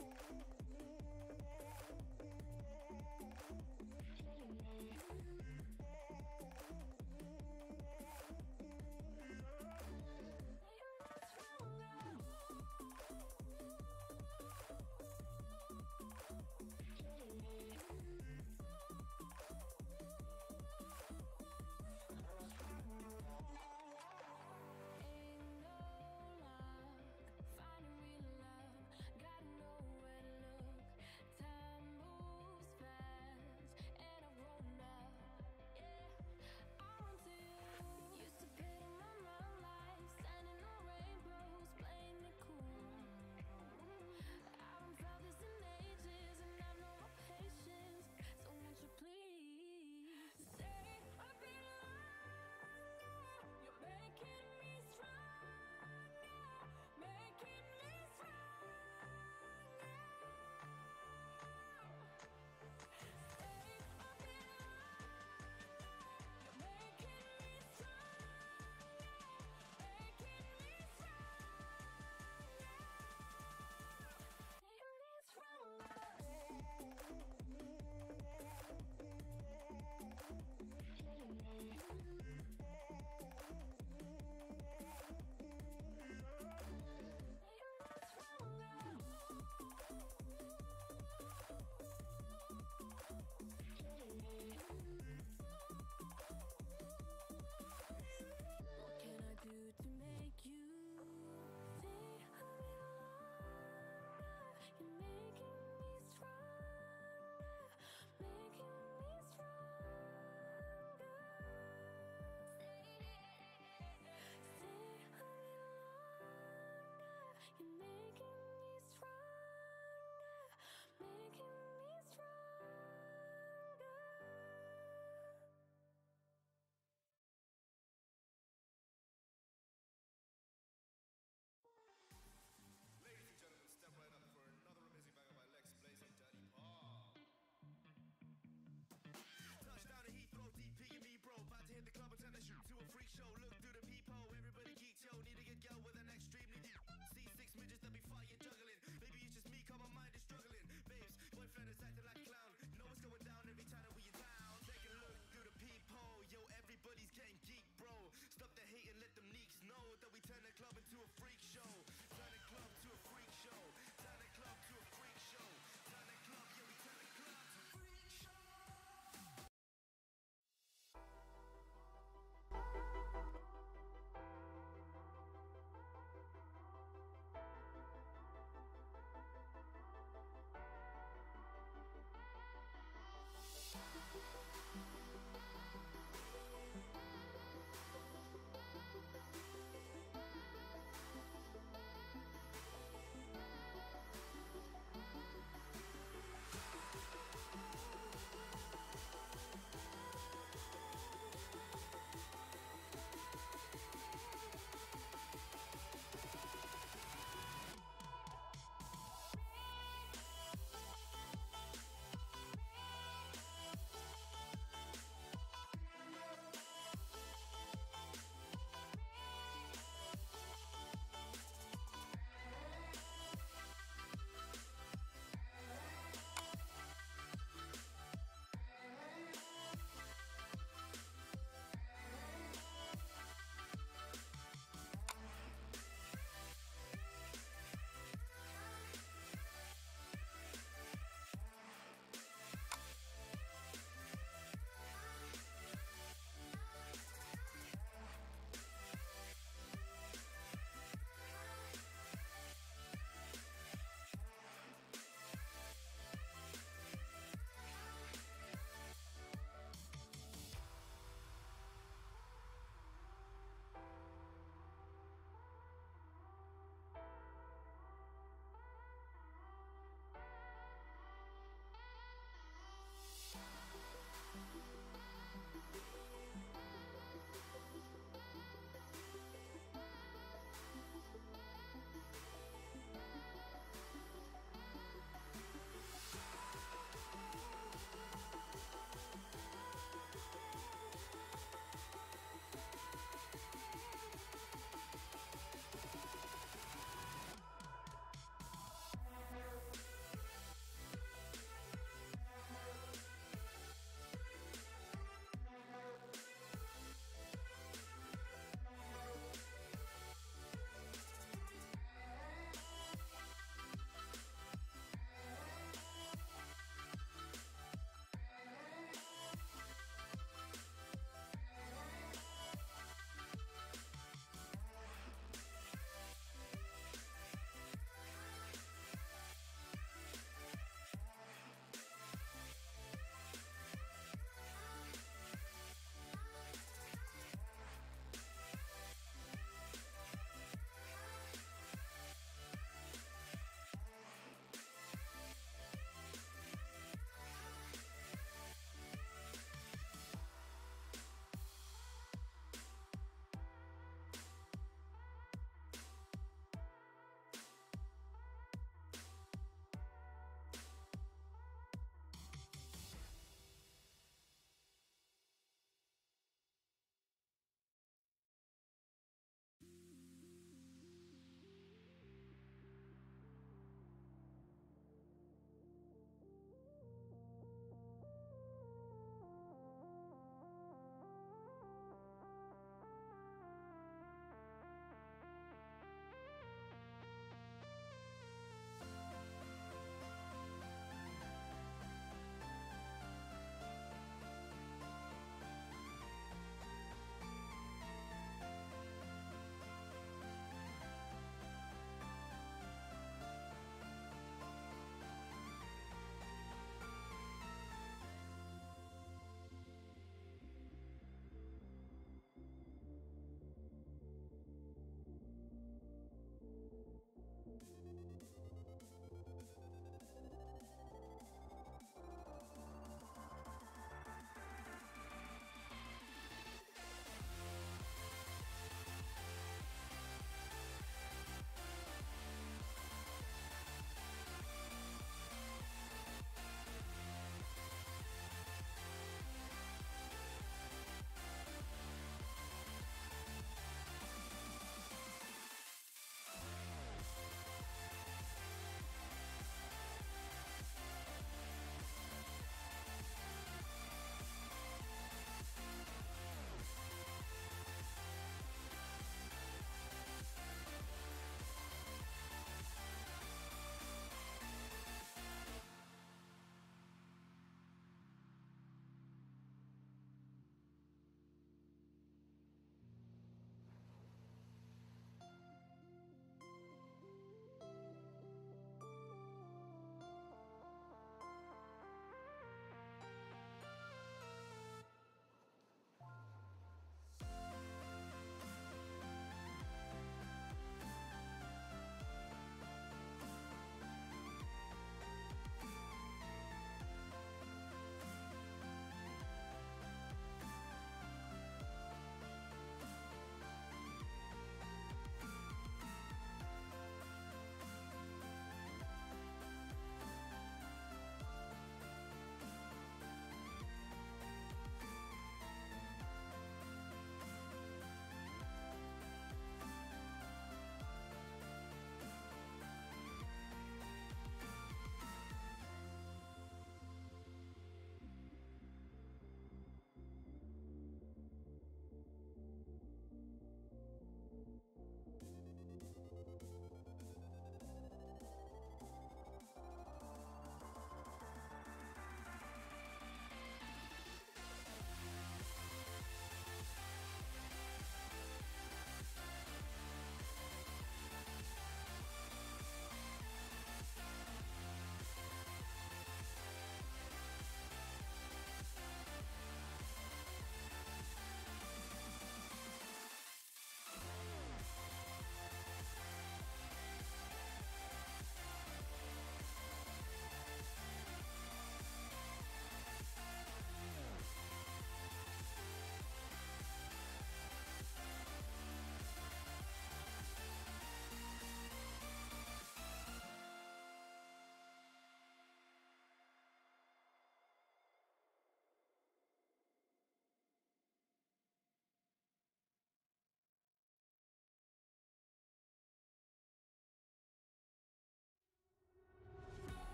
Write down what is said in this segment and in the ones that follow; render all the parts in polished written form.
Ain't no luck finding real love. Gotta know where to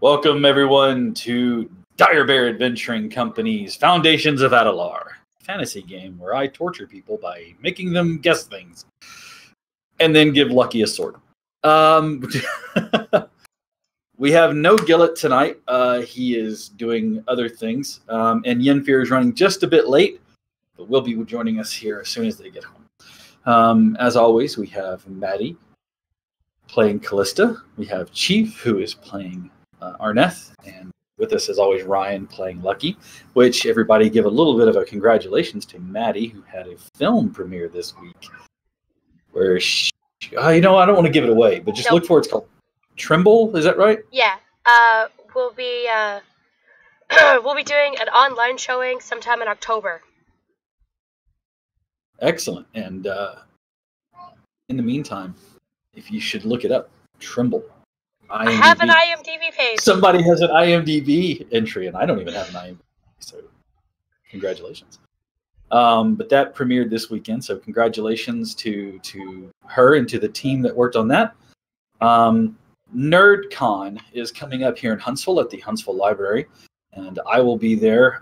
Welcome, everyone, to Dire Bear Adventuring Company's Foundations of Adalar, a fantasy game where I torture people by making them guess things and then give Lucky a sword. We have no Gillett tonight. He is doing other things, and Yenfear is running just a bit late, but will be joining us here as soon as they get home. As always, we have Maddie playing Callista. We have Chief, who is playing Arneth, and with us, as always, Ryan playing Lucky, which everybody give a little bit of a congratulations to Maddie, who had a film premiere this week, where she, I don't want to give it away, but just look for it. It's called Tremble, is that right? Yeah. We'll be we'll be doing an online showing sometime in October. Excellent. And in the meantime, if you should look it up, Tremble. IMDb. I have an IMDb page. Somebody has an IMDb entry, and I don't even have an IMDb, so congratulations. But that premiered this weekend, so congratulations to her and to the team that worked on that. NerdCon is coming up here in Huntsville at the Huntsville Library, and I will be there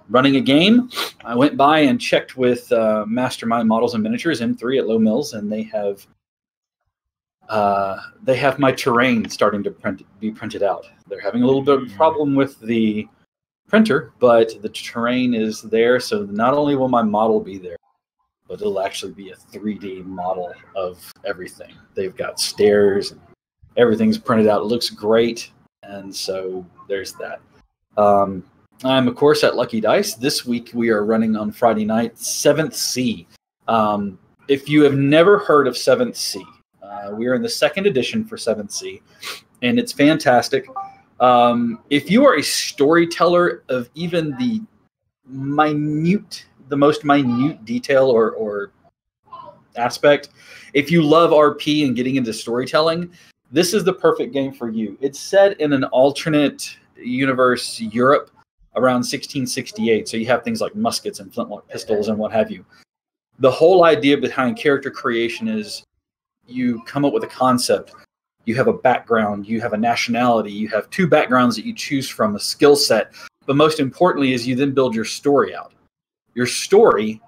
running a game. I went by and checked with Mastermind Models and Miniatures, M3 at Low Mills, and they have my terrain starting to be printed out. They're having a little bit of a problem with the printer, but the terrain is there, so not only will my model be there, but it'll actually be a 3D model of everything. They've got stairs, and everything's printed out. It looks great, and so there's that. I'm, of course, at Lucky Dice. This week we are running on Friday night, 7th Sea. If you have never heard of 7th Sea, we are in the 2nd edition for 7th Sea, and it's fantastic. If you are a storyteller of even the most minute detail or aspect, if you love RP and getting into storytelling, this is the perfect game for you. It's set in an alternate universe, Europe, around 1668, so you have things like muskets and flintlock pistols and what have you. The whole idea behind character creation is you come up with a concept, you have a background, you have a nationality, you have two backgrounds that you choose from, a skill set, but most importantly is you then build your story out. Your story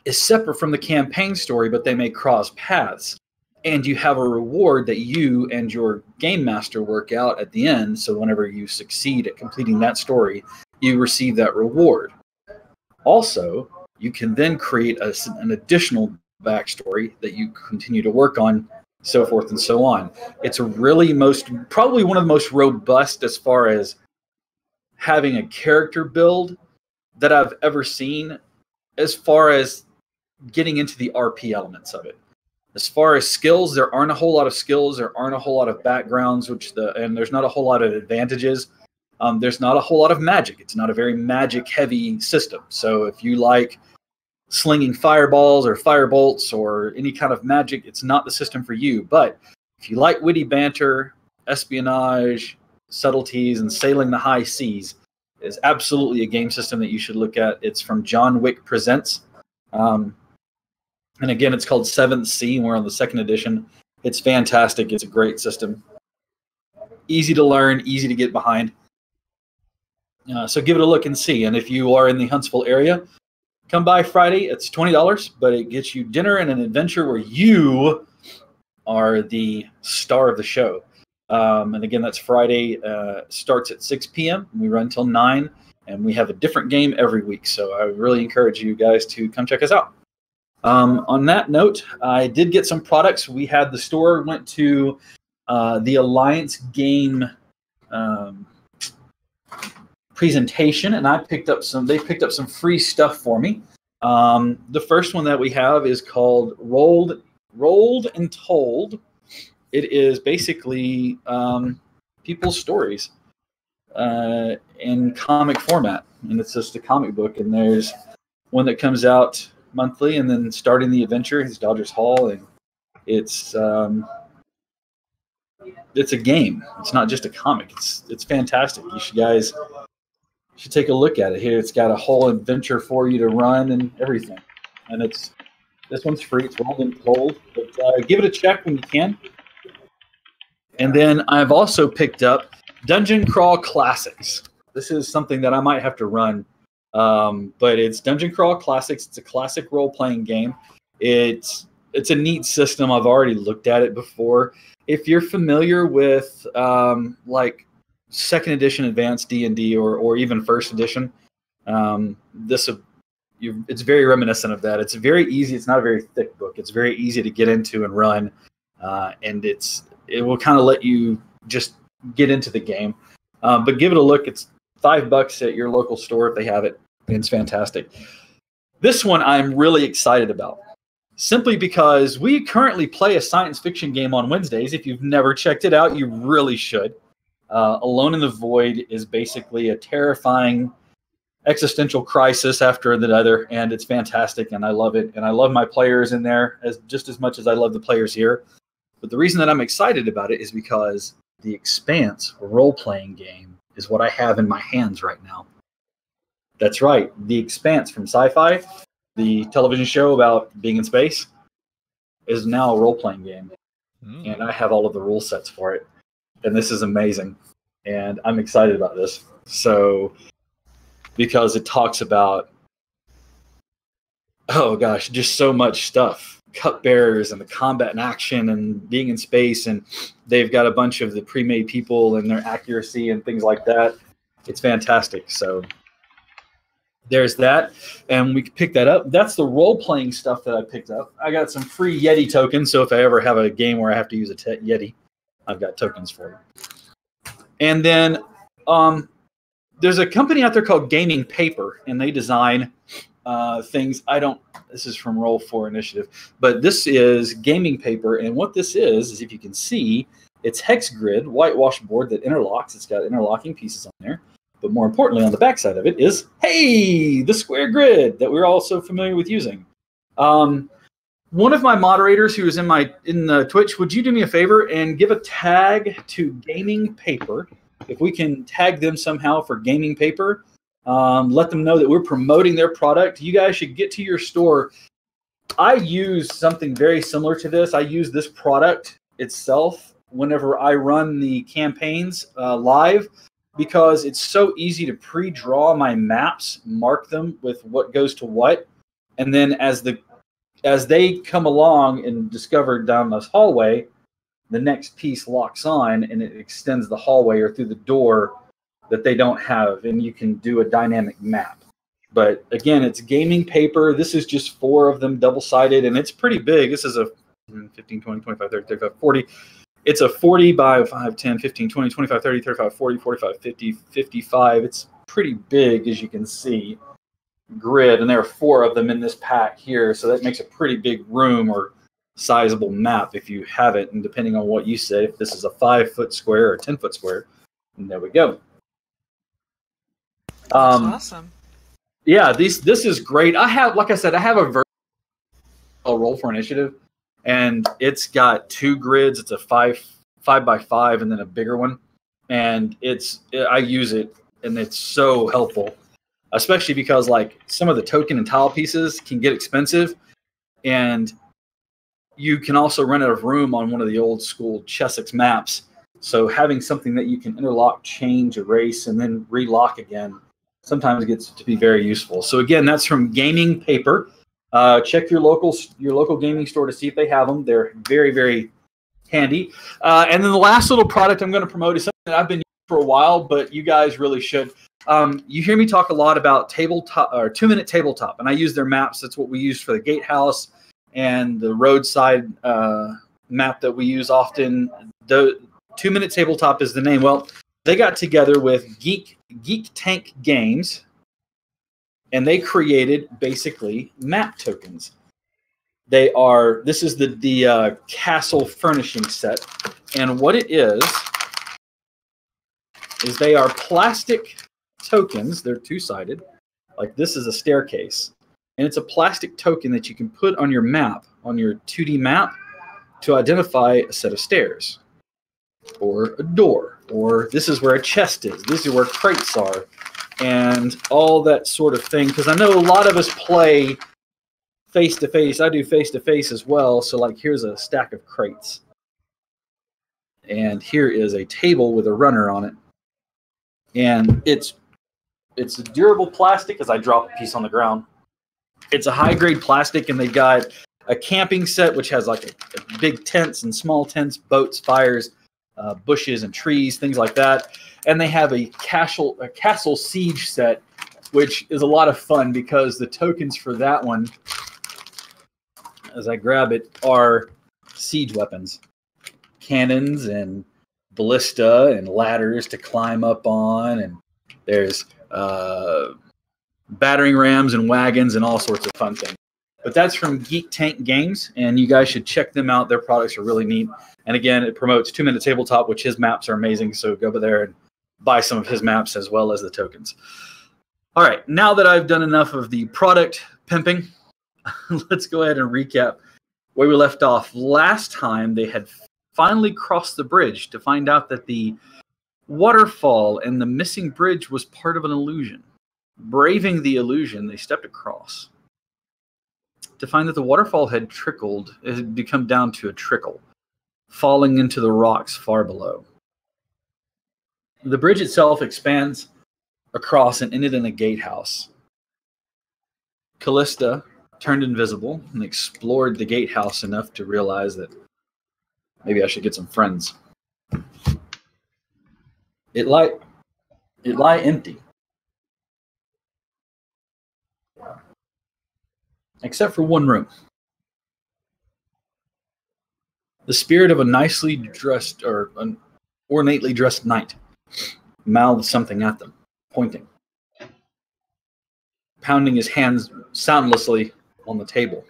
is separate from the campaign story, but they may cross paths, and you have a reward that you and your game master work out at the end, so whenever you succeed at completing that story, you receive that reward. Also, you can then create an additional backstory that you continue to work on, so forth and so on. It's probably one of the most robust as far as having a character build that I've ever seen, as far as getting into the RP elements of it. As far as skills, there aren't a whole lot of skills, there aren't a whole lot of backgrounds, and there's not a whole lot of advantages. There's not a whole lot of magic. It's not a very magic-heavy system. So if you like slinging fireballs or firebolts or any kind of magic, it's not the system for you. But if you like witty banter, espionage, subtleties, and sailing the high seas, it's absolutely a game system that you should look at. It's from John Wick Presents. And again, it's called 7th Sea, and we're on the 2nd edition. It's fantastic. It's a great system. Easy to learn, easy to get behind. So give it a look and see. And if you are in the Huntsville area, come by Friday. It's $20, but it gets you dinner and an adventure where you are the star of the show. And again, that's Friday. Starts at 6 p.m. We run till 9, and we have a different game every week. So I really encourage you guys to come check us out. On that note, I did get some products. We had the store went to the Alliance game presentation, and they picked up some free stuff for me. The first one that we have is called Rolled and Told. It is basically people's stories in comic format, and it's just a comic book. And there's one that comes out monthly, and then starting the adventure is Dodgers Hall, and it's a game. It's not just a comic. It's fantastic. You guys should take a look at it. Here, it's got a whole adventure for you to run and everything. And this one's free. It's Rolled and Told, but give it a check when you can. And then I've also picked up Dungeon Crawl Classics. This is something that I might have to run, but it's Dungeon Crawl Classics. It's a classic role-playing game. It's a neat system. I've already looked at it before. If you're familiar with like second edition advanced D&D or even first edition, it's very reminiscent of that. It's very easy. It's not a very thick book. It's very easy to get into and run, and it will kind of let you just get into the game. But give it a look. It's $5 at your local store if they have it. It's fantastic. This one I'm really excited about, simply because we currently play a science fiction game on Wednesdays. If you've never checked it out, you really should. Alone in the Void is basically a terrifying existential crisis after another, and it's fantastic, and I love it, and I love my players in there just as much as I love the players here. But the reason that I'm excited about it is because The Expanse role-playing game is what I have in my hands right now. That's right, The Expanse from Sci-Fi, the television show about being in space, is now a role-playing game, and I have all of the rule sets for it, and this is amazing, and I'm excited about this. So, because it talks about, oh gosh, just so much stuff. Cupbearers and the combat and action and being in space, and they've got a bunch of the pre-made people and their accuracy and things like that. It's fantastic. So there's that, and we can pick that up. That's the role-playing stuff that I picked up. I got some free Yeti tokens, so if I ever have a game where I have to use a Yeti, I've got tokens for it. And then there's a company out there called Gaming Paper, and they design things. This is from Roll4 Initiative, but this is Gaming Paper, and what this is if you can see, it's hex grid, whitewash board that interlocks. It's got interlocking pieces on there, but more importantly, on the back side of it is, hey, the square grid that we're all so familiar with using. One of my moderators who is in the Twitch, would you do me a favor and give a tag to Gaming Paper? If we can tag them somehow for Gaming Paper, let them know that we're promoting their product. You guys should get to your store. I use something very similar to this. I use this product itself whenever I run the campaigns live, because it's so easy to pre-draw my maps, mark them with what goes to what, and then as they come along and discover down this hallway, the next piece locks on and it extends the hallway or through the door that they don't have, and you can do a dynamic map. But again, it's Gaming Paper. This is just 4 of them, double-sided, and it's pretty big. This is a 15, 20, 25, 30, 35, 40. It's a 40 by 5, 10, 15, 20, 25, 30, 35, 40, 45, 50, 55. It's pretty big, as you can see, grid, and there are 4 of them in this pack here, so that makes a pretty big room or sizable map if you have it, and depending on what you say, if this is a 5-foot square or a 10-foot square, and there we go. That's awesome. Yeah, this is great. I have a virtual Roll4 Initiative, and it's got 2 grids. It's a 5 by 5 and then a bigger one, and I use it, and it's so helpful, especially because like some of the token and tile pieces can get expensive, and you can also run out of room on one of the old school Chessex maps. So having something that you can interlock, change, erase, and then relock again sometimes gets to be very useful. So again, that's from Gaming Paper. Check your local gaming store to see if they have them. They're very, very handy. And then the last little product I'm going to promote is something that I've been using for a while, but you guys really should. You hear me talk a lot about tabletop or 2-minute tabletop, and I use their maps. That's what we use for the gatehouse and the roadside map that we use often. The 2-minute tabletop is the name. Well, they got together with Geek Tank Games, and they created basically map tokens. This is the castle furnishing set, and what it is they are plastic tokens. They're 2-sided. Like this is a staircase, and it's a plastic token that you can put on your map, on your 2D map, to identify a set of stairs or a door, or this is where a chest is, this is where crates are, and all that sort of thing. Because I know a lot of us play face-to-face. I do face-to-face as well, so like here's a stack of crates. And here is a table with a runner on it. And it's a durable plastic, as I drop a piece on the ground. It's a high-grade plastic, and they've got a camping set, which has like a big tents and small tents, boats, fires, bushes and trees, things like that. And they have a castle siege set, which is a lot of fun because the tokens for that one, as I grab it, are siege weapons. Cannons and ballista and ladders to climb up on, and there's battering rams and wagons and all sorts of fun things. But that's from Geek Tank Games, and you guys should check them out. Their products are really neat. And again, it promotes 2 Minute Tabletop, which his maps are amazing. So go over there and buy some of his maps as well as the tokens. All right, now that I've done enough of the product pimping, let's go ahead and recap where we left off. Last time, they had finally crossed the bridge to find out that the waterfall and the missing bridge was part of an illusion. Braving the illusion, they stepped across to find that the waterfall had trickled. It had become down to a trickle, falling into the rocks far below. The bridge itself expands across and ended in a gatehouse. Callista turned invisible and explored the gatehouse enough to realize that maybe I should get some friends. It lie empty, except for one room. The spirit of a nicely dressed or an ornately dressed knight mouthed something at them, pointing, pounding his hands soundlessly on the table.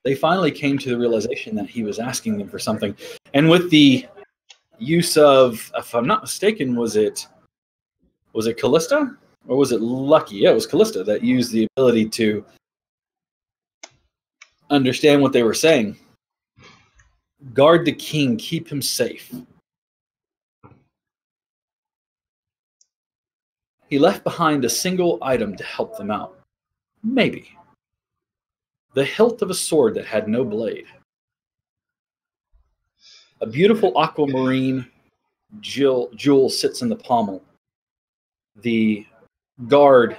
They finally came to the realization that he was asking them for something. And with the use of, if I'm not mistaken, was it Callista? Or was it Lucky? Yeah, it was Callista that used the ability to understand what they were saying. Guard the king, keep him safe. He left behind a single item to help them out. Maybe. The hilt of a sword that had no blade. A beautiful aquamarine jewel sits in the pommel. The guard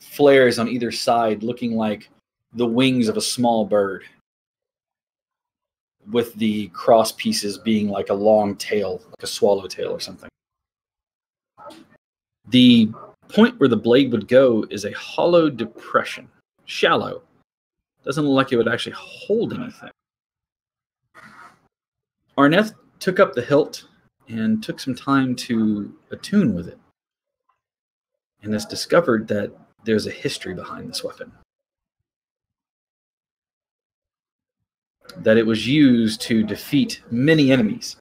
flares on either side, looking like the wings of a small bird, with the cross pieces being like a long tail, like a swallowtail or something. The point where the blade would go is a hollow depression, shallow. Doesn't look like it would actually hold anything. Arneth took up the hilt and took some time to attune with it, and has discovered that there's a history behind this weapon. That it was used to defeat many enemies.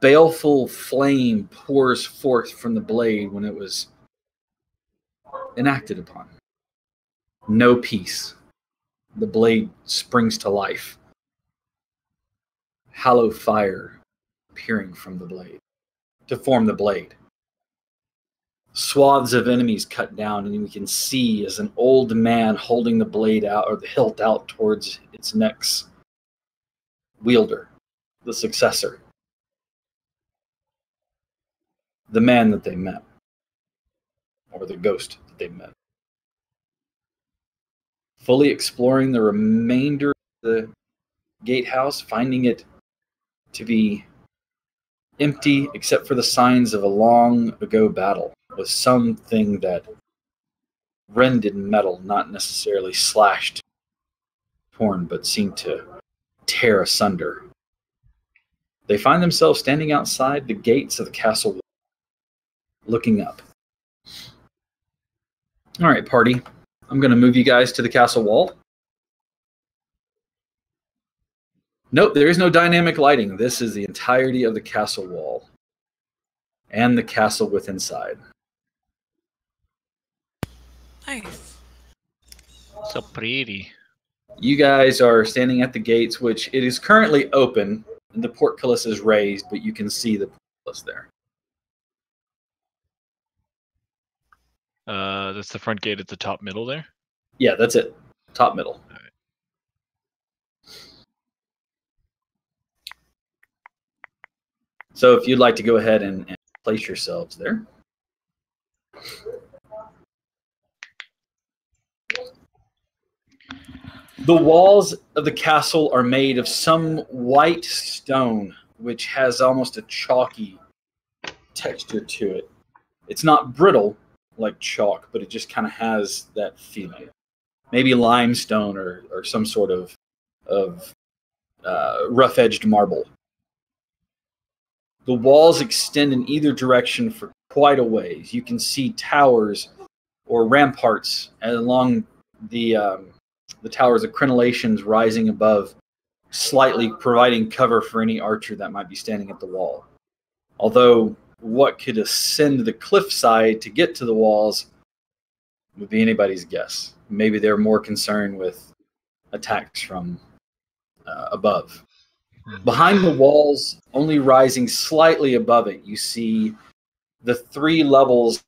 Baleful flame pours forth from the blade when it was enacted upon. No peace. The blade springs to life. Hollow fire appearing from the blade to form the blade. Swaths of enemies cut down, and we can see as an old man holding the blade out, or the hilt out towards its next wielder, the successor, the man that they met, or the ghost that they met. Fully exploring the remainder of the gatehouse, finding it to be empty except for the signs of a long ago battle with something that rended metal, not necessarily slashed, torn, but seemed to tear asunder. They find themselves standing outside the gates of the castle, looking up. All right, party. I'm going to move you guys to the castle wall. Nope, there is no dynamic lighting. This is the entirety of the castle wall and the castle with inside. Nice. So pretty. You guys are standing at the gates, which it is currently open, and the portcullis is raised, but you can see the portcullis there. That's the front gate at the top middle there? Yeah, that's it. Top middle. All right. So if you'd like to go ahead and place yourselves there. The walls of the castle are made of some white stone, which has almost a chalky texture to it. It's not brittle like chalk, but it just kind of has that feeling. Maybe limestone or some sort of rough-edged marble. The walls extend in either direction for quite a ways. You can see towers or ramparts along the towers of crenellations rising above, slightly providing cover for any archer that might be standing at the wall. Although what could ascend the cliffside to get to the walls would be anybody's guess. Maybe they're more concerned with attacks from above. Behind the walls, only rising slightly above it, you see the 3 levels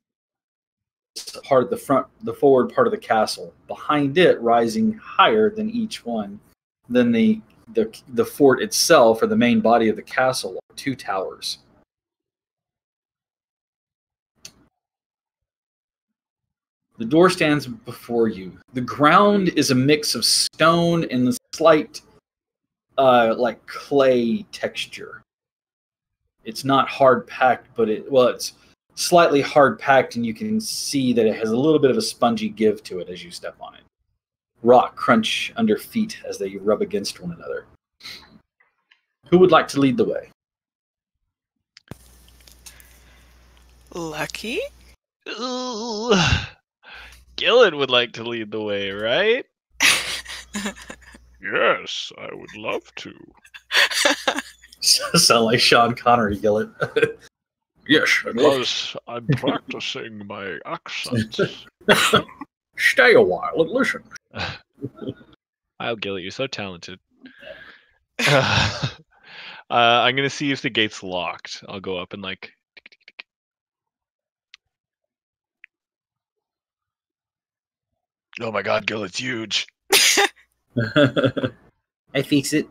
part of the forward part of the castle. Behind it, rising higher than each one, than the fort itself, or the main body of the castle, are 2 towers. The door stands before you. The ground is a mix of stone and a slight like clay texture. It's not hard packed, but it's slightly hard packed, and you can see that it has a little bit of a spongy give to it as you step on it. Rock crunch under feet as they rub against one another. Who would like to lead the way? Lucky? Ooh. Gillen would like to lead the way, right? Yes, I would love to. Sound like Sean Connery, Gillett. Yes, Because I'm practicing my accent. Stay a while and listen. Wow, Gillet, you're so talented. I'm gonna see if the gate's locked. I'll go up and like. Oh my God, Gillet's huge. I fix it.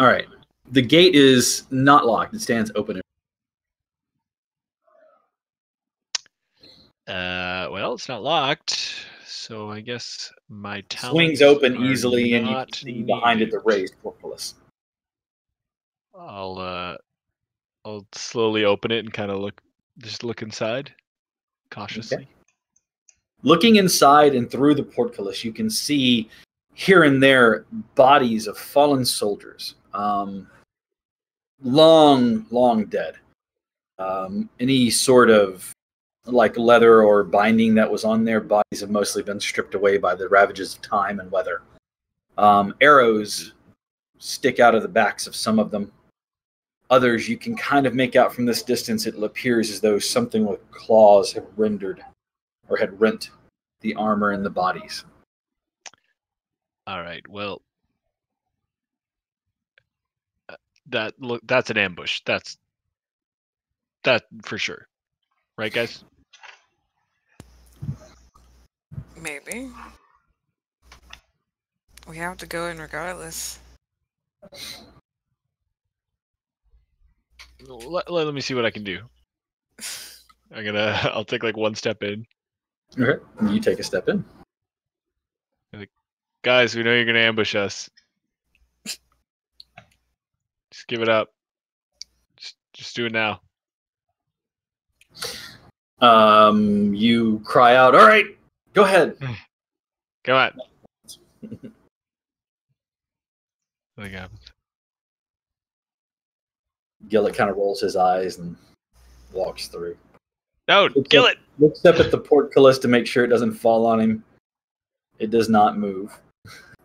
All right. The gate is not locked. It stands open. Well, it's not locked, so I guess my talents Swings open are easily, and you not can see behind it the needed. raised portcullis. I'll slowly open it and kind of look inside cautiously. Okay. Looking inside and through the portcullis, you can see here and there bodies of fallen soldiers, long dead. Any sort of like leather or binding that was on their bodies have mostly been stripped away by the ravages of time and weather. Arrows stick out of the backs of some of them. Others you can kind of make out from this distance. It appears as though something with claws had rent the armor and the bodies. All right. Well, that's an ambush. That for sure. Right, guys? Maybe. We have to go in regardless. Let me see what I can do. I'll take like one step in. Okay. You take a step in. Guys, we know you're gonna ambush us. Just give it up. Just do it now. You cry out, "All right, go ahead." Come on. Nothing happens. Gillett kind of rolls his eyes and walks through. No, kill it. Looks up at the portcullis to make sure it doesn't fall on him. It does not move.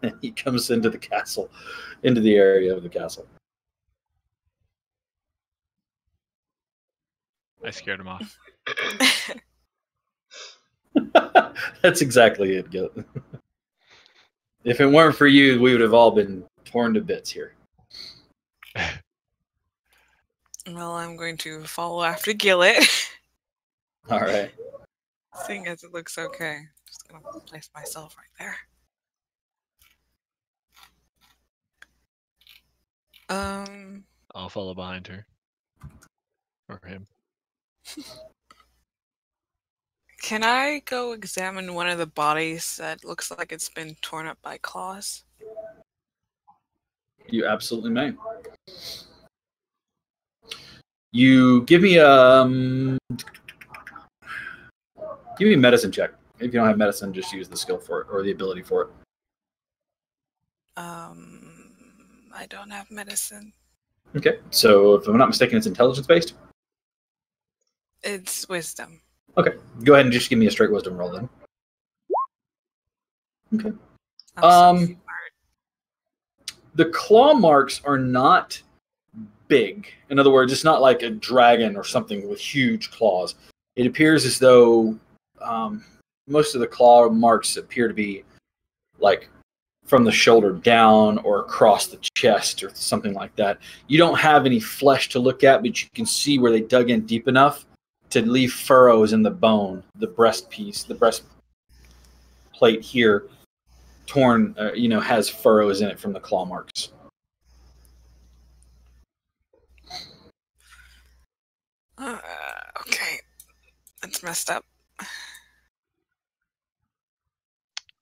And he comes into the castle, into the area of the castle. I scared him off. That's exactly it, Gillett. If it weren't for you, we would have all been torn to bits here. Well, I'm going to follow after Gillet. All right. Seeing as it looks okay. Just gonna place myself right there. I'll follow behind her. Or him. Can I go examine one of the bodies that looks like it's been torn up by claws? You absolutely may. You give me a medicine check. If you don't have medicine, just use the skill for it or the ability for it. I don't have medicine. Okay. So if I'm not mistaken, it's intelligence based. It's wisdom. Okay. Go ahead and just give me a straight wisdom roll then. Okay. I'm so smart. The claw marks are not big. In other words, it's not like a dragon or something with huge claws. It appears as though most of the claw marks appear to be like from the shoulder down or across the chest or something like that. You don't have any flesh to look at, but you can see where they dug in deep enough to leave furrows in the bone, the breast piece, the breast plate here, torn, has furrows in it from the claw marks. Okay. That's messed up.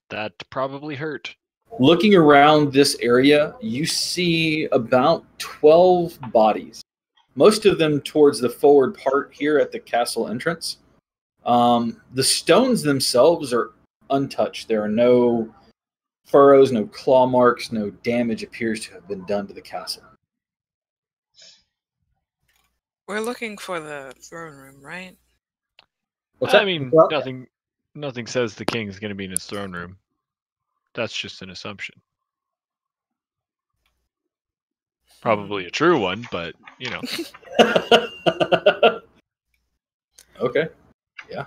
That probably hurt. Looking around this area, you see about 12 bodies, most of them towards the forward part here at the castle entrance. The stones themselves are untouched. There are no furrows, no claw marks, no damage appears to have been done to the castle. We're looking for the throne room, right? What's that? I mean, Well, nothing says the king's going to be in his throne room. That's just an assumption. Probably a true one, but, Okay. Yeah.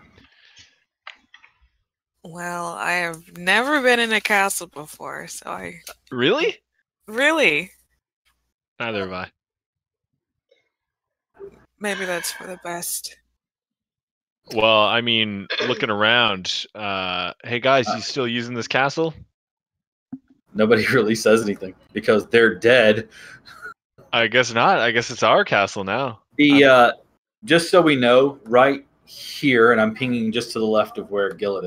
Well, I have never been in a castle before, so I... Really? Really? Neither have I. Maybe that's for the best. Well, I mean, looking around, hey guys, you still using this castle? Nobody really says anything because they're dead. I guess not. I guess it's our castle now. Just so we know, right here, and I'm pinging just to the left of where Gillet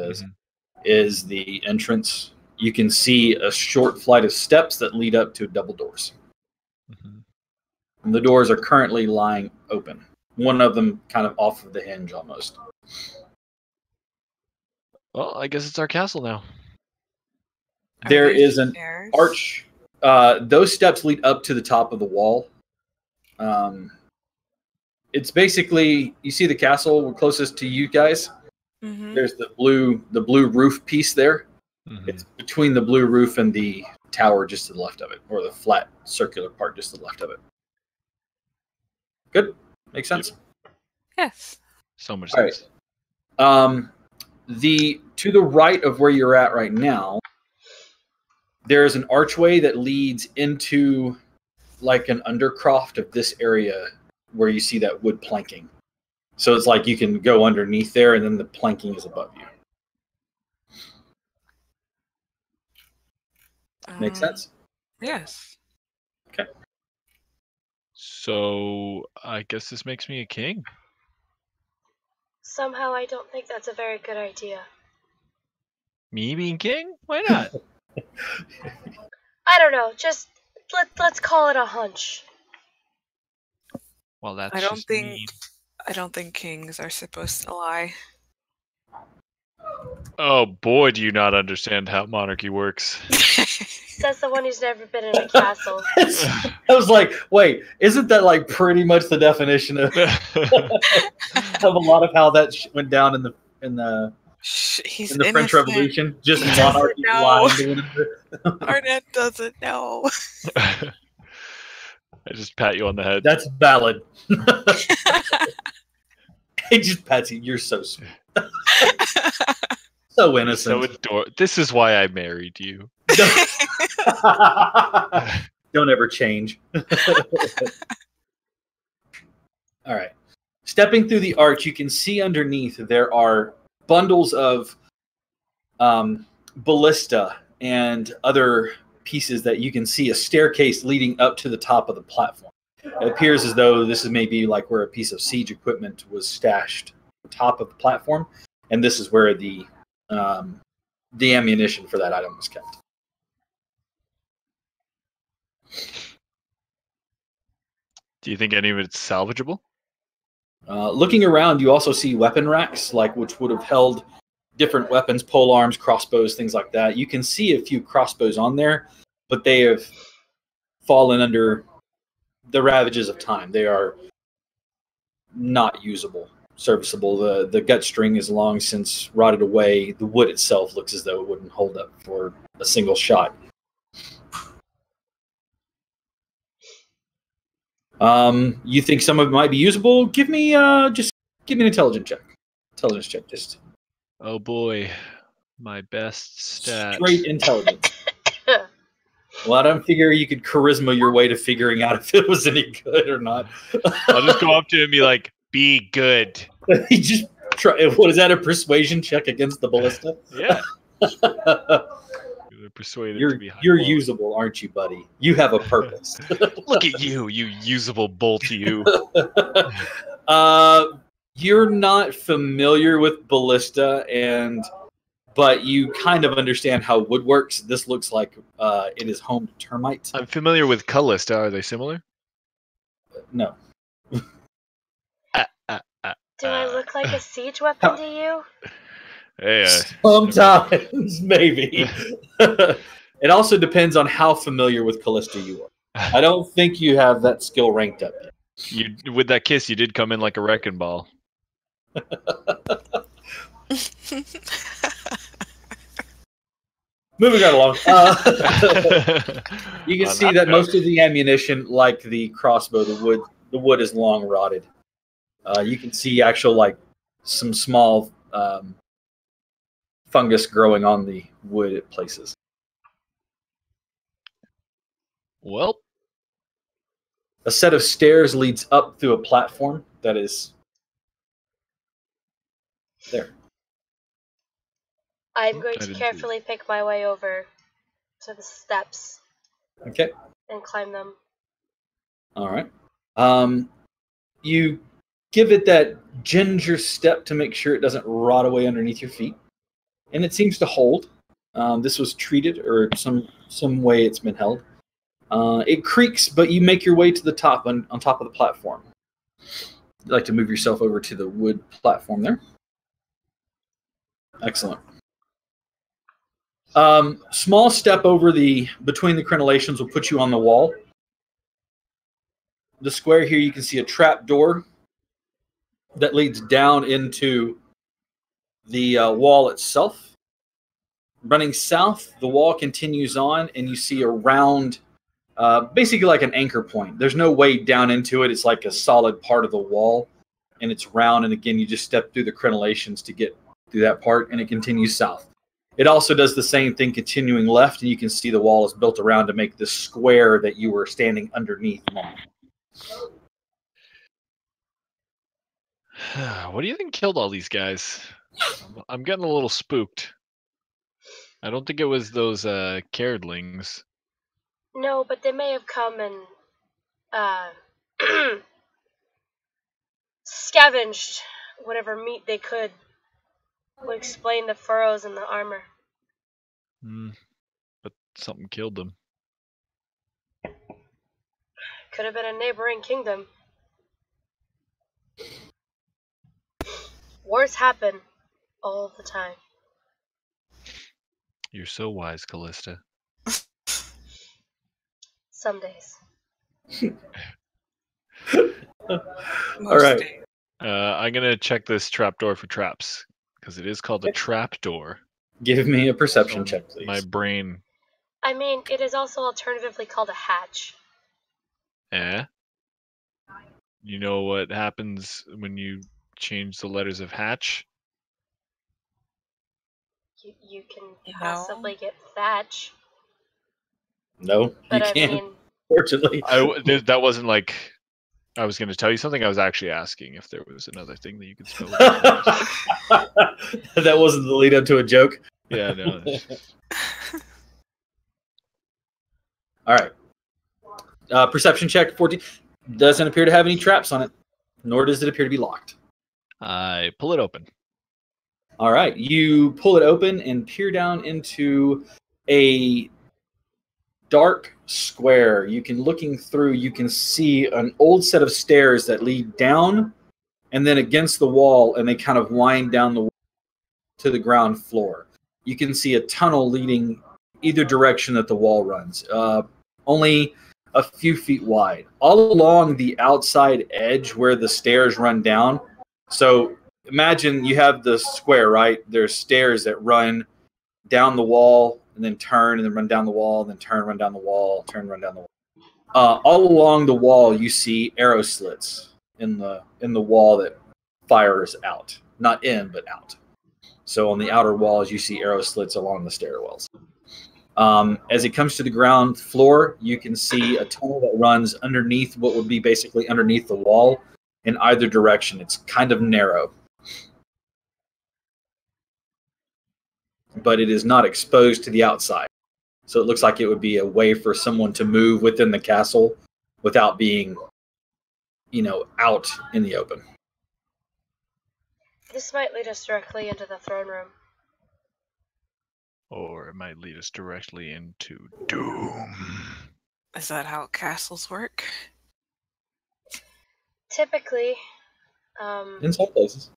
is the entrance. You can see a short flight of steps that lead up to double doors. Mm-hmm. And the doors are currently lying open. One of them kind of off of the hinge almost. Well, I guess it's our castle now. There Are they is an stairs? arch. Those steps lead up to the top of the wall. It's basically, you see the castle closest to you guys. Mm-hmm. There's the blue roof piece there. Mm-hmm. It's between the blue roof and the tower just to the left of it, or the flat circular part just to the left of it. Good? Makes sense? Yes. So much All right. sense. To the right of where you're at right now, there's an archway that leads into like an undercroft of this area where you see that wood planking. So it's like you can go underneath there and then the planking is above you. Make sense? Yes. Okay. So I guess this makes me a king. Somehow I don't think that's a very good idea. Me being king? Why not? I don't know, just let's call it a hunch. Well, that's I don't just think- mean. I don't think kings are supposed to lie. Oh boy, do you not understand how monarchy works. Says the one who's never been in a castle. I was like, wait, isn't that like pretty much the definition of a lot of how that went down in the Shh, he's in the French innocent. Revolution? Just He doesn't monarchy know. lying to one another. Arnett doesn't know. I just pat you on the head. That's valid. He just pats you. You're so sweet. So innocent. So this is why I married you. Don't ever change. All right. Stepping through the arch, you can see underneath there are bundles of ballista and other pieces that you can see a staircase leading up to the top of the platform. It appears as though this is maybe like where a piece of siege equipment was stashed on top of the platform, and this is where the ammunition for that item was kept. Do you think any of it's salvageable? Looking around, you also see weapon racks, like which would have held different weapons, pole arms, crossbows, things like that. You can see a few crossbows on there, but they have fallen under the ravages of time. They are not usable, serviceable. The gut string is long since rotted away. The wood itself looks as though it wouldn't hold up for a single shot. You think some of it might be usable? Give me just give me an intelligence check. Just Oh boy, my best stat. straight intelligence. Well, I don't figure you could charisma your way to figuring out if it was any good or not. I'll just go up to him and be like, "Be good." He just try. What is that? A persuasion check against the ballista? Yeah. Persuaded to be high you're quality. usable, aren't you, buddy? You have a purpose. Look at you, you usable bolt, you. You're not familiar with ballista, but you kind of understand how wood works. This looks like it is home to termites. I'm familiar with Callista. Are they similar? No. Do I look like a siege weapon to you? Hey, Sometimes, maybe. It also depends on how familiar with Callista you are. I don't think you have that skill ranked up yet. you with that kiss, you did come in like a wrecking ball. Moving right along. You can see that most of the ammunition, like the crossbow, the wood is long rotted. You can see actual like some small fungus growing on the wood at places. Well, A set of stairs leads up through a platform that is there. I'm going I to didn't see carefully pick my way over to the steps Okay. and climb them. All right. You give it that ginger step to make sure it doesn't rot away underneath your feet, and it seems to hold. This was treated, or some way it's been held. It creaks, but you make your way to the top on top of the platform. You'd like to move yourself over to the wood platform there. Excellent. Small step over between the crenellations will put you on the wall. The square here, you can see a trap door that leads down into the wall itself. Running south, the wall continues on, and you see a round, basically like an anchor point. There's no way down into it. It's like a solid part of the wall, and it's round. And again, you just step through the crenellations to get through that part, and it continues south. It also does the same thing continuing left, and you can see the wall is built around to make this square that you were standing underneath long. what do you think killed all these guys? I'm getting a little spooked. I don't think it was those Caradlings. No, but they may have come and scavenged whatever meat they could. Would explain the furrows in the armor. But something killed them. Could have been a neighboring kingdom. Wars happen all the time. You're so wise, Callista. Some days. All right. days. I'm gonna check this trapdoor for traps because it is called a trapdoor. Give me a perception check, please. My brain. I mean, it is also alternatively called a hatch. You know what happens when you change the letters of hatch? You can No. possibly get thatch, No, but you I can't. mean, Fortunately, That wasn't like I was going to tell you something. I was actually asking if there was another thing that you could spell. that wasn't the lead up to a joke. Yeah, no. All right. Perception check 14. Doesn't appear to have any traps on it, nor does it appear to be locked. I pull it open. All right, you pull it open and peer down into a dark square. You can see an old set of stairs that lead down and then against the wall, and they kind of wind down the wall to the ground floor. You can see a tunnel leading either direction that the wall runs, only a few feet wide. All along the outside edge where the stairs run down. So imagine you have the square, right? There's stairs that run down the wall and then turn and then run down the wall, and then turn, run down the wall, turn, run down the wall. All along the wall, you see arrow slits in the wall that fires out. Not in, but out. So on the outer walls, you see arrow slits along the stairwells. As it comes to the ground floor, you can see a tunnel that runs underneath what would be basically underneath the wall in either direction. It's kind of narrow, but it is not exposed to the outside. So it looks like it would be a way for someone to move within the castle without being, out in the open. This might lead us directly into the throne room. Or it might lead us directly into doom. Is that how castles work? Typically, In some places.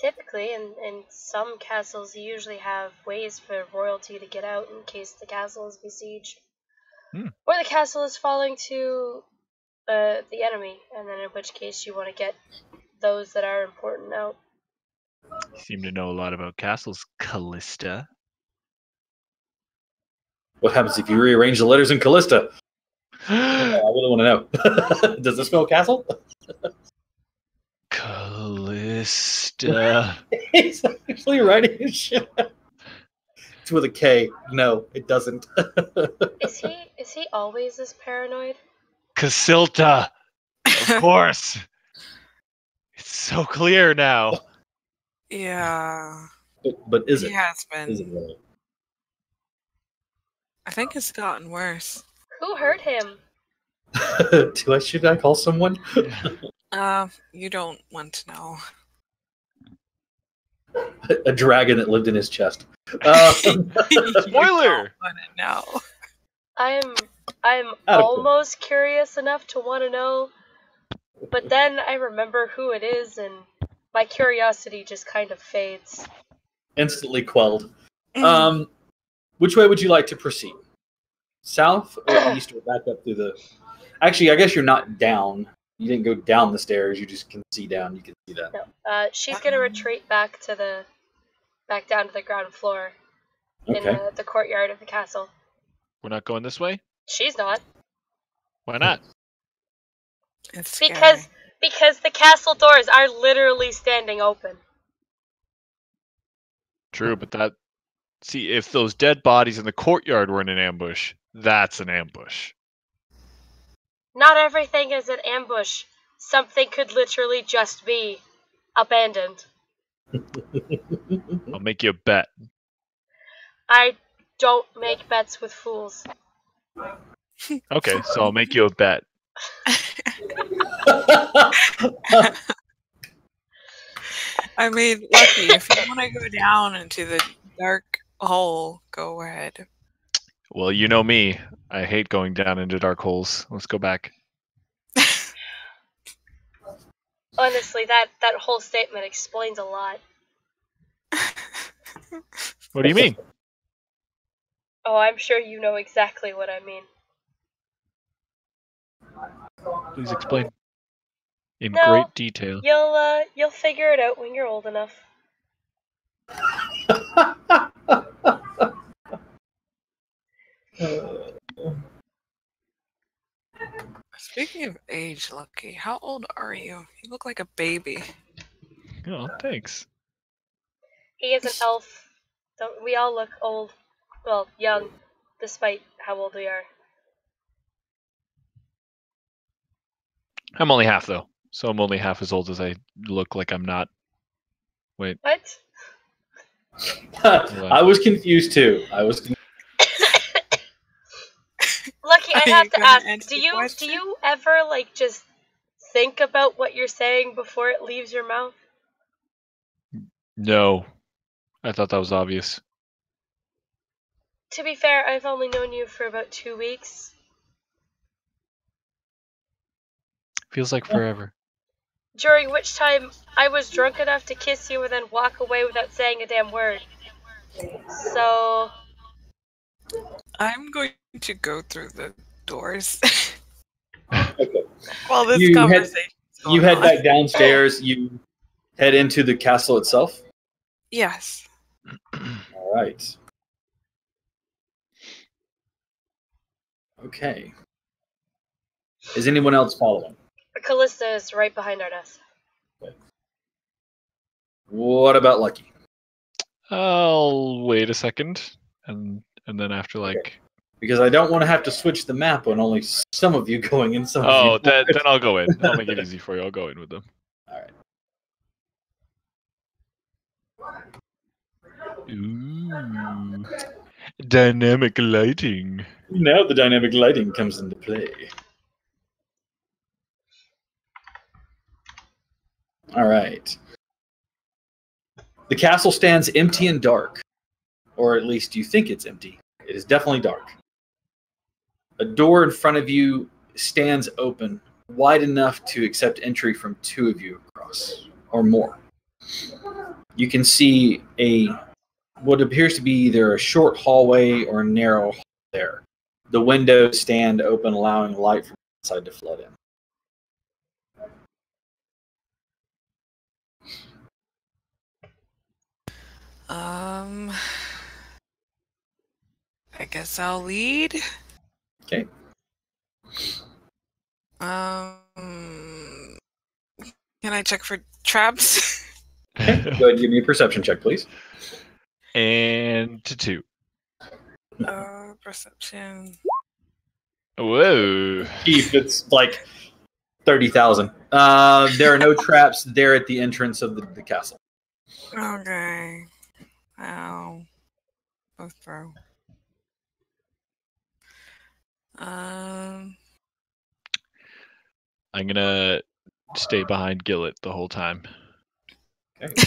in some castles, you usually have ways for royalty to get out in case the castle is besieged. Or the castle is falling to the enemy, and then in which case you want to get those that are important out. You seem to know a lot about castles, Callista. What happens if you rearrange the letters in Callista? I really want to know. Does this spell castle? Callista. He's actually writing his shit. It's with a K. No, it doesn't. Is he always this paranoid? Casilta. Of course. It's so clear now. Yeah. But is it? Yeah, it's Is it been. really? I think it's gotten worse. Who hurt him? Should I call someone? You don't want to know. A dragon that lived in his chest. Spoiler! No. I'm Adequate. almost curious enough to want to know, but then I remember who it is, and my curiosity just kind of fades. Instantly quelled. Which way would you like to proceed? South or east or back up through the... Actually, I guess you're not down. You didn't go down the stairs. You just can see down. You can see that. No, she's gonna retreat back down to the ground floor in Okay. the courtyard of the castle. We're not going this way? She's not, Why not? It's because the castle doors are literally standing open. True, but that... See, if those dead bodies in the courtyard were in an ambush, that's an ambush. Not everything is an ambush. Something could literally just be abandoned. I'll make you a bet. I don't make bets with fools. Okay, so I'll make you a bet. I mean, Lucky, if you want to go down into the dark hole, go ahead. Well, you know me. I hate going down into dark holes. Let's go back. Honestly, that whole statement explains a lot. What do you mean? Oh, I'm sure you know exactly what I mean. Please explain. In No. great detail. You'll figure it out when you're old enough. Speaking of age, Lucky, how old are you? You look like a baby. Oh, thanks. He is an elf. Don't we all look old? Well, young, despite how old we are. I'm only half, though. So I'm only half as old as I look like I'm not. Wait. What? I was confused too. Lucky, I have to ask, answer do the you question? ever like just think about what you're saying before it leaves your mouth? No. I thought that was obvious. To be fair, I've only known you for about 2 weeks. Feels like forever. During which time I was drunk enough to kiss you and then walk away without saying a damn word. So... I'm going to go through the doors Okay. while this You conversation You head back downstairs. You head into the castle itself. Yes. All right. Okay. Is anyone else following? Callista is right behind Ardas. Okay. What about Lucky? I'll wait a second, and then after like. Because I don't want to have to switch the map when only some of you going in, some of you. Then I'll go in. I'll make it easy for you. I'll go in with them. All right. Ooh. Dynamic lighting. Now the dynamic lighting comes into play. All right. The castle stands empty and dark, or at least you think it's empty. It is definitely dark. A door in front of you stands open, wide enough to accept entry from 2 of you across, or more. You can see what appears to be either a short hallway or a narrow hall there. The windows stand open, allowing light from outside to flood in. I guess I'll lead. Okay. Can I check for traps? Okay. Go ahead and give me a perception check, please. And to 2. Perception. Whoa. Keith, it's like 30,000. There are no traps there at the entrance of the castle. Okay. I'll go through. I'm gonna stay behind Gillet the whole time. Okay.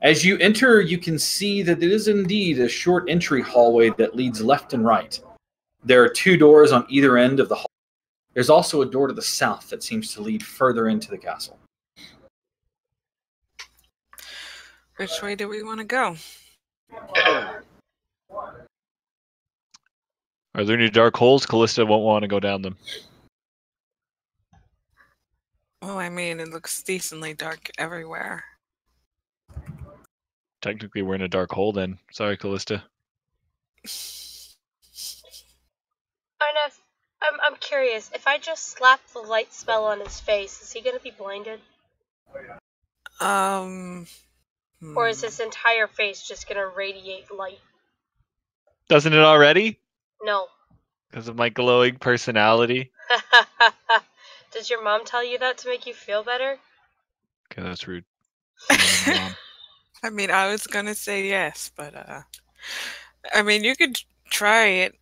As you enter, you can see that it is indeed a short entry hallway that leads left and right. There are 2 doors on either end of the hall. There's also a door to the south that seems to lead further into the castle. Which way do we want to go? Are there any dark holes? Callista won't want to go down them. Well, I mean, it looks decently dark everywhere. Technically, we're in a dark hole then. Sorry, Callista. Arnef, I'm curious. If I just slap the light spell on his face, is he gonna be blinded? Or is his entire face just gonna radiate light? Doesn't it already? No. Because of my glowing personality? Does your mom tell you that to make you feel better? Okay, that's rude. I mean, I was gonna say yes, but I mean, you could try it.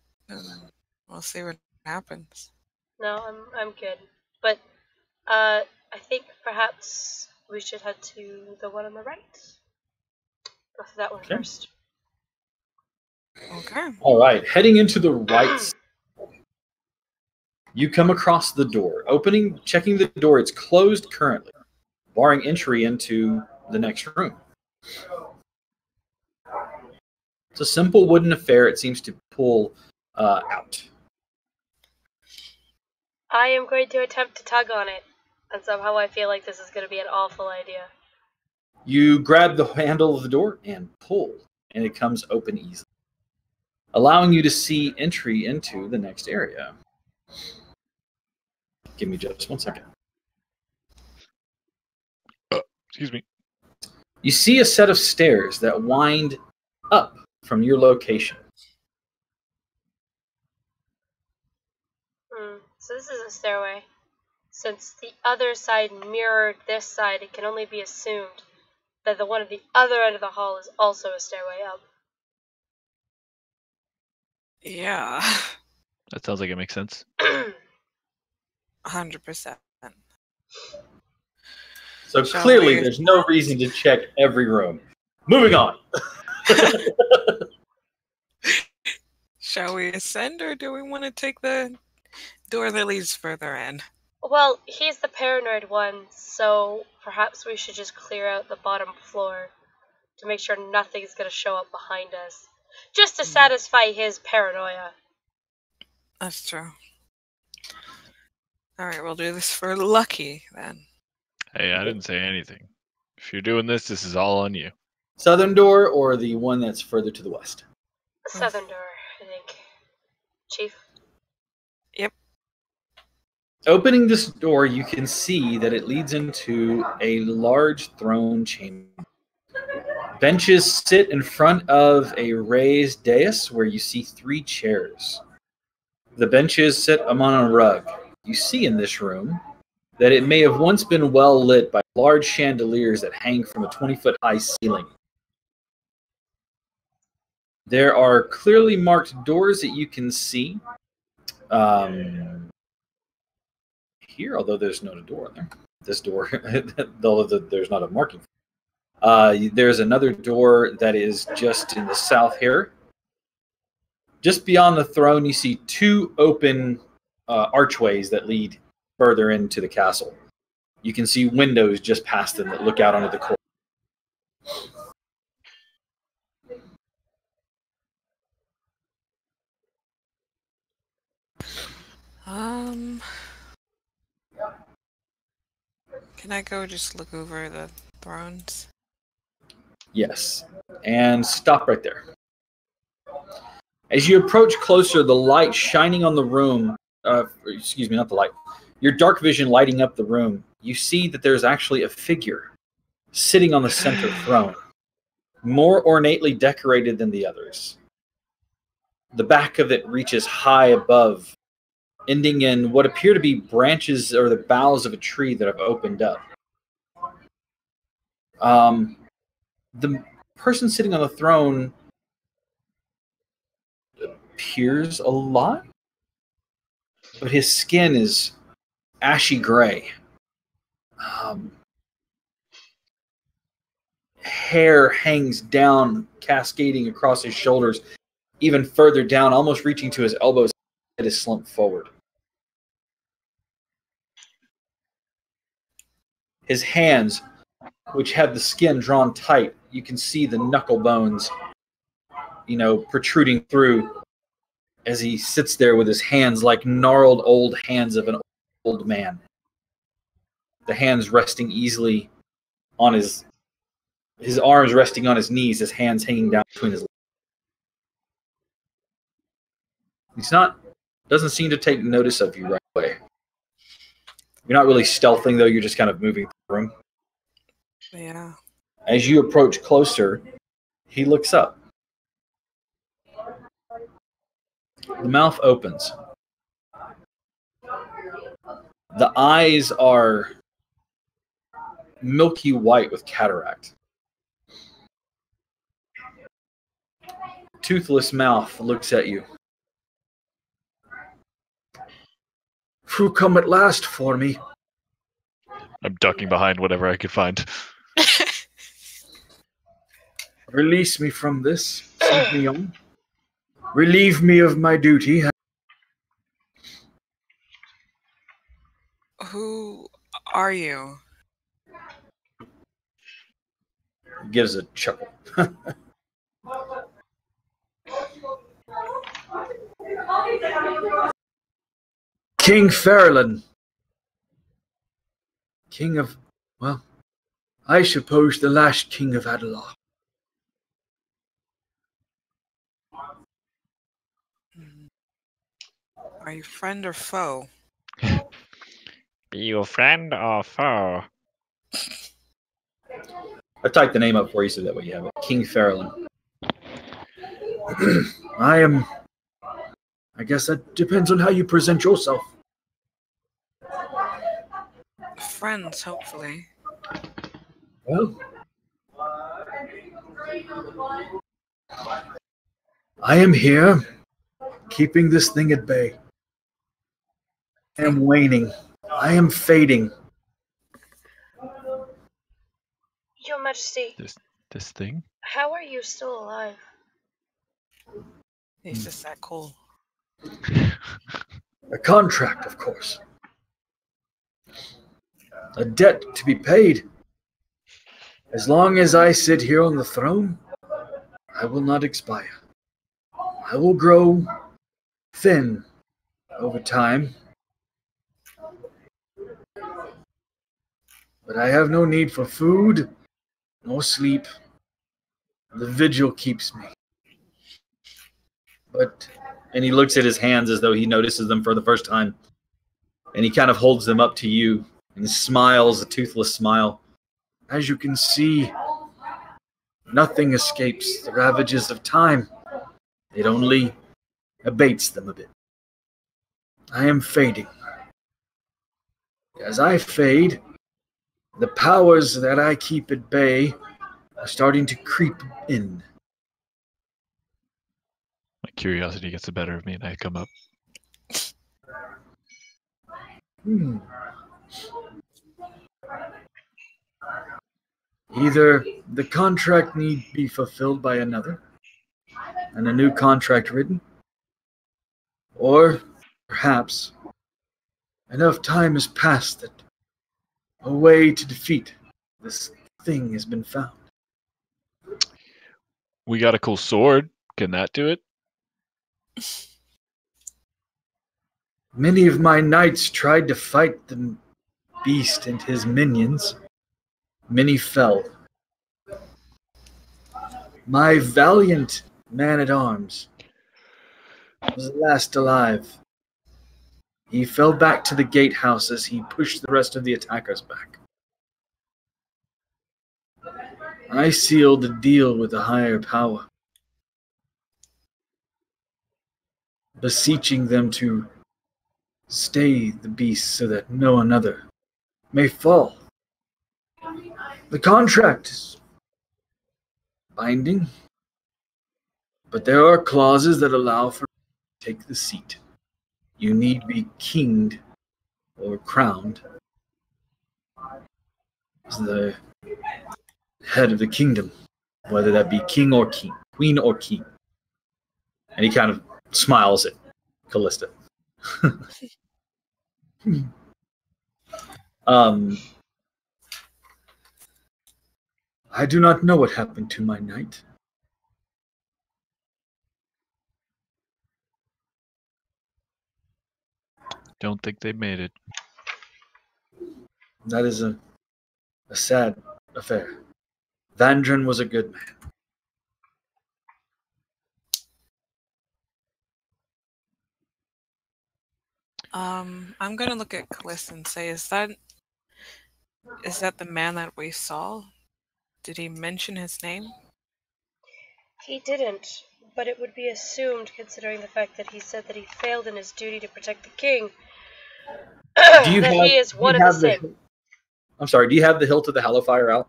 We'll see what happens. No, I'm good. But I think perhaps we should head to the one on the right. Go for that one first. Okay. All right, heading into the right. You come across the door. Checking the door, it's closed currently, barring entry into the next room. It's a simple wooden affair. It seems to pull out. I am going to attempt to tug on it, and somehow I feel like this is going to be an awful idea. You grab the handle of the door and pull, and it comes open easily, allowing you to see entry into the next area. Give me just 1 second. Excuse me. You see a set of stairs that wind up from your location. So this is a stairway. Since the other side mirrored this side, it can only be assumed that the one at the other end of the hall is also a stairway up. Yeah. That sounds like it makes sense. 100%. So clearly, there's no reason to check every room. Moving on. Shall we ascend, or do we want to take the door that leads further in? Well, he's the paranoid one, so perhaps we should just clear out the bottom floor to make sure nothing's going to show up behind us. Just to satisfy his paranoia. That's true. Alright, we'll do this for Lucky, then. Hey, I didn't say anything. If you're doing this, this is all on you. Southern door or the one that's further to the west? Southern door, I think. Chief? Yep. Opening this door, you can see that it leads into a large throne chamber. Benches sit in front of a raised dais where you see 3 chairs. The benches sit among a rug. You see in this room that it may have once been well lit by large chandeliers that hang from a 20-foot high ceiling. There are clearly marked doors that you can see here, although there's not a door in there. This door, although there's not a marking. There's another door that is just in the south here. Just beyond the throne, you see 2 open archways that lead further into the castle. You can see windows just past them that look out onto the court. Can I go just look over the thrones? Yes. And stop right there. As you approach closer, the light shining on the room, excuse me, not the light, your dark vision lighting up the room, you see that there's actually a figure sitting on the center throne, more ornately decorated than the others. The back of it reaches high above, ending in what appear to be branches or the boughs of a tree that have opened up. The person sitting on the throne appears alive, but his skin is ashy gray. Hair hangs down, cascading across his shoulders, even further down, almost reaching to his elbows. It is slumped forward. His hands, which have the skin drawn tight, you can see the knuckle bones, protruding through as he sits there with his hands like gnarled old hands of an old man. The hands resting easily on his arms resting on his knees, his hands hanging down between his legs. Doesn't seem to take notice of you right away. You're not really stealthing, though. You're just kind of moving through the room. Yeah. As you approach closer, he looks up. The mouth opens. The eyes are milky white with cataract. Toothless mouth looks at you. Who come at last for me? I'm ducking behind whatever I could find. Release me from this. Send me on. Relieve me of my duty. Who are you? Gives a chuckle. King Fairlin. King of, well, I suppose the last king of Adelar. Are you friend or foe? Be you a friend or foe? I typed the name up for you so that way you have it. King Fairlin. I guess that depends on how you present yourself. Friends, hopefully. Well, I am here, keeping this thing at bay. I am waning. I am fading. Your Majesty. This thing? How are you still alive? He's just that cool. A contract, of course. A debt to be paid. As long as I sit here on the throne, I will not expire. I will grow thin over time. But I have no need for food, nor sleep. The vigil keeps me. And he looks at his hands as though he notices them for the first time. And he kind of holds them up to you and smiles a toothless smile. As you can see, nothing escapes the ravages of time. It only abates them a bit. I am fading. As I fade, the powers that I keep at bay are starting to creep in. My curiosity gets the better of me and I come up. Either the contract need be fulfilled by another, and a new contract written, or perhaps enough time has passed that a way to defeat this thing has been found. We got a cool sword. Can that do it? Many of my knights tried to fight the beast and his minions. Many fell. My valiant man-at-arms was the last alive. He fell back to the gatehouse as he pushed the rest of the attackers back. I sealed a deal with a higher power, beseeching them to stay the beast so that no another may fall. The contract is binding, but there are clauses that allow for you to take the seat. You need be kinged or crowned as the head of the kingdom, whether that be king or king, queen or king. And he kind of smiles at Callista. I do not know what happened to my knight. Don't think they made it. That is a sad affair. Vandren was a good man. I'm gonna look at Callista and say, is that the man that we saw? Did he mention his name? He didn't, but it would be assumed, considering the fact that he said that he failed in his duty to protect the king, that he is one of the same. I'm sorry, do you have the hilt of the Hallowfire out?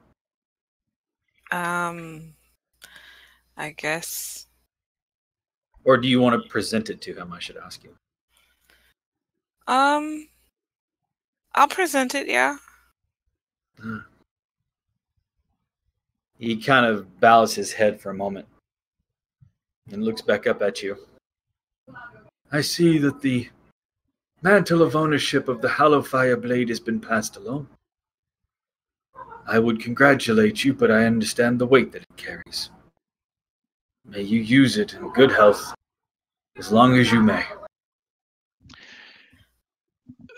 I guess. Or do you want to present it to him, I should ask you? I'll present it, yeah. He kind of bows his head for a moment and looks back up at you. I see that the mantle of ownership of the Hallowfire blade has been passed along. I would congratulate you, but I understand the weight that it carries. May you use it in good health as long as you may.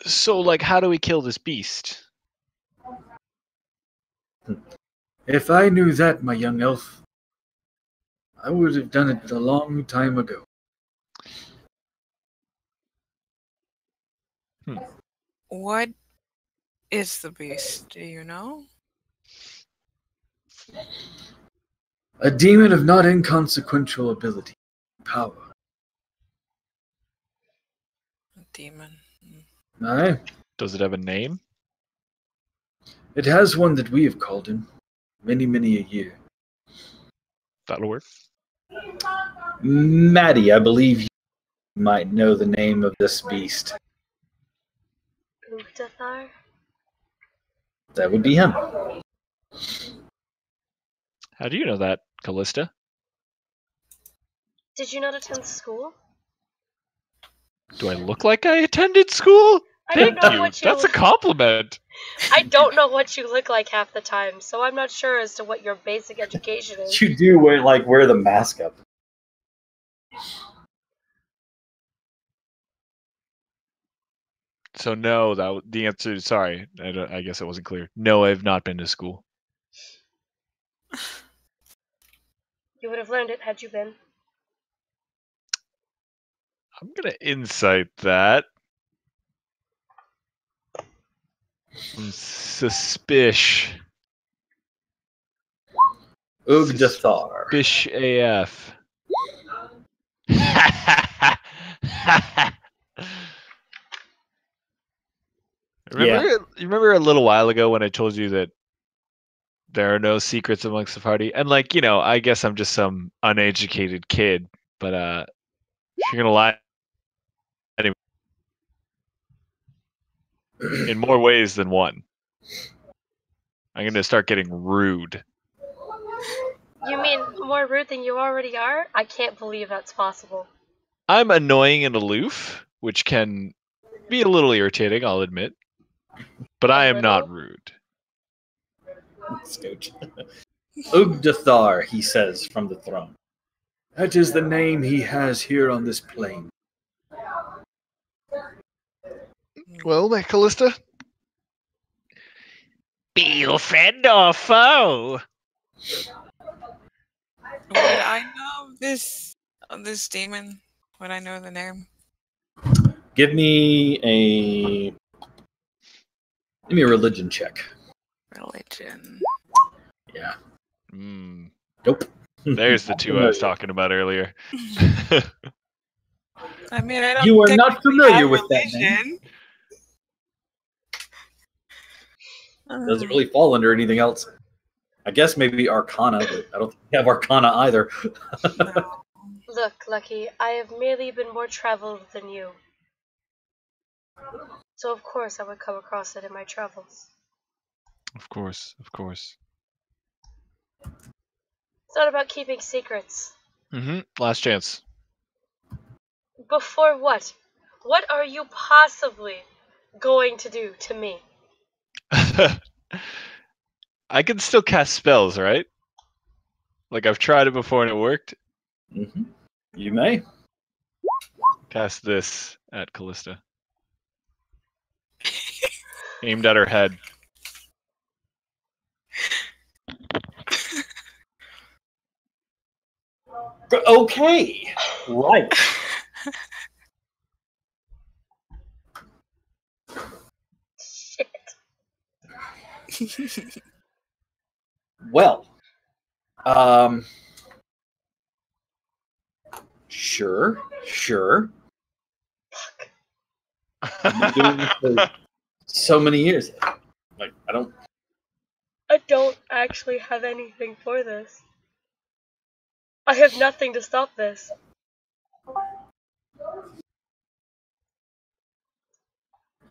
So, like, how do we kill this beast? If I knew that, my young elf, I would have done it a long time ago. What is the beast? Do you know? A demon of not inconsequential ability, power. A demon. Aye. Does it have a name? It has one that we have called him many, many a year. That'll work. Maddie, I believe you might know the name of this beast. Ugdathar? That would be him. How do you know that, Callista? Did you not attend school? Do I look like I attended school? I don't Thank know you. what you That's a compliment. I don't know what you look like half the time, so I'm not sure as to what your basic education is. You do wear the mask up. So no, the answer. Sorry, I guess it wasn't clear. No, I've not been to school. You would have learned it had you been. I'm gonna insight that. Suspicious. Ugdathar. Bish AF. You remember a little while ago when I told you that there are no secrets amongst the party? And like, I guess I'm just some uneducated kid, but if you're gonna lie anyway, in more ways than one. I'm gonna start getting rude. You mean more rude than you already are? I can't believe that's possible. I'm annoying and aloof, which can be a little irritating, I'll admit. But I am not rude. Scooch. Ugdathar, he says from the throne. That is the name he has here on this plane. Well, Callista? Be your friend or foe? Would I know this demon? Would I know the name? Give me a religion check. Religion. Yeah. Nope. There's the two I was talking about earlier. I mean, I don't. You are not familiar with that name. Doesn't really fall under anything else. I guess maybe Arcana, but I don't think we have Arcana either. No. Look, Lucky, I have merely been more traveled than you. So of course I would come across it in my travels. Of course. It's not about keeping secrets. Last chance. Before what? What are you possibly going to do to me? I can still cast spells, right? Like I've tried it before and it worked. You may. Cast this at Callista. Aimed at her head. Okay. Right. Shit. Well. Sure. Fuck. I've been doing this for so many years. Like, I don't actually have anything for this. I have nothing to stop this.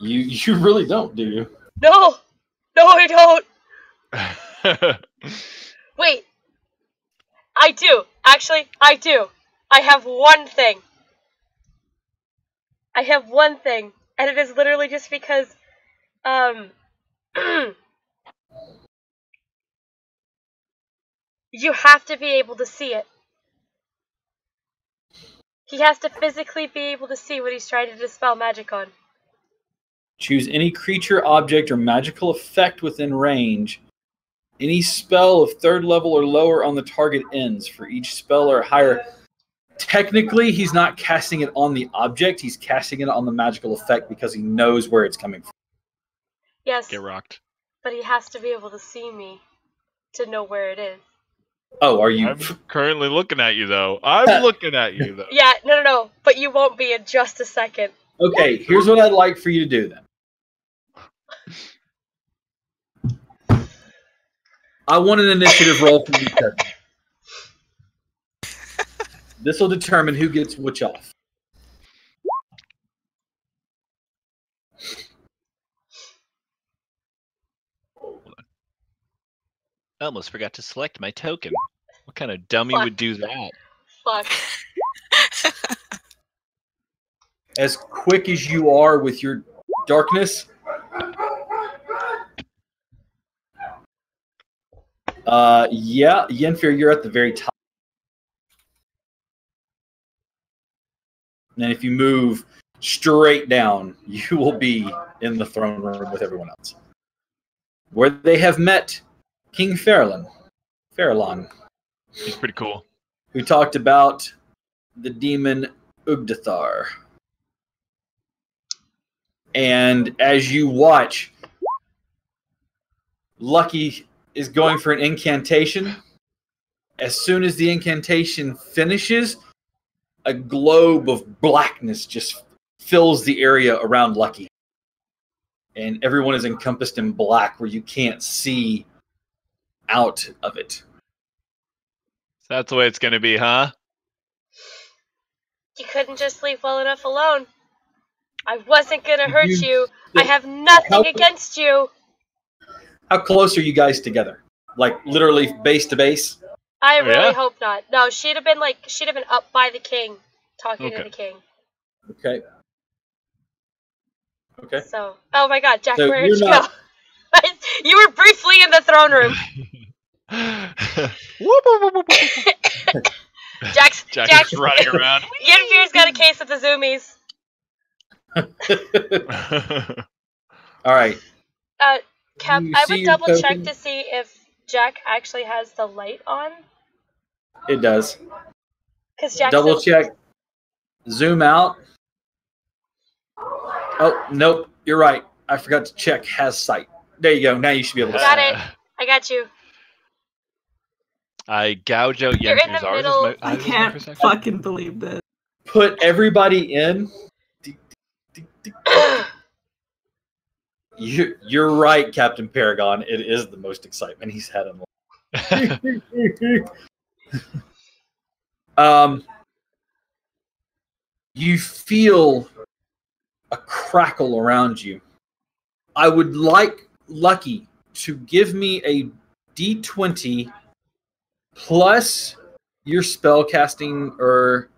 You really don't, do you? No, I don't. Wait, I do. Actually, I do. I have one thing. And it is literally just because, you have to be able to see it. He has to physically be able to see what he's trying to dispel magic on. Choose any creature, object, or magical effect within range. Any spell of 3rd level or lower on the target ends. For each spell or higher. Technically, he's not casting it on the object. He's casting it on the magical effect because he knows where it's coming from. Yes. Get rocked. But he has to be able to see me to know where it is. Oh, are you? I'm currently looking at you, though. I'm looking at you, though. Yeah, no. But you won't be in just a second. Okay, here's what I'd like for you to do then. I want an initiative roll from each other. This will determine who gets which off. I almost forgot to select my token. What kind of dummy would do that? Fuck. As quick as you are with your darkness, yeah, Yenfir, you're at the very top. And if you move straight down, you will be in the throne room with everyone else, where they have met King Farallon. He's pretty cool. Who talked about the demon Ugdathar. And as you watch, Lucky is going for an incantation. As soon as the incantation finishes, a globe of blackness just fills the area around Lucky. And everyone is encompassed in black where you can't see out of it. So that's the way it's going to be, huh? You couldn't just leave well enough alone. I wasn't going to hurt you. I have nothing against you. How close are you guys together? Like literally base to base? I really hope not. No, she'd have been up by the king, talking to the king. Okay. So, oh my God, Jack, where did you go? You were briefly in the throne room. Jack's running around. Yenfir's got a case of the zoomies. All right. Cap, I would double check to see if Jack actually has the light on. It does. Double check. Zoom out. Oh, nope. You're right. I forgot to check has sight. There you go. Now you should be able to see. Got it. I got you. I gouge out Yenfir's middle. I can't fucking believe this. Put everybody in. You're right, Captain Paragon. It is the most excitement he's had in life. You feel a crackle around you. I would like Lucky to give me a D20 plus your spell casting or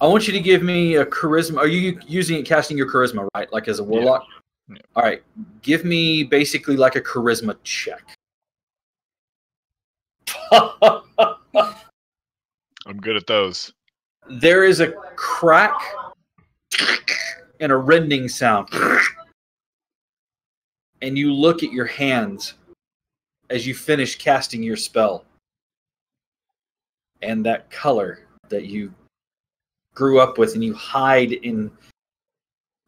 I want you to give me a charisma. Are you using it, casting your charisma, right? Like as a warlock? Yeah. All right. Give me basically like a charisma check. I'm good at those. There is a crack and a rending sound. And you look at your hands as you finish casting your spell. And that color that you grew up with and you hide in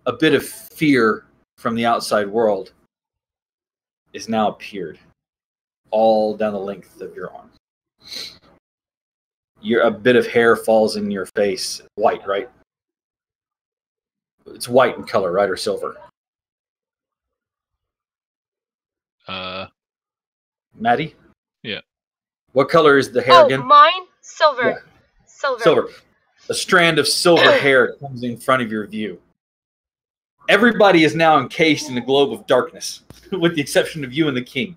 a bit of fear from the outside world is now appeared all down the length of your arm. A bit of hair falls in your face. White, right? It's white in color, right? Or silver? Maddie? Yeah. What color is the hair again? Mine? Silver. Yeah. Silver. A strand of silver hair comes in front of your view. Everybody is now encased in a globe of darkness, with the exception of you and the king.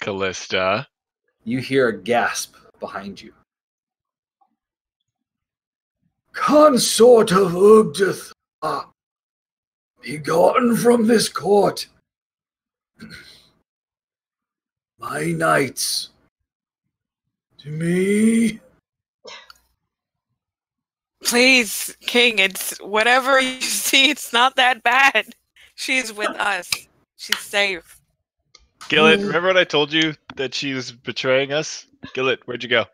Callista. You hear a gasp behind you. Consort of Ugdathar, begotten from this court. My knights, to me. Please, King, it's whatever you see, it's not that bad. She's with us. She's safe. Gillet, remember what I told you that she was betraying us? Gillet, where'd you go?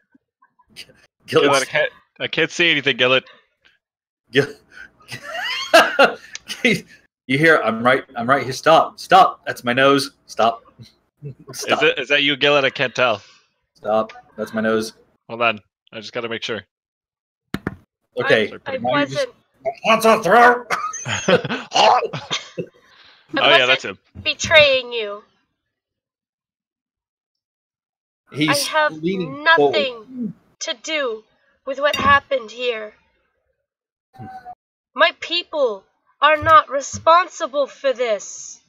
Gillet, I can't see anything, Gillet. You hear? I'm right here. Stop! That's my nose. Stop! Stop. Is that you, Gillet? I can't tell. Stop! That's my nose. Hold on. I just got to make sure. Okay. I wasn't. What's a throat? Oh yeah, that's him. Betraying you. I have nothing to do with what happened here. My people are not responsible for this.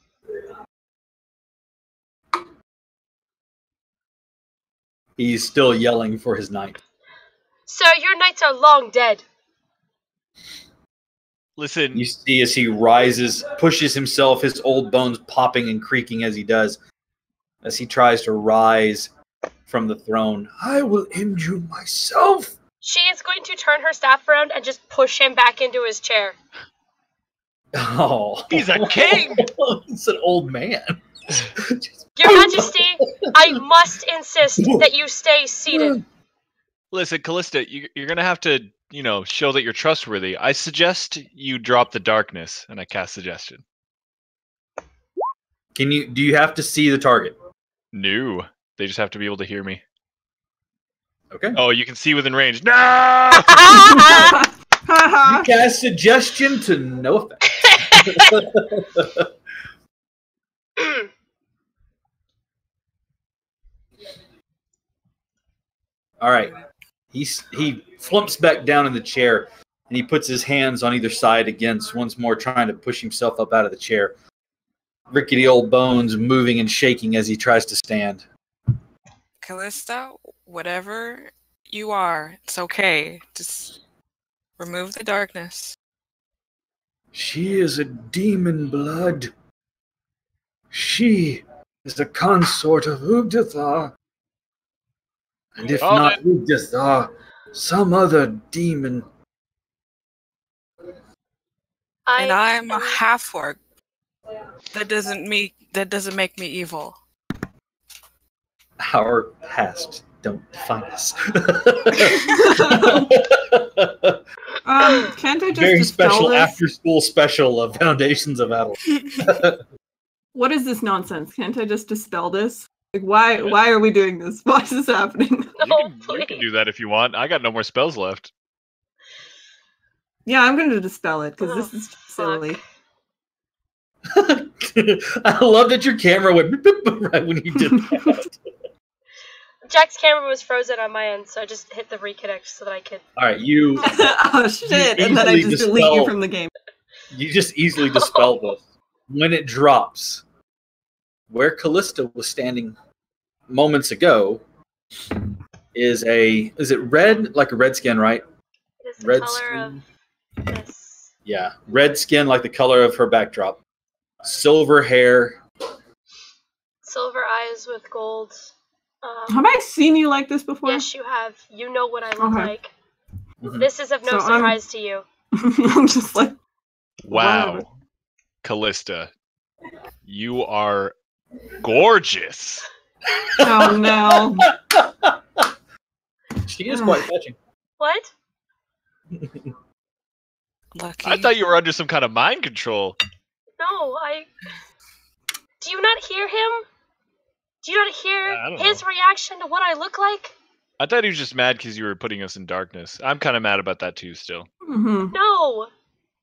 He's still yelling for his knight. Sir, your knights are long dead. Listen. You see as he rises, pushes himself, his old bones popping and creaking as he does, as he tries to rise from the throne. I will end you myself. She is going to turn her staff around and just push him back into his chair. Oh. He's a king! He's an old man. Your Majesty, I must insist that you stay seated. Listen, Callista, you're going to have to, show that you're trustworthy. I suggest you drop the darkness, and I cast suggestion. Do you have to see the target? No. They just have to be able to hear me. Okay. Oh, you can see within range. No! You cast suggestion to no effect. All right. He flumps back down in the chair, and he puts his hands on either side against, once more trying to push himself up out of the chair. Rickety old bones moving and shaking as he tries to stand. Callista, whatever you are, it's okay. Just remove the darkness. She is a demon blood. She is a consort of Ugdathar. And if not Ugdathar, some other demon. And I'm a half-orc. That doesn't make me evil. Our past don't define us. Can't I just very dispel special this? after-school special of Foundations of Adult. What is this nonsense? Can't I just dispel this? Like, why are we doing this? Why is this happening? You can do that if you want. I got no more spells left. Yeah, I'm going to dispel it because this is silly. I love that your camera went right when you did that. Jack's camera was frozen on my end, so I just hit the reconnect so that I could. All right, you. Oh shit! And then I just delete you from the game. You just easily dispel this. When it drops, where Callista was standing moments ago, is it red, like a red skin, right? It is the red color skin. Of this. Yeah, red skin, like the color of her backdrop. Silver hair. Silver eyes with gold. Have I seen you like this before? Yes, you have. You know what I look like. Mm-hmm. This is of no surprise to you. I'm just like, wow, whatever. Callista, you are gorgeous. Oh no. She is quite fetching. What? Lucky. I thought you were under some kind of mind control. No, Do you not hear him? Do you not hear his reaction to what I look like? I thought he was just mad because you were putting us in darkness. I'm kind of mad about that too, still. Mm-hmm. No.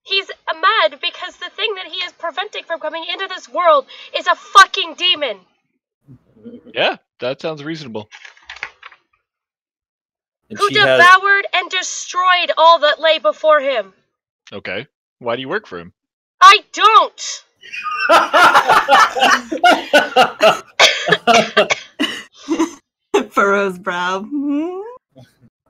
He's mad because the thing that he is preventing from coming into this world is a fucking demon. Yeah, that sounds reasonable. And who devoured and destroyed all that lay before him. Okay. Why do you work for him? I don't! Furrow's brow.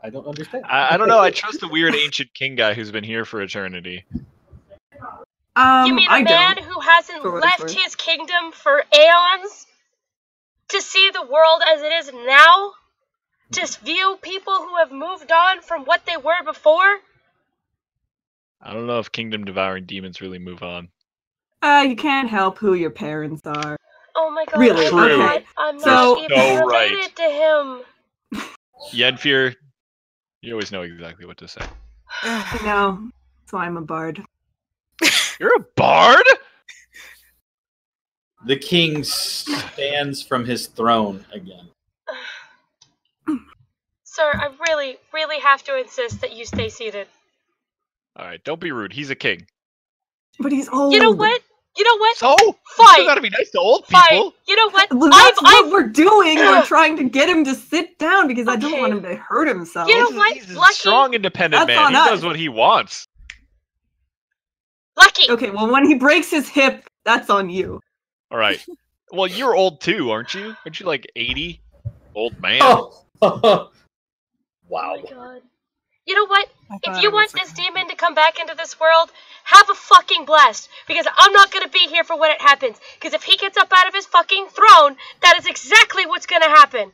I don't understand. I don't know. I trust the weird ancient king guy who's been here for eternity. You mean a man who hasn't left his kingdom for aeons? To see the world as it is now? To view people who have moved on from what they were before? I don't know if kingdom devouring demons really move on. You can't help who your parents are. Oh my god, really? Okay. I'm not even related to him. Yenfir, you always know exactly what to say. I know. So I'm a bard. You're a bard? The king stands from his throne again. Sir, I really, really have to insist that you stay seated. Alright, don't be rude. He's a king. But he's old. You know what? You know what? So? Fine. You gotta be nice to old Fine. people. You know what? Well, that's what we're doing. We're trying to get him to sit down because I don't want him to hurt himself. You know what? He's a Lucky. strong, independent That's man. on He us. does what he wants. Lucky. Okay, well, when he breaks his hip, that's on you. All right. Well, you're old too, aren't you? Aren't you like 80? Old man. Oh. Oh Wow. my god. You know what? If thought you it want was this demon to come back into this world, have a fucking blast. Because I'm not gonna be here for when it happens. Because if he gets up out of his fucking throne, that is exactly what's gonna happen.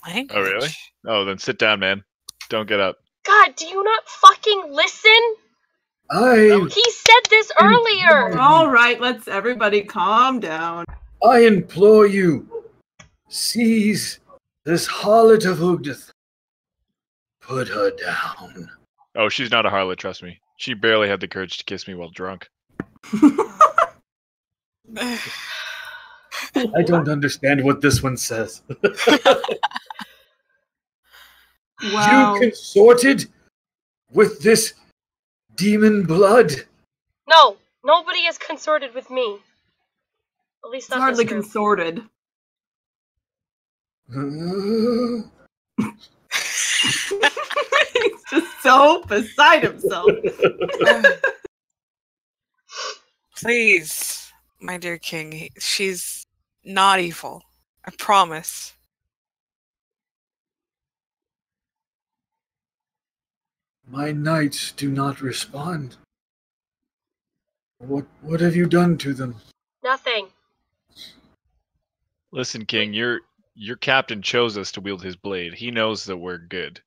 Oh, really? Oh, then sit down, man. Don't get up. God, do you not fucking listen? He said this earlier. All right, let's everybody calm down. I implore you, seize this harlot of Ugdith. Put her down. Oh, she's not a harlot, trust me. She barely had the courage to kiss me while drunk. I don't understand what this one says. Wow. You consorted with this demon blood? No, nobody has consorted with me. At least It's not hardly this group. consorted. He's just so beside himself. Please, my dear king, she's not evil. I promise. My knights do not respond. What have you done to them? Nothing. Listen, King, your captain chose us to wield his blade. He knows that we're good.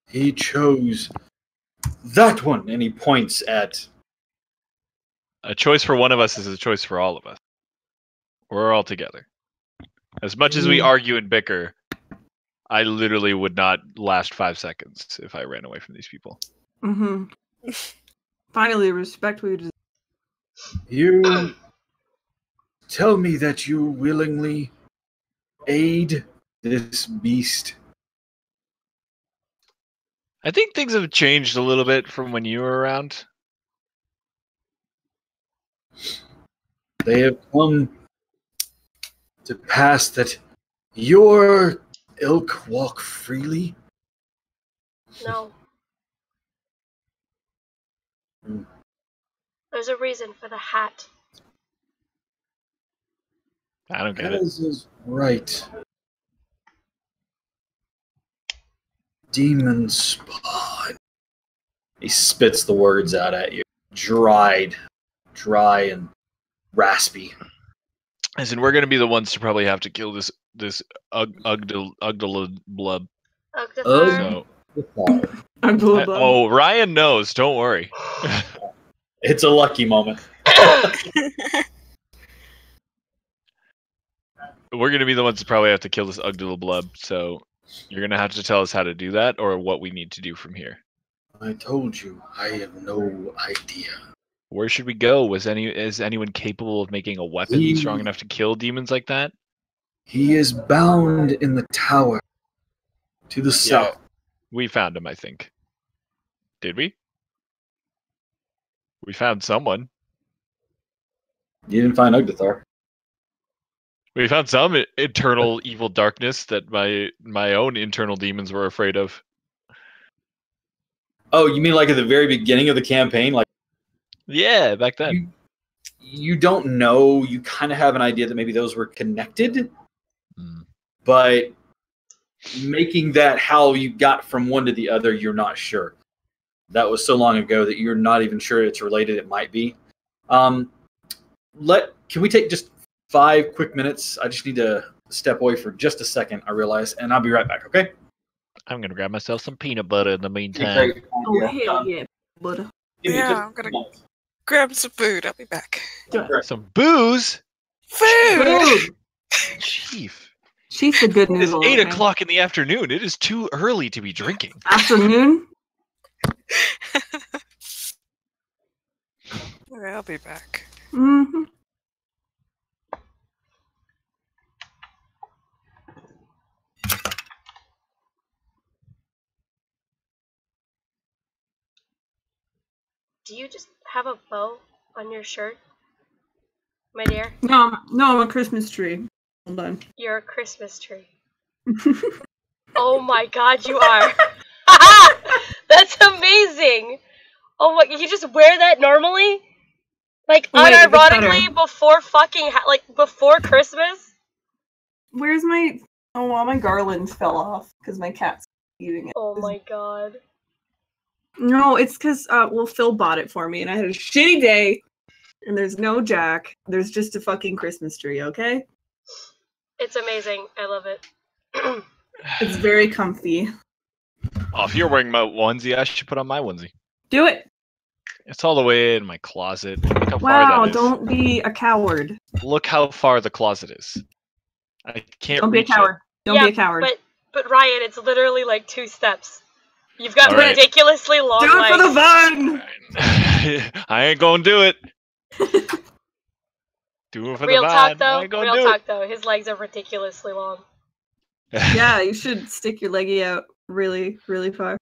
He chose that one, and he points at... A choice for one of us is a choice for all of us. We're all together. As much as we argue and bicker, I literally would not last 5 seconds if I ran away from these people. Mm-hmm. Finally, respect we deserve. You tell me that you willingly aid this beast. I think things have changed a little bit from when you were around. They have come to pass that your ilk walk freely. No. There's a reason for the hat. I don't get it. As is right. Demon spawn. He spits the words out at you. Dry and raspy. Listen, we're gonna be the ones to probably have to kill this Ugdala blub. Ugdithar. Oh, Ryan knows. Don't worry. It's a lucky moment. We're gonna be the ones to probably have to kill this Ugdala blub. So you're gonna have to tell us how to do that, or what we need to do from here. I told you, I have no idea. Where should we go? Is anyone capable of making a weapon strong enough to kill demons like that? He is bound in the tower to the south. We found him, I think. Did we? We found someone. You didn't find Ugdithar. We found some eternal evil darkness that my own internal demons were afraid of. Oh, you mean like at the very beginning of the campaign? Like, yeah, back then. You don't know. You kind of have an idea that maybe those were connected. But making that how you got from one to the other, you're not sure. That was so long ago that you're not even sure it's related. It might be. Can we take just 5 quick minutes? I just need to step away for just a second, I realize, and I'll be right back, okay? I'm going to grab myself some peanut butter in the meantime. Oh, hell yeah, butter. Yeah, I'm going to grab some food. I'll be back. Some booze? Food! Chief. She's the good news. It's 8 o'clock in the afternoon. It is too early to be drinking. Afternoon? I'll be back. Mm-hmm. do you just have a bow on your shirt, my dear? No, I'm a Christmas tree. Hold on. You're a Christmas tree. Oh my god, you are. That's amazing. Oh my, you just wear that normally? Like, unironically, before fucking, before Christmas? Where's my... Oh, all my garlands fell off because my cat's eating it. Oh my god. No, it's because, Phil bought it for me, and I had a shitty day, and there's no Jack. There's just a fucking Christmas tree, okay? It's amazing. I love it. It's very comfy. Oh, if you're wearing my onesie, I should put on my onesie. Do it! It's all the way in my closet. Look how far Wow, that is. don't be a coward. Look how far the closet is. I can't Don't be a reach it. coward. Don't be a coward. But Ryan, it's literally like 2 steps. You've got Alright. ridiculously long Do it legs. for the fun! I ain't gonna do it. Do it for Real the talk vibe. I though, ain't gonna real do talk though, his legs are ridiculously long. it. Yeah, you should stick your leggy out really, really far.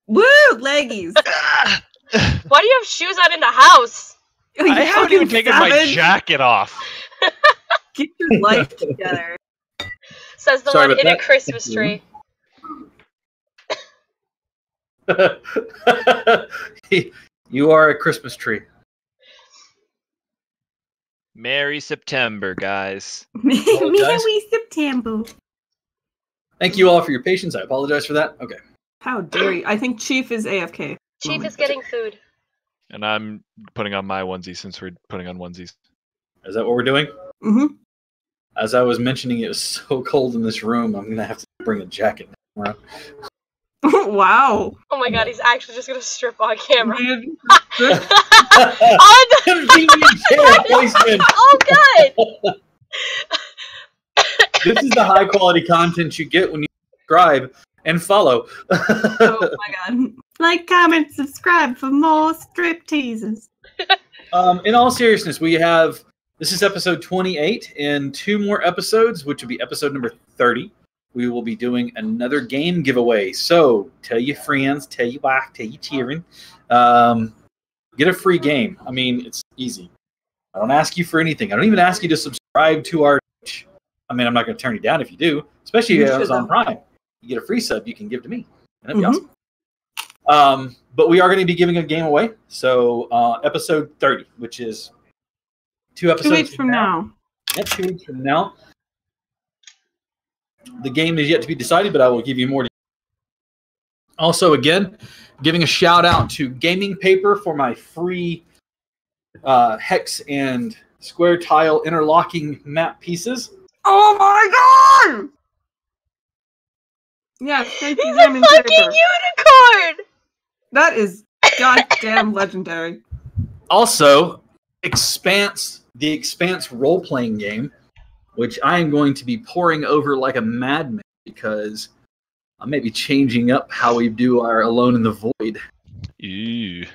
Woo! Leggies! Why do you have shoes on in the house? I haven't even taken my jacket off. Get your life together. Says the one in a Christmas tree. You are a Christmas tree. Merry September, guys. Merry September. Thank you all for your patience. I apologize for that. Okay. How dare you? I think Chief is AFK. Chief is getting food. And I'm putting on my onesie since we're putting on onesies. Is that what we're doing? Mm-hmm. As I was mentioning, it was so cold in this room, I'm going to have to bring a jacket around. Wow. Oh my god, he's actually just gonna strip on camera. Convenient chair placement. Oh, good! This is the high quality content you get when you subscribe and follow. Oh my god. Like, comment, subscribe for more strip teasers. In all seriousness, this is episode 28. In 2 more episodes, which will be episode number 30, we will be doing another game giveaway. So tell your friends, tell your wife, tell your children. Get a free game. I mean, it's easy. I don't ask you for anything. I don't even ask you to subscribe to our... I mean, I'm not going to turn you down if you do, especially if it's on Prime. You get a free sub you can give to me. And that'd be awesome. But we are going to be giving a game away. So episode 30, which is 2 episodes 2 weeks from now. Yep, 2 weeks from now. The game is yet to be decided, but I will give you more. Also, again, giving a shout out to Gaming Paper for my free hex and square tile interlocking map pieces. Oh my god! Yeah, thank you, He's a Gaming fucking Paper. unicorn! That is goddamn legendary. Also, the Expanse role-playing game, which I am going to be pouring over like a madman because I may be changing up how we do our Alone in the Void. Ew.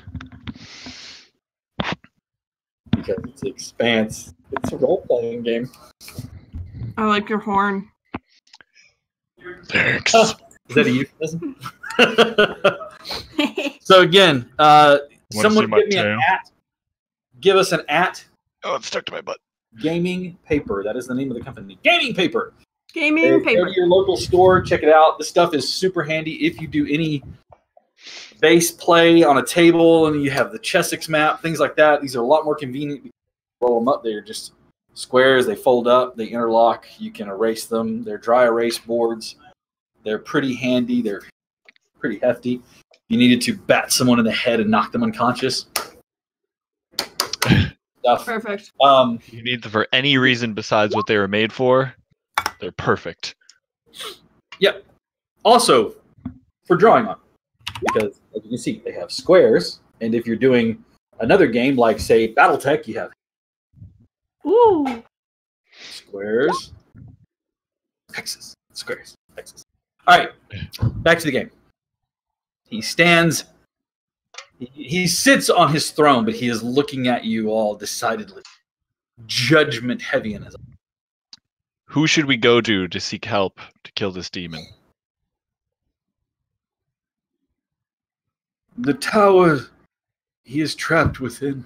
Because it's Expanse. It's a role-playing game. I like your horn. Thanks. Is that a euphemism? So again, someone give me an @ give us an @ Oh, it's stuck to my butt. Gaming Paper. That is the name of the company. Gaming Paper. Gaming Paper. Go to your local store. Check it out. This stuff is super handy if you do any base play on a table and you have the Chessex map, things like that. These are a lot more convenient. Roll them up. They're just squares. They fold up. They interlock. You can erase them. They're dry erase boards. They're pretty handy. They're pretty hefty. You needed to bat someone in the head and knock them unconscious. Stuff. Perfect. You need them for any reason besides what they were made for. They're perfect. Yep. Also, for drawing on, because as you can see, they have squares, and if you're doing another game like, say, BattleTech, you have Ooh. squares, X's, squares, X's. All right, back to the game. He stands. He sits on his throne, but he is looking at you all decidedly, judgment heavy in his eyes. Who should we go to seek help to kill this demon? The tower He is trapped within.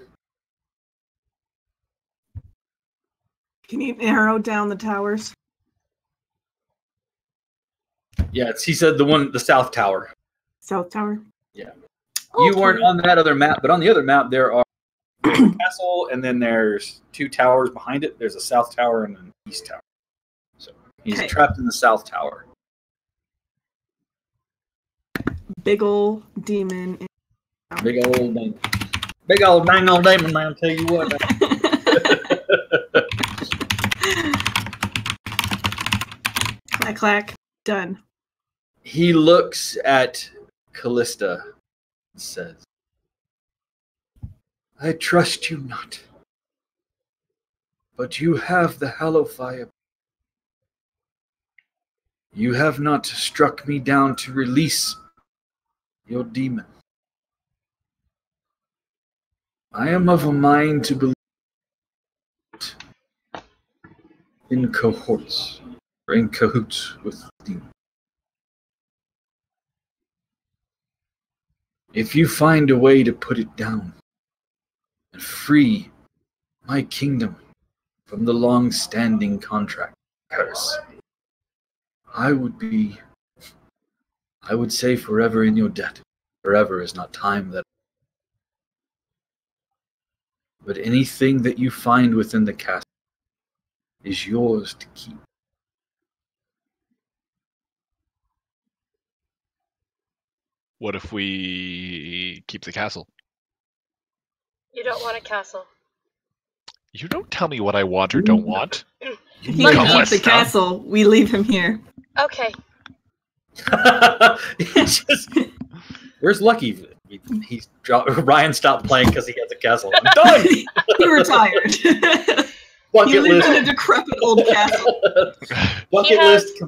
Can you narrow down the towers? Yeah, he said the South Tower. South Tower? Yeah. You weren't on that other map, but on the other map there are a castle, and then there's 2 towers behind it. There's a South Tower and an East Tower. So he's trapped in the South Tower. Big old demon. Big old demon. Big old dang old demon, man, I'll tell you what. Clack, clack. Done. He looks at Callista and says, I trust you not, but you have the Hallow Fire. You have not struck me down to release your demon. I am of a mind to believe in cohorts, or in cahoots with the demon. If you find a way to put it down and free my kingdom from the long-standing contract curse, I would say forever in your debt. Forever is not time that. But anything that you find within the castle is yours to keep. What if we keep the castle? You don't want a castle. You don't tell me what I want or don't want. He can keep the castle. We leave him here. Okay. Where's Lucky? Ryan stopped playing because he has a castle. I'm done. He retired. He lived in a decrepit old castle. Bucket list.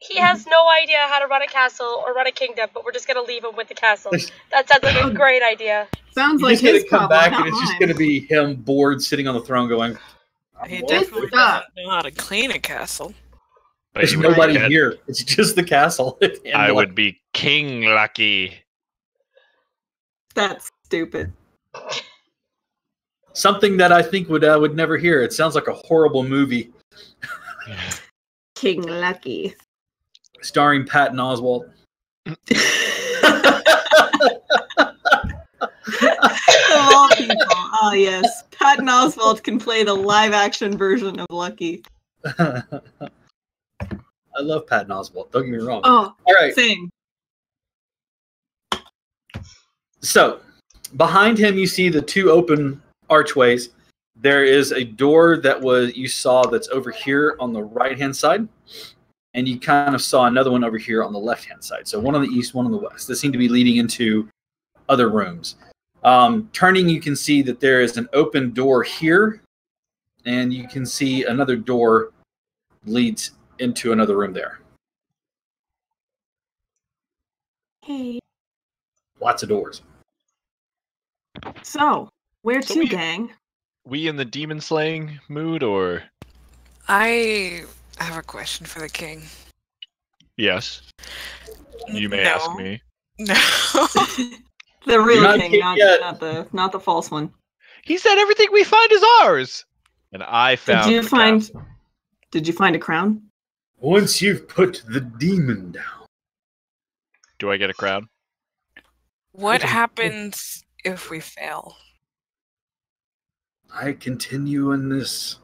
He has no idea how to run a castle or run a kingdom, but we're just gonna leave him with the castle. That sounds like a great idea. Sounds like his come problem, back, not and it's just mine. gonna be him bored, sitting on the throne, going. He definitely doesn't know how to clean a castle. But There's you would nobody get- here. It's just the castle. And I would be King Lucky. That's stupid. Something that I think would never hear. It sounds like a horrible movie King Lucky. starring Patton Oswalt. Of all people. Oh, yes. Patton Oswalt can play the live-action version of Lucky. I love Patton Oswalt. Don't get me wrong. Oh, All right. same. So, behind him, you see the 2 open archways. There is a door that you saw that's over here on the right-hand side, and you kind of saw another one over here on the left-hand side. So one on the east, one on the west. This seemed to be leading into other rooms. Turning, you can see that there is an open door here, and you can see another door leads into another room there. Hey. Lots of doors. So, where So to, we- gang? We in the demon slaying mood, or I have a question for the king. yes? You may No. ask me. No. The real not king, king yet. not the false one. He said everything we find is ours, and I found. Did you the find? castle. Did you find a crown? Once you've put the demon down. Do I get a crown? What happens if we fail? I continue in this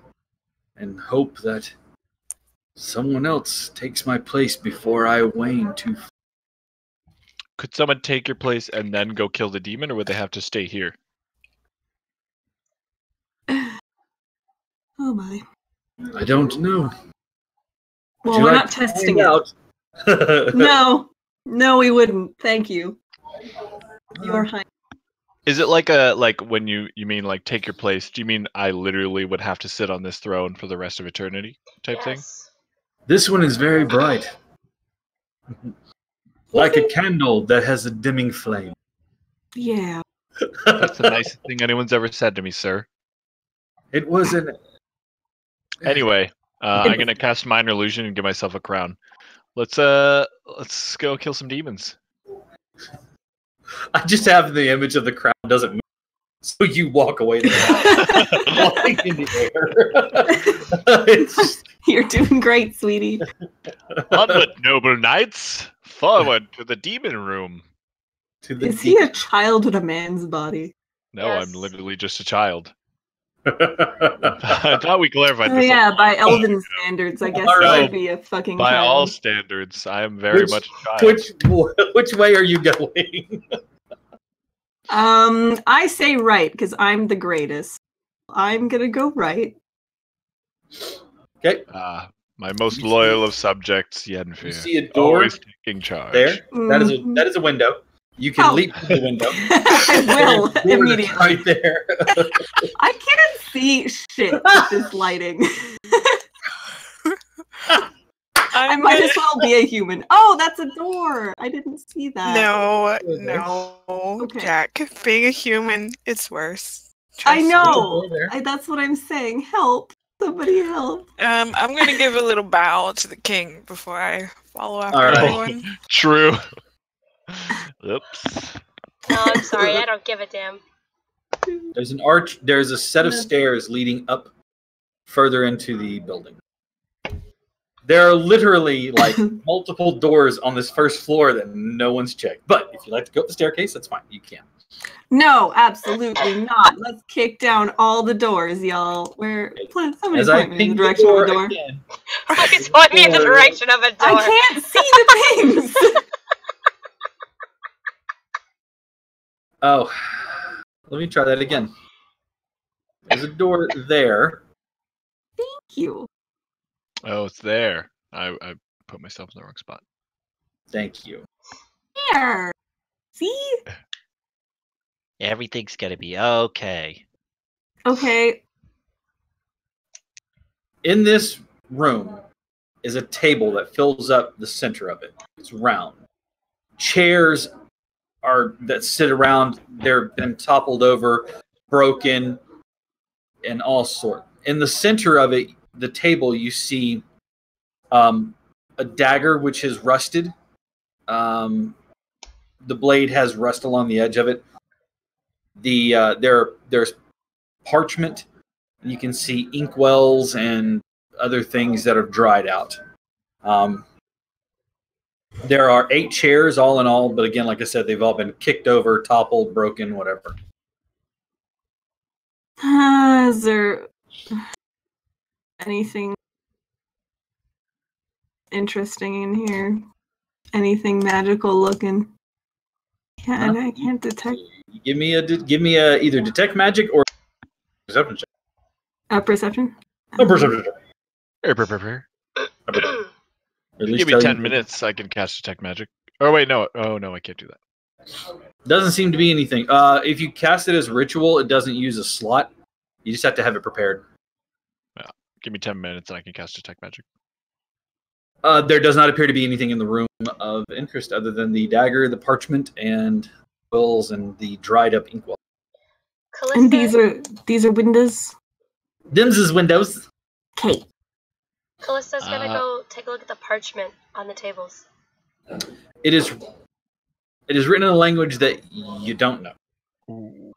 and hope that someone else takes my place before I wane too far. Could someone take your place and then go kill the demon, or would they have to stay here? Oh my. I don't know. Well, we're not testing it. out. No, we wouldn't. Thank you. Your Highness. Is it like when you mean like take your place? Do you mean I literally would have to sit on this throne for the rest of eternity type thing? Yes. This one is very bright. Like a candle that has a dimming flame. Yeah. That's the nicest thing anyone's ever said to me, sir. It wasn't. Anyway, I'm gonna cast minor illusion and give myself a crown. Let's go kill some demons. I just have the image of the crown doesn't move. So you walk away, walking in the air. You're doing great, sweetie. Onward, noble knights! Forward to the demon room. Is he a child with a man's body? No, Yes. I'm literally just a child. I thought we clarified Oh, this. yeah, by elven standards, I guess Alright. that would be a fucking By child. all standards, I am very much a child. Which way are you going? I say right because I'm the greatest. I'm gonna go right. Okay. My most loyal of subjects, You Yenfir. see a door Always taking charge. there. That Mhm. is a window. You can Oh. leap through the window. I will Door is immediately. right there. I can't see shit with this lighting. I might as well be a human. Oh, that's a door. I didn't see that. No, Okay. Jack. Being a human, it's worse. I Trust me. know. Door there. That's what I'm saying. Help. Somebody help. I'm gonna give a little bow to the king before I follow after All right. everyone. True. Oops. No, I'm sorry. I don't give a damn. There's an arch. There's a set of stairs leading up further into the building. There are literally like multiple doors on this first floor that no one's checked. But if you like to go up the staircase, that's fine. You can. No, absolutely not. Let's kick down all the doors, y'all. Somebody As I point me in ping the the direction of door a door. again, Please point me in the direction of a door. I can't see the things. oh, let me try that again. There's a door there. Thank you. Oh, it's there. I put myself in the wrong spot. Thank you. There. See? Everything's gonna be okay. Okay. In this room is a table that fills up the center of it. It's round. Chairs that sit around, they've been toppled over, broken, and all sort. In the center of it, the table, you see a dagger which is rusted. The blade has rust along the edge of it. There's parchment. You can see inkwells and other things that have dried out. There are 8 chairs all in all, but again, like I said, they've all been kicked over, toppled, broken, whatever. Is there anything interesting in here? Anything magical looking? I can't detect. Give me a either detect magic or perception check. Perception? Perception check. Or at least Give me tell 10 you- minutes, I can cast Detect Magic. Oh, wait, no. Oh, no, I can't do that. Doesn't seem to be anything. If you cast it as ritual, it doesn't use a slot. You just have to have it prepared. Give me 10 minutes and I can cast Detect Magic. There does not appear to be anything in the room of interest other than the dagger, the parchment, and quills and the dried up inkwell. And Callista, these are windows. Them's is windows. Okay. Callista's gonna go take a look at the parchment on the tables. It is written in a language that you don't know. Ooh.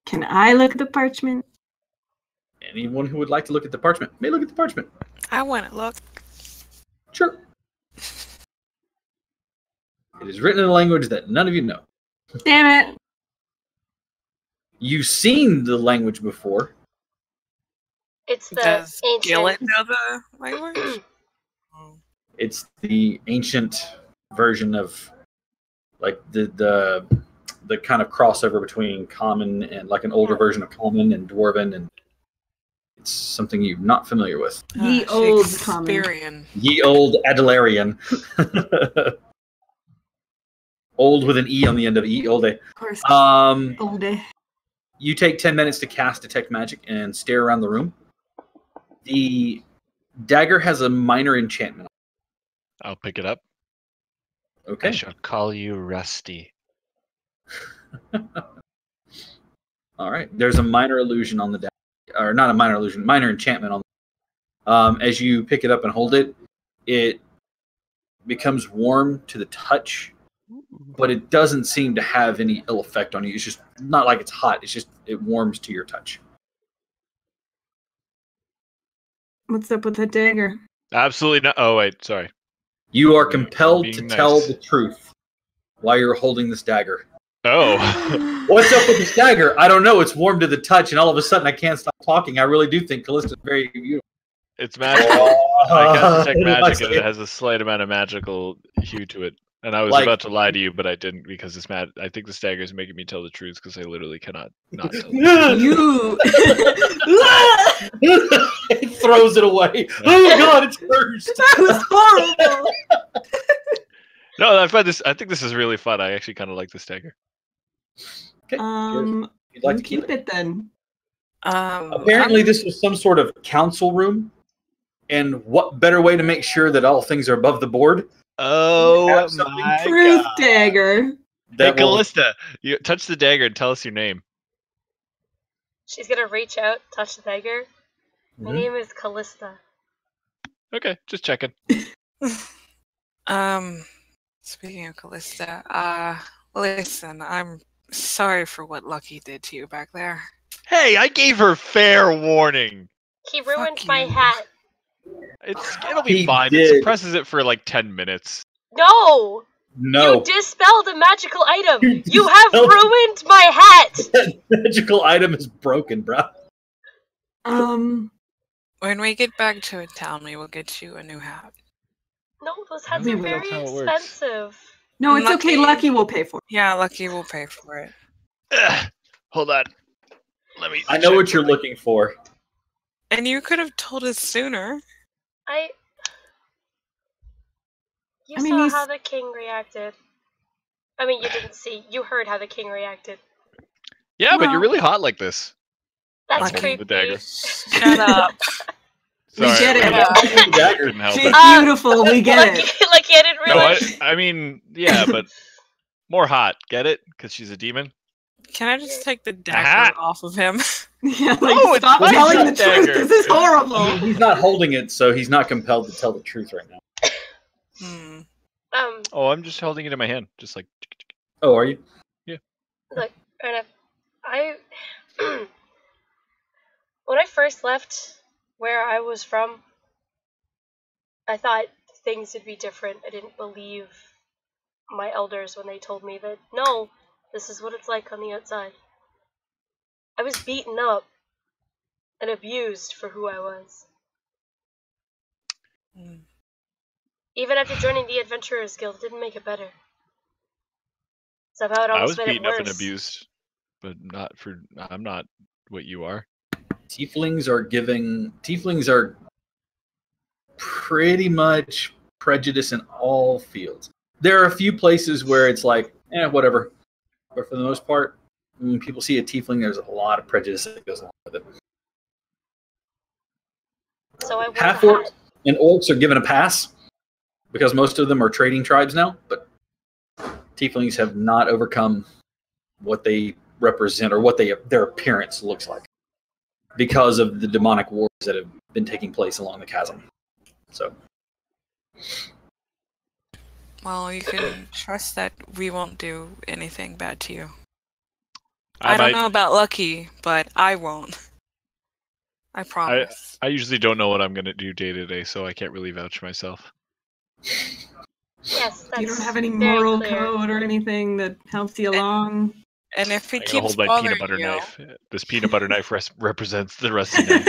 Can I look at the parchment? Anyone who would like to look at the parchment may look at the parchment. I want to look. Sure. It is written in a language that none of you know. Damn it. You've seen the language before. It's the Does Gillet ancient. know the language? Oh. It's the ancient version of like the kind of crossover between common and like an older version of common and dwarven, and it's something you're not familiar with. Ye old common. Shakespearean. Ye old Adelarian. Old with an E on the end of it. Ye olde. Of course. Um, Olde. You take 10 minutes to cast Detect Magic and stare around the room. The dagger has a minor enchantment. I'll pick it up. Okay. I shall call you Rusty. All right. There's a minor illusion on the dagger. Or not a minor illusion, minor enchantment on as you pick it up and hold it, it becomes warm to the touch but it doesn't seem to have any ill effect on you. It's just not like it's hot. It's just it warms to your touch. What's up with that dagger? Absolutely not. Oh wait, sorry. You are compelled to Being tell nice. the truth while you're holding this dagger. Oh. What's up with this dagger? I don't know. It's warm to the touch, and all of a sudden I can't stop talking. I really do think Callista's very beautiful. It's magical. I cast detect magic, and it has a slight amount of magical hue to it. And I was Like- about to lie to you, but I didn't because this I think this dagger is making me tell the truth because I literally cannot not tell. You. It throws it away. Oh god, it's cursed. That was horrible. No, I think this is really fun. I actually kind of like this dagger. Okay, you'd like to keep it then. Apparently, this was some sort of council room, and what better way to make sure that all things are above the board? Oh Have something my Truth god! dagger. Hey, That will, Callista, you touch the dagger and tell us your name. She's gonna reach out, touch the dagger. My Mhm. name is Callista. Okay, just checking. Speaking of Callista, listen, I'm sorry for what Lucky did to you back there. Hey, I gave her fair warning. He ruined Fuck my you. hat. It'll be He fine. did. It suppresses it for like 10 minutes. No! no. You dispelled a magical item! You You have dispelled- ruined my hat! That magical item is broken, bro. When we get back to town, we will get you a new hat. No, those hats We are will. very That's how it works. expensive. No, it's okay. Lucky. Lucky will pay for it. Yeah, Lucky will pay for it. Ugh, hold on. Let me. I know check what you're something. looking for. And you could have told us sooner. You I mean, saw he's- how the king reacted. I mean, you didn't see. You heard how the king reacted. Yeah, but you're Well- really hot like this. That's Lucky. creepy. The dagger. Shut up. We get it. The dagger. Couldn't help She's it. beautiful. We get Lucky, it. Lucky, I didn't No, realize. I mean, yeah, but more hot. Get it? Because she's a demon. Can I just take the hat. dagger off of him? Yeah, like, No, it's stop my telling the dagger. truth. This is horrible. He's not holding it, so he's not compelled to tell the truth right now. Hmm. Oh, I'm just holding it in my hand, just like. Oh, are you? Look, Ernest, I when I first left where I was from, I thought things would be different. I didn't believe my elders when they told me that no, this is what it's like on the outside. I was beaten up and abused for who I was. Hmm. Even after joining the Adventurers Guild, it didn't make it better. Somehow it I almost was made it beaten up worse. and abused, but not for. I'm not what you are. Tieflings are pretty much prejudiced in all fields. There are a few places where it's like, whatever. But for the most part, when people see a tiefling, there's a lot of prejudice that goes along with it. So I wore Half the orcs hat. and orcs are given a pass because most of them are trading tribes now, but tieflings have not overcome what they represent or what their appearance looks like because of the demonic wars that have been taking place along the chasm. So, Well, you can trust that we won't do anything bad to you. I I don't might- know about Lucky, but I won't. I promise. I usually don't know what I'm gonna do day to day, so I can't really vouch for myself. Yes, that's You don't have any very moral clear. code or anything that helps you along. And if he I'm gonna keeps hold my bothering peanut butter you, knife. This peanut butter knife represents the rusty knife.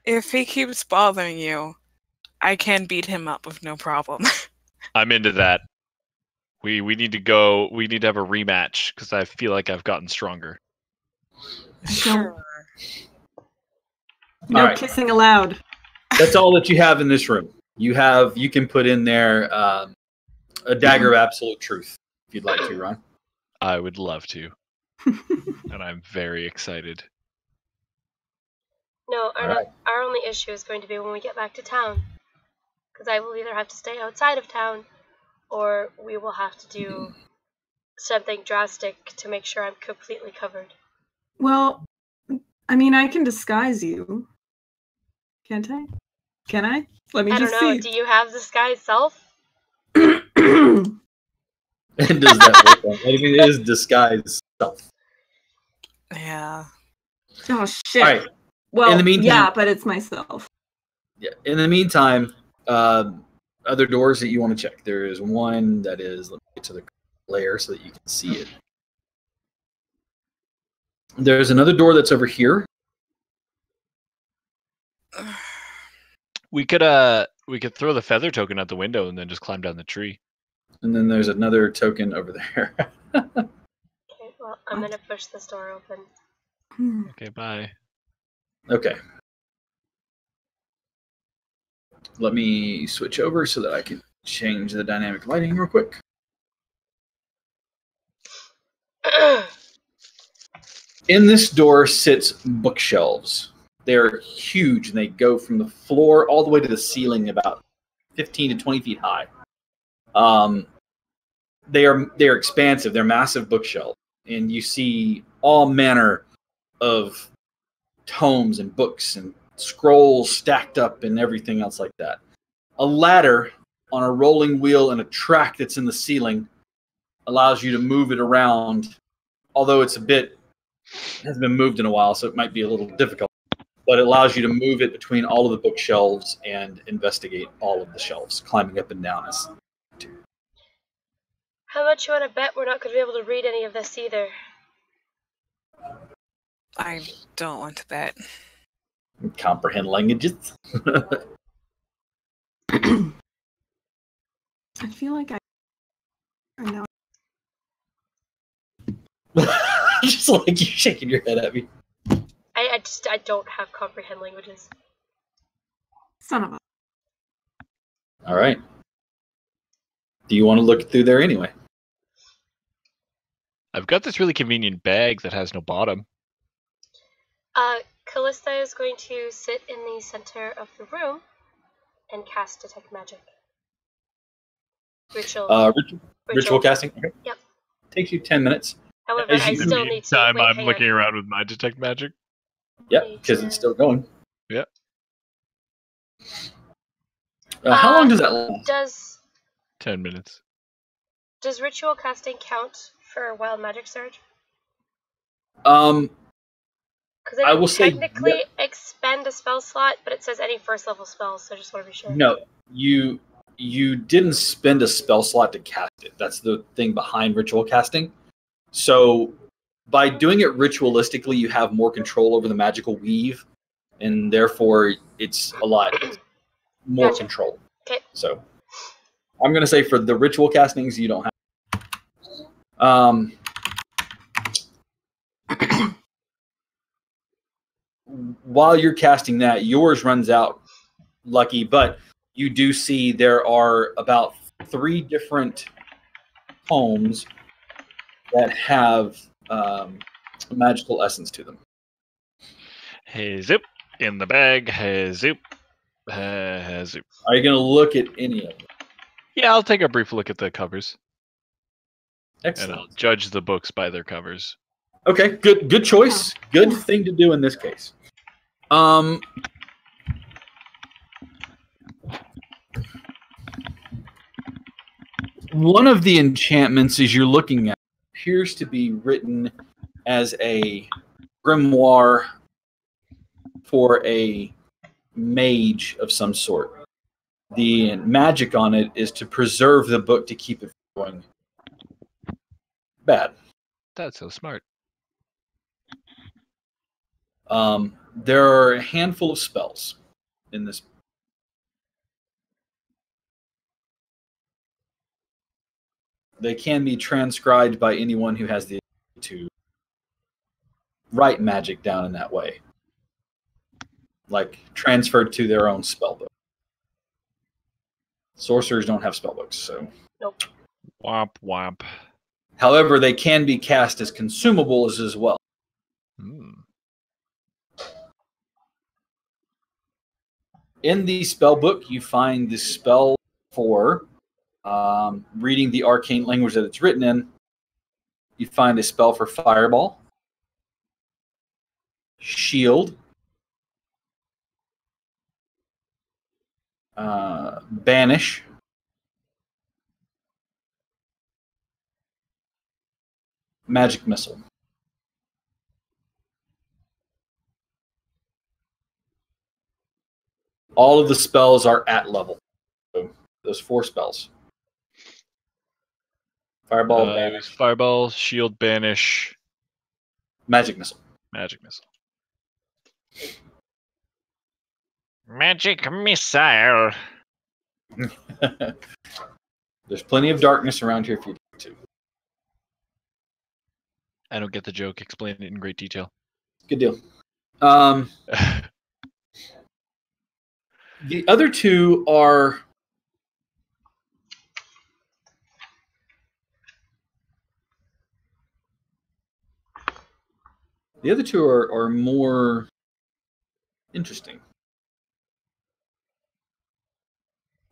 if he keeps bothering you, I can beat him up with no problem. I'm into that. We need to go. We need to have a rematch because I feel like I've gotten stronger. Sure. No All right. kissing allowed. that's all that you have in this room. You can put in there a dagger of absolute truth if you'd like to, Ron. I would love to, and I'm very excited. No, All right. our only issue is going to be when we get back to town. Because I will either have to stay outside of town, or we will have to do something drastic to make sure I'm completely covered. Well, I mean, I can disguise you. Can't I? Can I? Let me I don't just know, see. do you have this guy's self? And does that work? I mean, it is disguise stuff. Yeah. Oh shit. All right. Well, In the meantime, yeah, but it's myself. Yeah. In the meantime, other doors that you want to check. There is one that is. Let me get to the layer so that you can see it. There's another door that's over here. We could throw the feather token out the window and then just climb down the tree. And then there's another token over there. Okay, well, I'm gonna push this door open. Okay, bye. Okay. Let me switch over so that I can change the dynamic lighting real quick. In this door sits bookshelves. They're huge and they go from the floor all the way to the ceiling, about 15 to 20 feet high. They are expansive. They're massive bookshelves, and you see all manner of tomes and books and scrolls stacked up and everything else like that. A ladder on a rolling wheel and a track that's in the ceiling allows you to move it around, although it's hasn't been moved in a while, so it might be a little difficult, but it allows you to move it between all of the bookshelves and investigate all of the shelves, climbing up and down. How much you want to bet we're not going to be able to read any of this either? I don't want to bet. Comprehend languages. I feel like I know. Just like you shaking your head at me. I don't have comprehend languages. Son of a. All right. Do you want to look through there anyway? I've got this really convenient bag that has no bottom. Callista is going to sit in the center of the room and cast Detect Magic. Ritual casting? Okay. Yep. Takes you 10 minutes. However, I still need to... I'm looking around with my Detect Magic. Yep, because it's still going. Yep. How long does that last? 10 minutes. Does ritual casting count for Wild Magic Surge? Because I will say technically expend a spell slot, but it says any first level spells, so I just want to be sure. No, you didn't spend a spell slot to cast it. That's the thing behind ritual casting. So by doing it ritualistically, you have more control over the magical weave, and therefore it's a lot more control. Okay. So I'm going to say for the ritual castings, you don't have. While you're casting that, yours runs out, Lucky, but you do see there are about 3 different homes that have magical essence to them. Hey, zip. In the bag. Hey, zip. Zip. Are you going to look at any of them? Yeah, I'll take a brief look at the covers. Excellent. And I'll judge the books by their covers. Okay, good choice. Good thing to do in this case. One of the enchantments as you're looking at appears to be written as a grimoire for a mage of some sort. The magic on it is to preserve the book to keep it from going bad. That's so smart. There are a handful of spells in this. They can be transcribed by anyone who has the ability to write magic down in that way. Like transferred to their own spellbook. Sorcerers don't have spellbooks, so. Nope. Womp womp. However, they can be cast as consumables as well. In the spellbook, you find the spell for reading the arcane language that it's written in. You find a spell for Fireball, Shield, Banish, Magic Missile. All of the spells are at level. So those 4 spells. Fireball, it was Fireball, Shield, Banish, Magic Missile. Magic Missile. Magic Missile. There's plenty of darkness around here for you to. I don't get the joke. Explain it in great detail. Good deal. The other 2 are more interesting.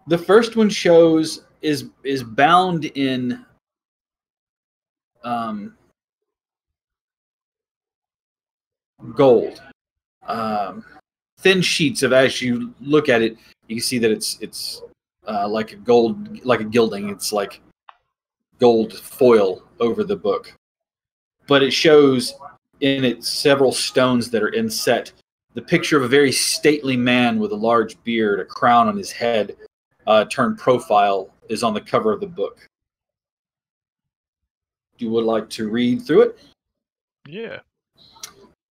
The first one shows is bound in gold. Thin sheets of, as you look at it, you can see that it's like a gold, like a gilding. It's like gold foil over the book. But it shows in it several stones that are inset. The picture of a very stately man with a large beard, a crown on his head, turned profile, is on the cover of the book. You would like to read through it? Yeah.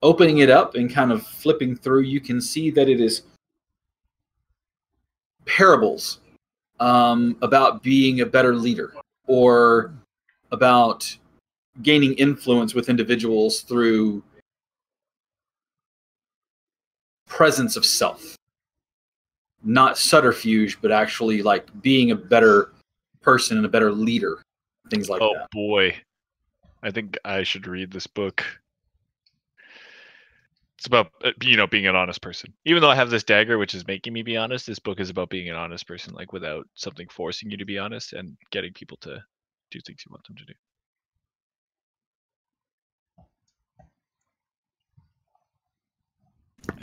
Opening it up and kind of flipping through, you can see that it is parables about being a better leader, or about gaining influence with individuals through presence of self. Not subterfuge, but actually like being a better person and a better leader. Things like that. Oh boy. I think I should read this book. It's about, being an honest person. Even though I have this dagger, which is making me be honest, this book is about being an honest person, like without something forcing you to be honest and getting people to do things you want them to do.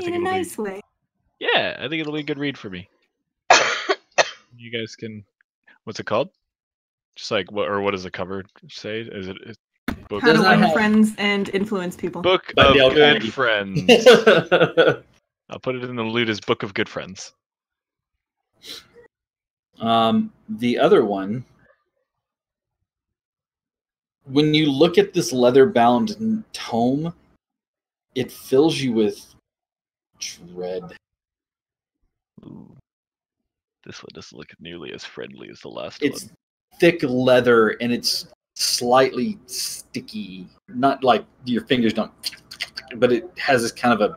In a nice way. Yeah, I think it'll be a good read for me. You guys can, what's it called? Just like, what does the cover say? Is it book? How to win friends and influence people. Book of Good Friends. I'll put it in the loot as Book of Good Friends. The other one, when you look at this leather-bound tome, it fills you with dread. Ooh. This one doesn't look nearly as friendly as the last it's one. It's thick leather, and it's slightly sticky. Not like your fingers don't, but it has this kind of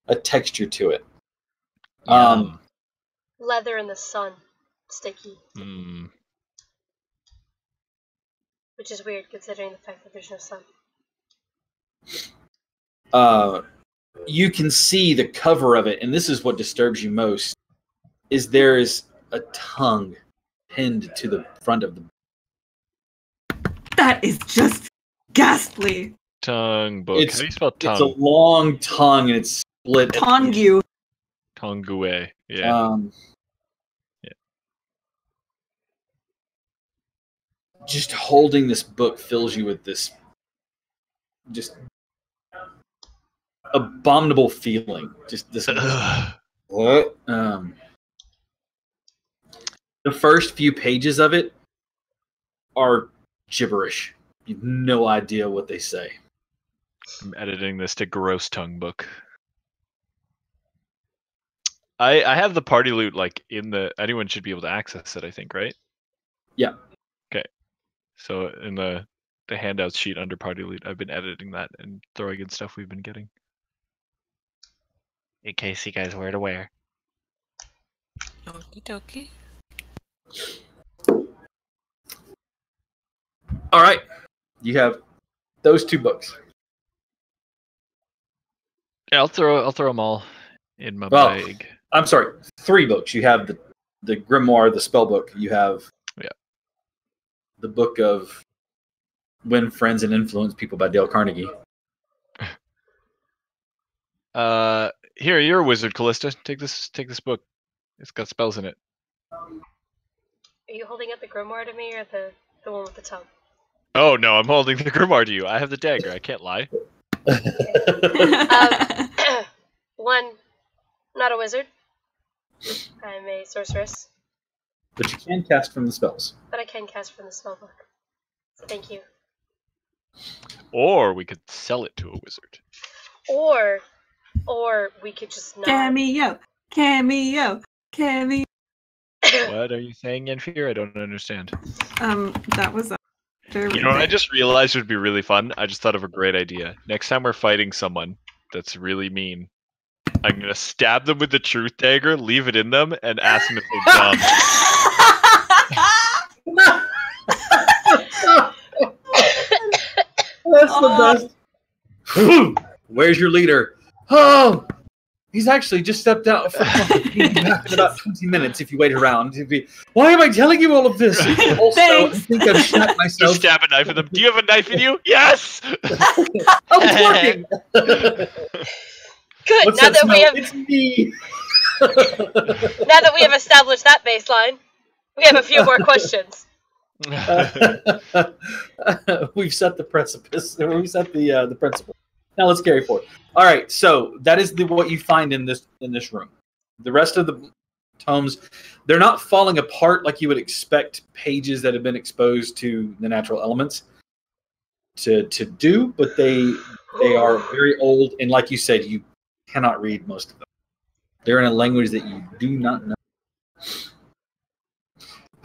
a texture to it. Leather in the sun. Sticky. Mm. Which is weird, considering the fact that there's no sun. You can see the cover of it, and this is what disturbs you most, is there is a tongue pinned to the front of the book. That is just ghastly. Tongue book. How do you spell tongue? It's a long tongue, and it's split. Tongue. Tongue. Yeah. Just holding this book fills you with this just abominable feeling. Just this. What? The first few pages of it are gibberish. You have no idea what they say. I'm editing this to gross tongue book. I have the party loot like in the, anyone should be able to access it, I think, right? Yeah. Okay. So in the handouts sheet under party loot, I've been editing that and throwing in stuff we've been getting. In case you guys weren't aware. Okie dokie. All right. You have those 2 books. Yeah, I'll throw them all in my bag. I'm sorry, 3 books. You have the grimoire, the spell book. You have the book of Win Friends and Influence People by Dale Carnegie. Here, you're a wizard, Callista. Take this book. It's got spells in it. Are you holding up the grimoire to me, or the one with the tongue? Oh no, I'm holding the grimoire to you. I have the dagger. I can't lie. One, not a wizard. I'm a sorceress. But you can cast from the spells. But I can cast from the spellbook. So thank you. Or we could sell it to a wizard. Or we could just not. Cameo. What are you saying, Yenfear? I don't understand. That was. You know what I just realized would be really fun? I just thought of a great idea. Next time we're fighting someone that's really mean, I'm gonna stab them with the truth dagger, leave it in them, and ask them if they're dumb. That's the best. Where's your leader? Oh, he's actually just stepped out for in about 20 minutes if you wait around. Why am I telling you all of this? Also, I think I've shot myself. Just stab a knife in them. Do you have a knife in you? Yes! Oh, it's working! Good, What's now that we have It's me! now that we have established that baseline, we have a few more questions. We've set the precipice. We've set the principle. Now let's carry forward. All right, so that is what you find in this room. The rest of the tomes, they're not falling apart like you would expect pages that have been exposed to the natural elements to do, but they are very old, and like you said, you cannot read most of them. They're in a language that you do not know.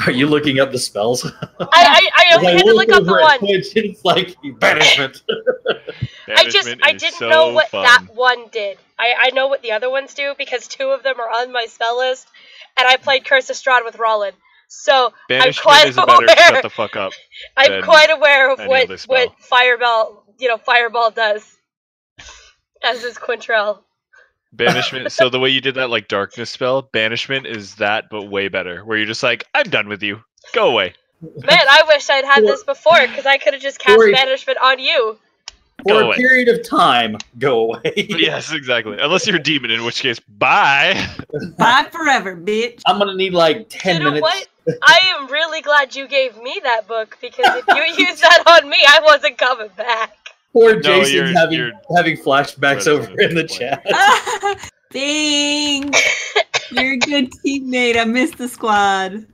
Are you looking up the spells? I only had to look up the one. It's like banishment. I didn't know what that one did. I know what the other ones do because two of them are on my spell list, and I played Curse of Strahd with Rollin. So banishment I'm quite aware. Shut the fuck up. I'm quite aware of what Fireball does. As is Quintrell. Banishment. So the way you did that, like darkness spell, banishment is that, but way better. Where you're just like, I'm done with you. Go away. Man, I wish I'd had this before because I could have just cast banishment on you. For a period of time, go away. Yes, exactly. Unless you're a demon, in which case, bye. Bye forever, bitch. I'm gonna need like 10 minutes. What? I am really glad you gave me that book because if you used that on me, I wasn't coming back. Poor Jason's having flashbacks over in the chat. Dang! You're a good teammate. I missed the squad.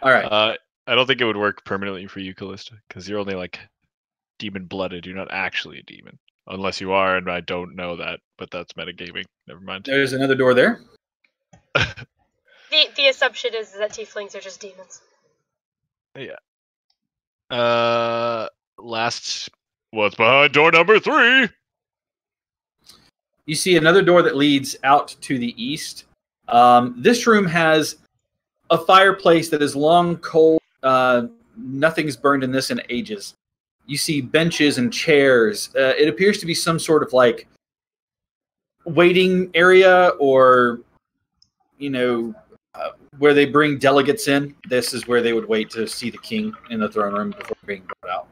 All right. I don't think it would work permanently for you, Callista, because you're only like demon-blooded. You're not actually a demon. Unless you are, and I don't know that, but that's metagaming. Never mind. There's another door there. The assumption is that tieflings are just demons. Yeah. What's behind door number 3? You see another door that leads out to the east. This room has a fireplace that is long, cold. Nothing's burned in this in ages. You see benches and chairs. It appears to be some sort of like waiting area, or where they bring delegates in. This is where they would wait to see the king in the throne room before being brought out.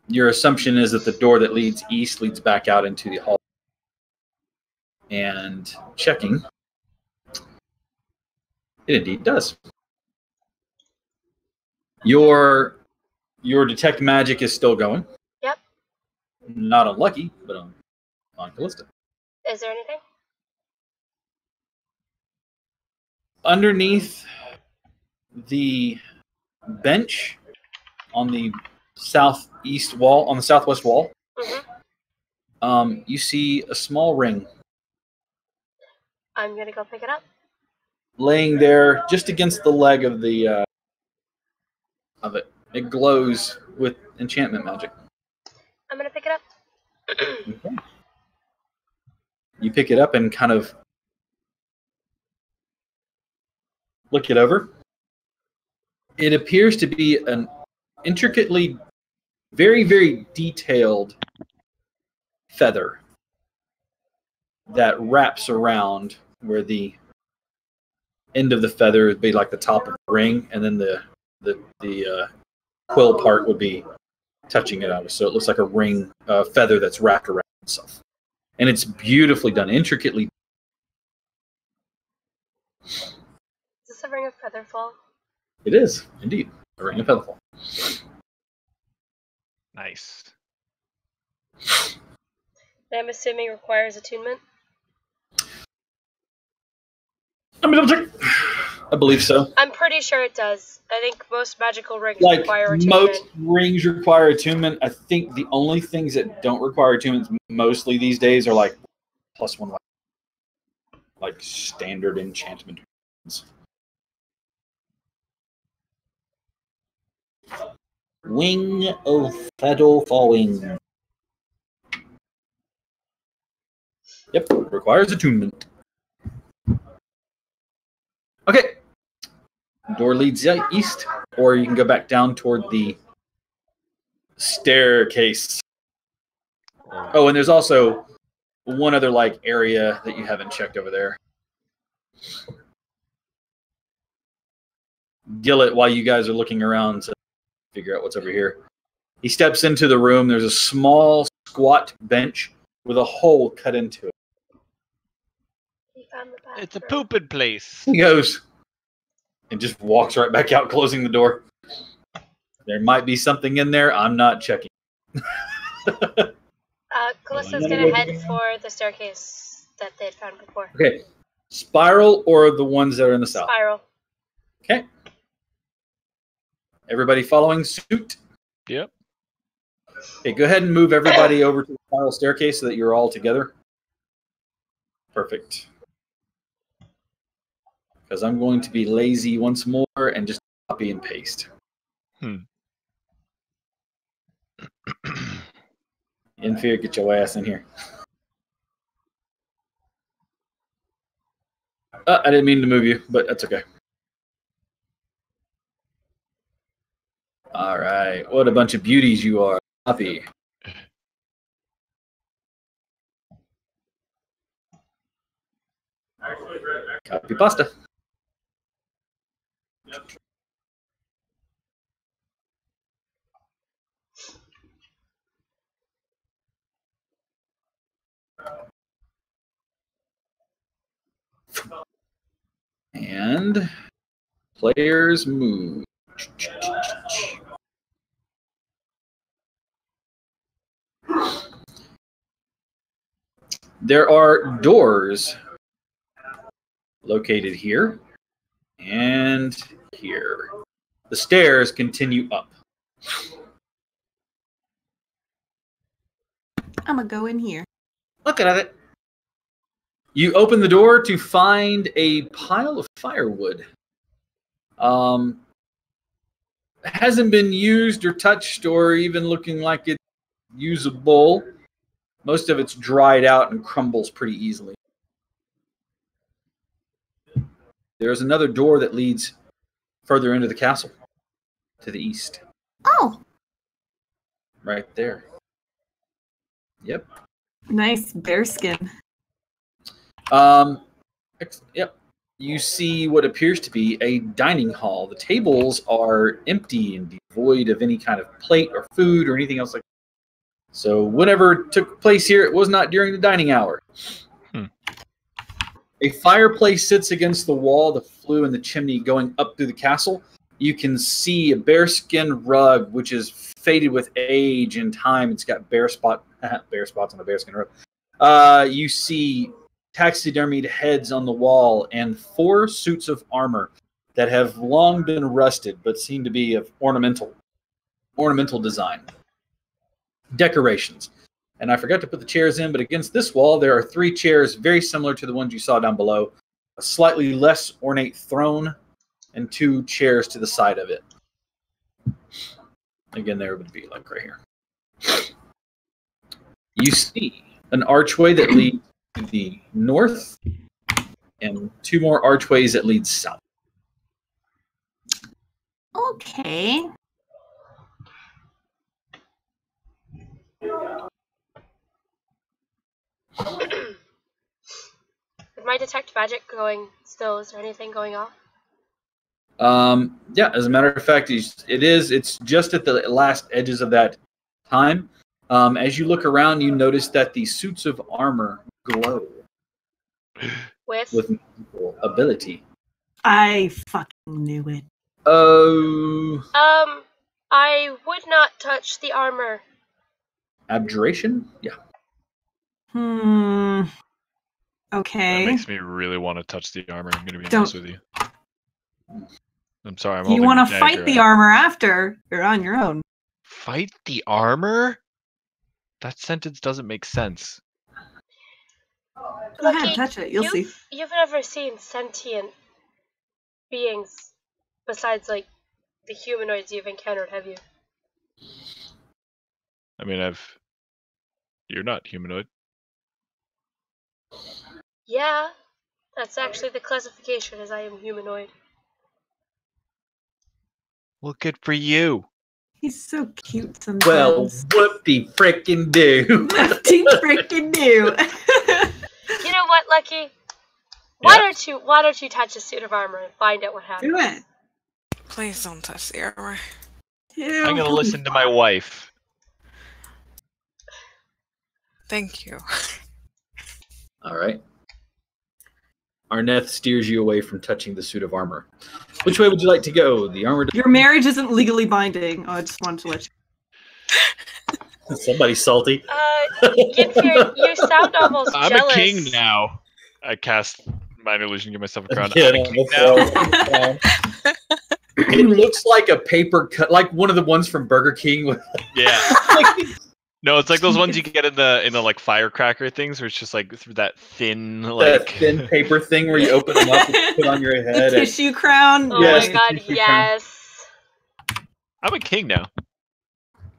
Your assumption is that the door that leads east leads back out into the hall. And checking, it indeed does. Your detect magic is still going. Yep. Not unlucky, but on Callista. Is there anything? Underneath the bench on the southwest wall, mm-hmm. You see a small ring. I'm gonna go pick it up. Laying there, just against the leg of the of it. It glows with enchantment magic. I'm gonna pick it up. Okay. You pick it up and kind of look it over. It appears to be an intricately, very, very detailed feather that wraps around where the end of the feather would be like the top of the ring, and then the quill part would be touching it out. So it looks like a ring feather that's wrapped around itself. And it's beautifully done, intricately. Is this a ring of featherfall? It is, indeed. The Ring of Featherfall. Nice. I'm assuming requires attunement. Let me double check. I believe so. I'm pretty sure it does. I think most magical rings Like require attunement. most rings require attunement. I think the only things that don't require attunement mostly these days are like +1, like standard enchantment rings. Wing of Featherfall. Yep, requires attunement. Okay. Door leads east, or you can go back down toward the staircase. Oh, and there's also one other like area that you haven't checked over there. Gillett, while you guys are looking around to figure out what's over here, he steps into the room. There's a small, squat bench with a hole cut into it. It's a pooping place. He goes and just walks right back out, closing the door. There might be something in there. I'm not checking. Callista's going to head for the staircase that they had found before. Okay. Spiral or the ones that are in the south? Spiral. Okay. Everybody following suit? Yep. Okay, go ahead and move everybody over to the spiral staircase so that you're all together. Perfect. Because I'm going to be lazy once more and just copy and paste. Inferior, get your ass in here. I didn't mean to move you, but that's okay. All right. What a bunch of beauties you are. Copy. Copy pasta. And players move. There are doors located here and here. The stairs continue up. I'm going to go in here. Looking at it. You open the door to find a pile of firewood. Hasn't been used or touched or even looking like it's usable. Most of it's dried out and crumbles pretty easily. There's another door that leads further into the castle, to the east. Oh. Right there. Yep. Nice bearskin. Yep. You see what appears to be a dining hall. The tables are empty and devoid of any kind of plate or food or anything else like that. So whatever took place here, it was not during the dining hour. A fireplace sits against the wall, the flue in the chimney going up through the castle. You can see a bearskin rug, which is faded with age and time. It's got bare spots on the bearskin rug. You see taxidermied heads on the wall and 4 suits of armor that have long been rusted but seem to be of ornamental design. Decorations. And I forgot to put the chairs in, but against this wall there are 3 chairs very similar to the ones you saw down below. A slightly less ornate throne and 2 chairs to the side of it. Again, there would be like right here. You see an archway that leads to the north and 2 more archways that lead south. Okay. With my detect magic going still, is there anything going off? Yeah, as a matter of fact, it's just at the last edges of that time. As you look around, you notice that the suits of armor glow with magical ability. I fucking knew it. Oh. I would not touch the armor. Abjuration? Yeah. Okay. That makes me really want to touch the armor. I'm going to be honest with you. I'm sorry. I'm You want to fight the armor after? You're on your own. Fight the armor? That sentence doesn't make sense. Go ahead, touch it. You'll see. You've never seen sentient beings besides, like, the humanoids you've encountered, have you? I mean, You're not humanoid. Yeah, that's actually the classification, as I am humanoid. Well, good for you. He's so cute sometimes. Well, whoop-de frickin' do. Whoop-de frickin' do. You know what, Lucky? Why don't you touch a suit of armor and find out what happens? Do it. Please don't touch the armor. Ew. I'm going to listen to my wife. Thank you. All right. Arneth steers you away from touching the suit of armor. Which way would you like to go? The armor. Your marriage isn't legally binding. Oh, I just wanted to let you. Somebody's salty. Gintier, you sound almost I'm jealous. a king now. I cast Minor Illusion, give myself a crown. Yeah, I'm a king now. It looks like a paper cut, like one of the ones from Burger King. Yeah. No, it's like those ones you get in the like firecracker things, where it's just like through that thin, like that thin paper thing where you open them up and put on your head. The tissue crown. Oh my god, yes. I'm a king now.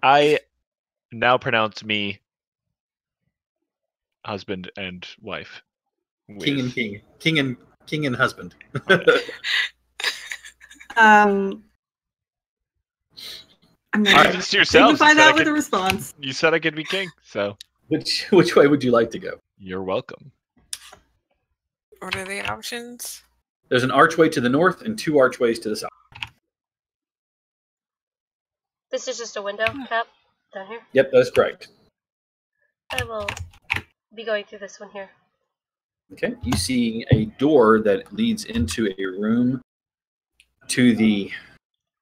I now pronounce me husband and wife. King and king. King and husband. I'm gonna just yourself. Find out with a response. You said I could be king, so which way would you like to go? You're welcome. What are the options? There's an archway to the north and 2 archways to the south. This is just a window, Cap, down here? Yep, that's correct. I will be going through this one here. Okay, you see a door that leads into a room to the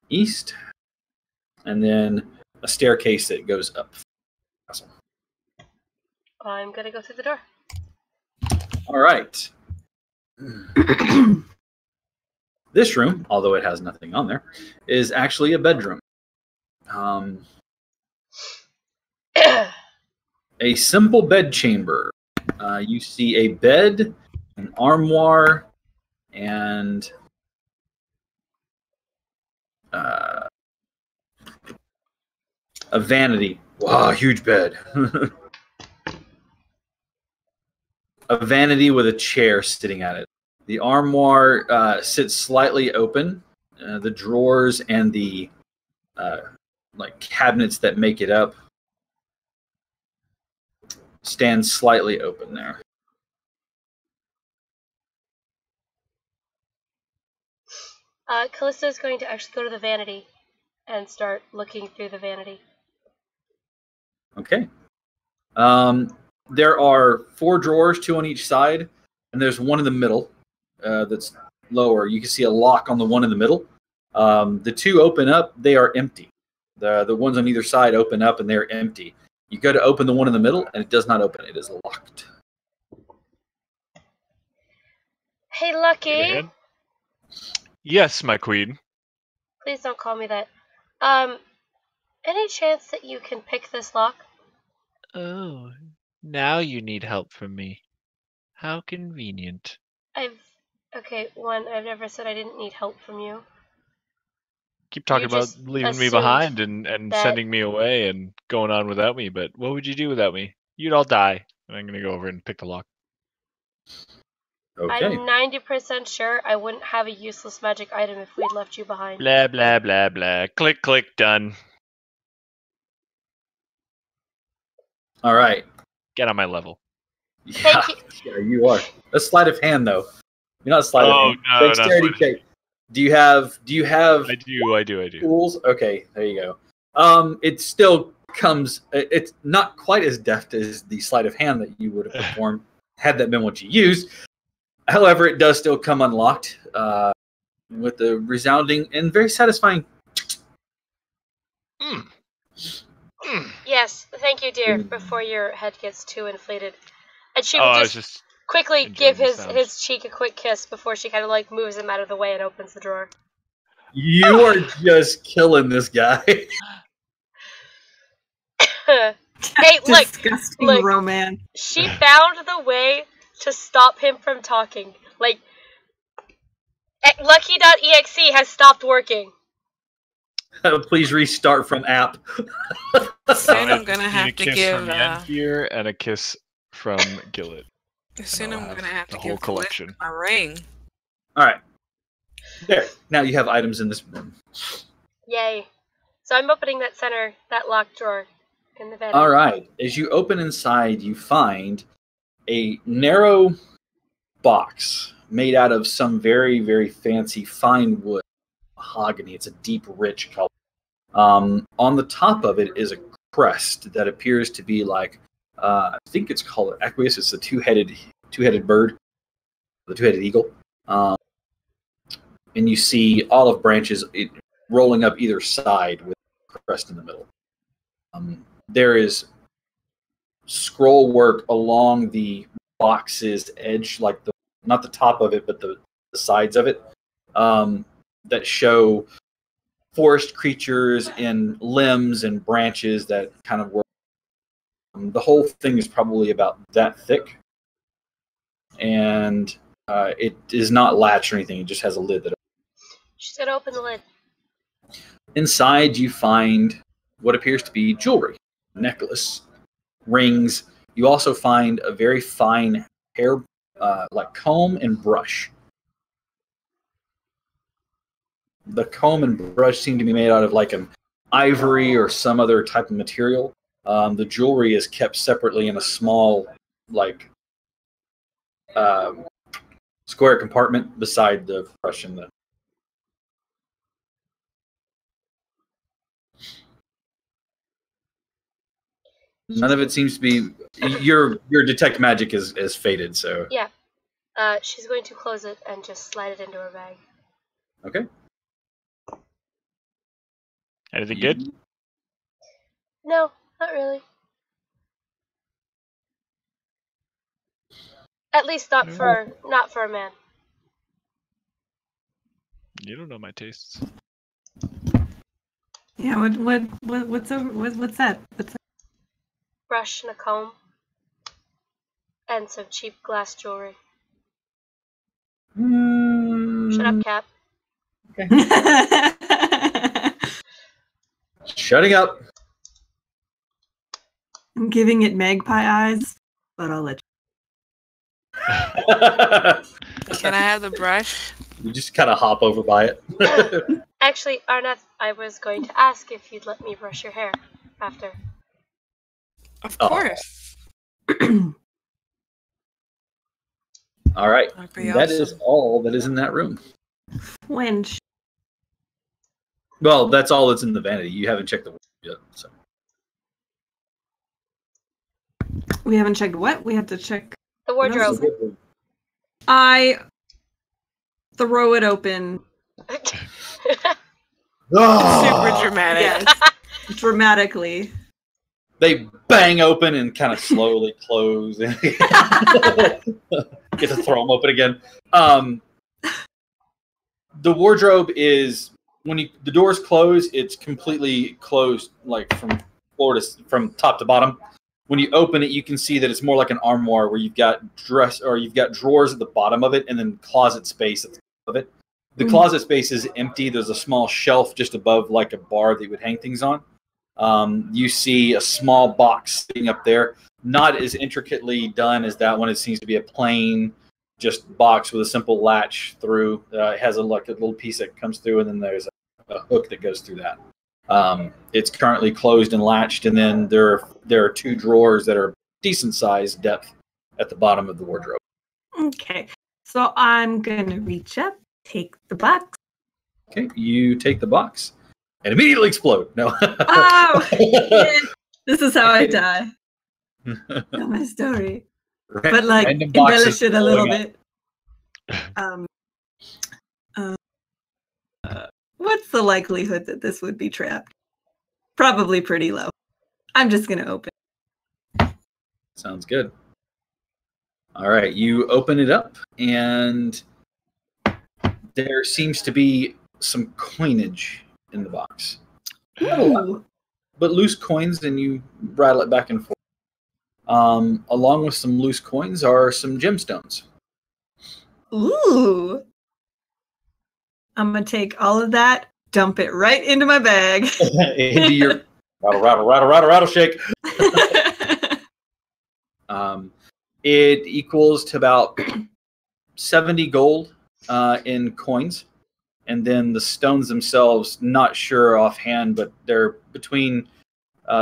east, and then a staircase that goes up. Awesome. I'm gonna go through the door. All right. This room, although it has nothing on there, is actually a bedroom. A simple bed chamber. You see a bed, an armoire, and a vanity. Wow, huge bed. A vanity with a chair sitting at it. The armoire sits slightly open. The drawers and the like cabinets that make it up stand slightly open there. Callista is going to actually go to the vanity and start looking through the vanity. Okay. There are 4 drawers, 2 on each side, and there's one in the middle that's lower. You can see a lock on the one in the middle. The 2 open up, they are empty. The ones on either side open up and they're empty. You go to open the one in the middle and it does not open. It is locked. Hey, Lucky. Yes, my queen. Please don't call me that. Any chance that you can pick this lock? Oh, now you need help from me. How convenient. Okay, one, I've never said I didn't need help from you. Keep talking about leaving me behind and sending me away and going on without me, but what would you do without me? You'd all die. And I'm going to go over and pick the lock. Okay. I'm 90% sure I wouldn't have a useless magic item if we'd left you behind. Blah, blah, blah, blah. Click, click, done. All right. Get on my level. Yeah, yeah, you are. A sleight of hand, though. You're not sleight of hand. No, dexterity check. Do you have? I do. Tools? Okay, there you go. It still comes. It's not quite as deft as the sleight of hand that you would have performed had that been what you used. However, it does still come unlocked. with a resounding and very satisfying. Yes, thank you, dear. Before your head gets too inflated, and she Oh, will I was just just quickly enjoying give the his sounds. cheek a quick kiss before she kind of like moves him out of the way and opens the drawer. You are just killing this guy. Hey, Disgusting look. romance. She found the way to stop him from talking. Like, Lucky.exe has stopped working. Please restart from app. Soon I'm I gonna need a have to kiss give. from Yen here and a kiss from Gillet. Soon I'll I'm have gonna have the to whole give Calista collection. my ring. All right. There. Now you have items in this room. Yay. So I'm opening that locked drawer in the vanity. All right. As you open inside, you find a narrow box made out of some very, very fancy fine wood, mahogany. It's a deep, rich color. On the top of it is a crest that appears to be like, I think it's called Aqueous. It's the two-headed bird, the two-headed eagle. And you see olive branches rolling up either side with a crest in the middle. There is scroll work along the box's edge, like not the top of it, but the sides of it, that show forest creatures in limbs and branches that kind of work. The whole thing is probably about that thick, and it is not latched or anything. It just has a lid that. She's gonna open the lid. Inside, you find what appears to be jewelry, necklace, rings. You also find a very fine hair, like comb and brush. The comb and brush seem to be made out of like an ivory or some other type of material. The jewelry is kept separately in a small, like, square compartment beside the brush and the. None of it seems to be. Your detect magic is faded, so. Yeah. She's going to close it and just slide it into her bag. Okay. Anything good? No, not really. At least not for a man. You don't know my tastes. Yeah, what's that? What's that? Brush and a comb. And some cheap glass jewelry. Shut up, Cap. Okay. Shutting up. I'm giving it magpie eyes, but I'll let Can I have the brush? You just kind of hop over by it. Actually, Arnath, I was going to ask if you'd let me brush your hair after. Of course. All right. That'd be That awesome. is all that is in that room. Wench. Well, that's all that's in the vanity. You haven't checked the yet, so. We haven't checked what? We have to check The wardrobe. I throw it open. Super dramatic. Yes. Dramatically. They bang open and kind of slowly close. Get to throw them open again. The wardrobe is when the doors close, it's completely closed, like from top to bottom. When you open it, you can see that it's more like an armoire where you've got drawers at the bottom of it and then closet space at the top of it. The closet space is empty. There's a small shelf just above, like a bar that you would hang things on. You see a small box sitting up there, not as intricately done as that one. It seems to be a plain, just box with a simple latch through. It has a little piece that comes through, and then there's a hook that goes through that. It's currently closed and latched, and then there are two drawers that are decent sized depth at the bottom of the wardrobe. Okay, so I'm gonna reach up, take the box. Okay, you take the box and immediately explode. No. Oh, this is how I die. Not my story, but like embellish it a little bit. What's the likelihood that this would be trapped? Probably pretty low. I'm just going to open. Sounds good. All right, you open it up, and there seems to be some coinage in the box. Not a lot, but loose coins, and you rattle it back and forth. Along with some loose coins are some gemstones. Ooh. I'm going to take all of that, dump it right into my bag. Into your rattle, shake. It equals to about 70 gold in coins. And then the stones themselves, not sure offhand, but they're between,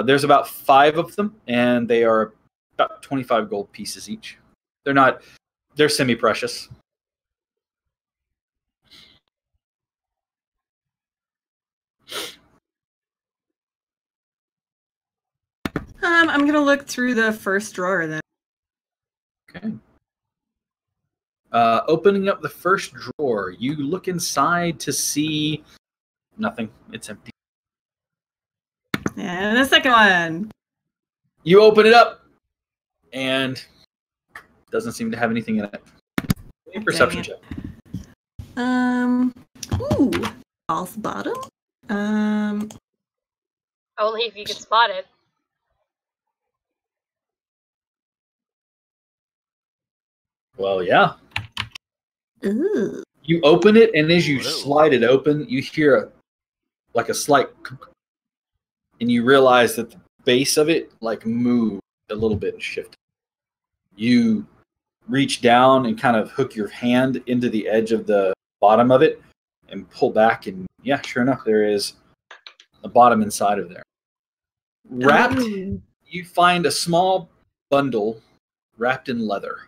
there's about 5 of them, and they are about 25 gold pieces each. They're semi-precious. I'm going to look through the first drawer then. Okay. Opening up the first drawer, you look inside to see nothing. It's empty. And the second one. You open it up, and doesn't seem to have anything in it. Perception check. Ooh, false bottom. Only if you can spot it. Well, yeah. Ooh. You open it, and as you slide it open, you hear a slight, and you realize that the base of it moved a little bit and shifted. You reach down and kind of hook your hand into the edge of the bottom of it and pull back, and yeah, sure enough, there is a bottom inside of there. Wrapped, you find a small bundle wrapped in leather.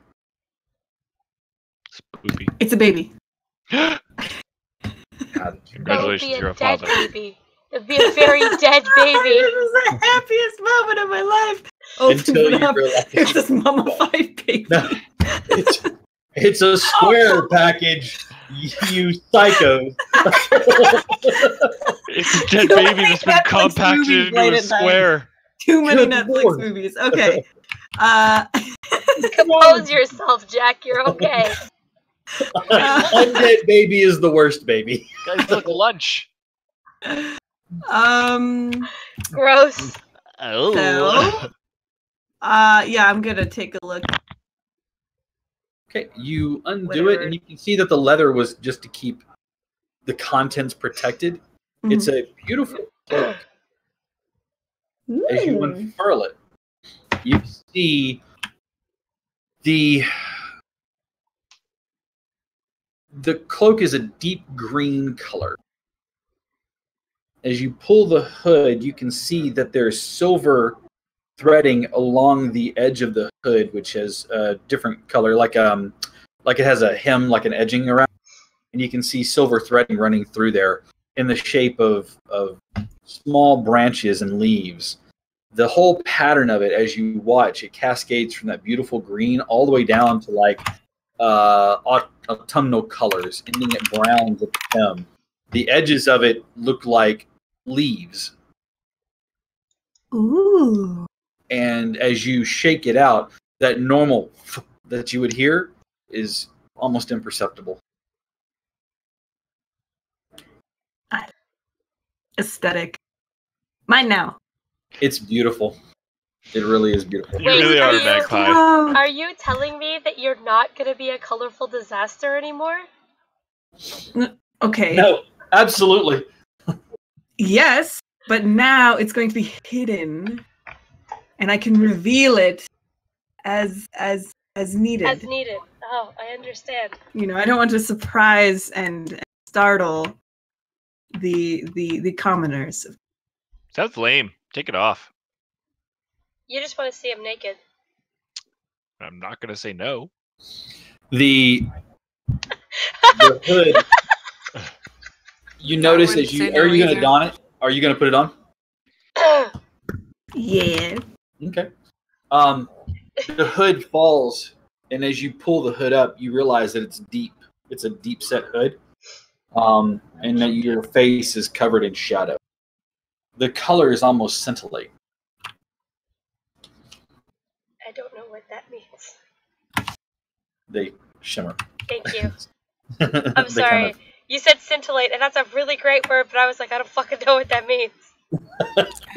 Spoopy. It's a baby. God, Congratulations, you're a father. Baby. It'd be a very dead baby. This is the happiest moment of my life. Until you realize it's this mummified baby. No, it's a square package, you psychos. It's a dead baby that's been compacted into a square. Too many Good Netflix Lord. movies. Okay. Compose yourself, Jack. You're okay. Undead baby is the worst baby. Guys, took lunch. Gross. Oh. So, yeah, I'm gonna take a look. Okay, you undo it, and you can see that the leather was just to keep the contents protected. Mm-hmm. It's a beautiful cloak. As you unfurl it, you see the cloak is a deep green color. As you pull the hood, you can see that there's silver threading along the edge of the hood, which has a different color, like it has a hem, like an edging around, and you can see silver threading running through there in the shape of small branches and leaves. The whole pattern of it, as you watch, it cascades from that beautiful green all the way down to autumnal colors, ending at browns at the hem. The edges of it look like leaves. Ooh. And as you shake it out, that normal that you would hear is almost imperceptible. Aesthetic. Mine now. It's beautiful. It really is beautiful. You really are a magpie. Oh. Are you telling me that you're not going to be a colorful disaster anymore? Okay. No, absolutely. Yes, but now it's going to be hidden, and I can reveal it as needed. As needed. Oh, I understand. You know, I don't want to surprise and startle the commoners. Sounds lame. Take it off. You just want to see him naked. I'm not gonna say no. The hood. You notice as you are you going to don it? Are you going to put it on? Yeah. Okay. The hood falls, and as you pull the hood up, you realize that it's deep. It's a deep set hood, and that your face is covered in shadow. The color is almost scintillate. I don't know what that means. They shimmer. Thank you. I'm sorry. You said scintillate, and that's a really great word, but I was like, I don't fucking know what that means.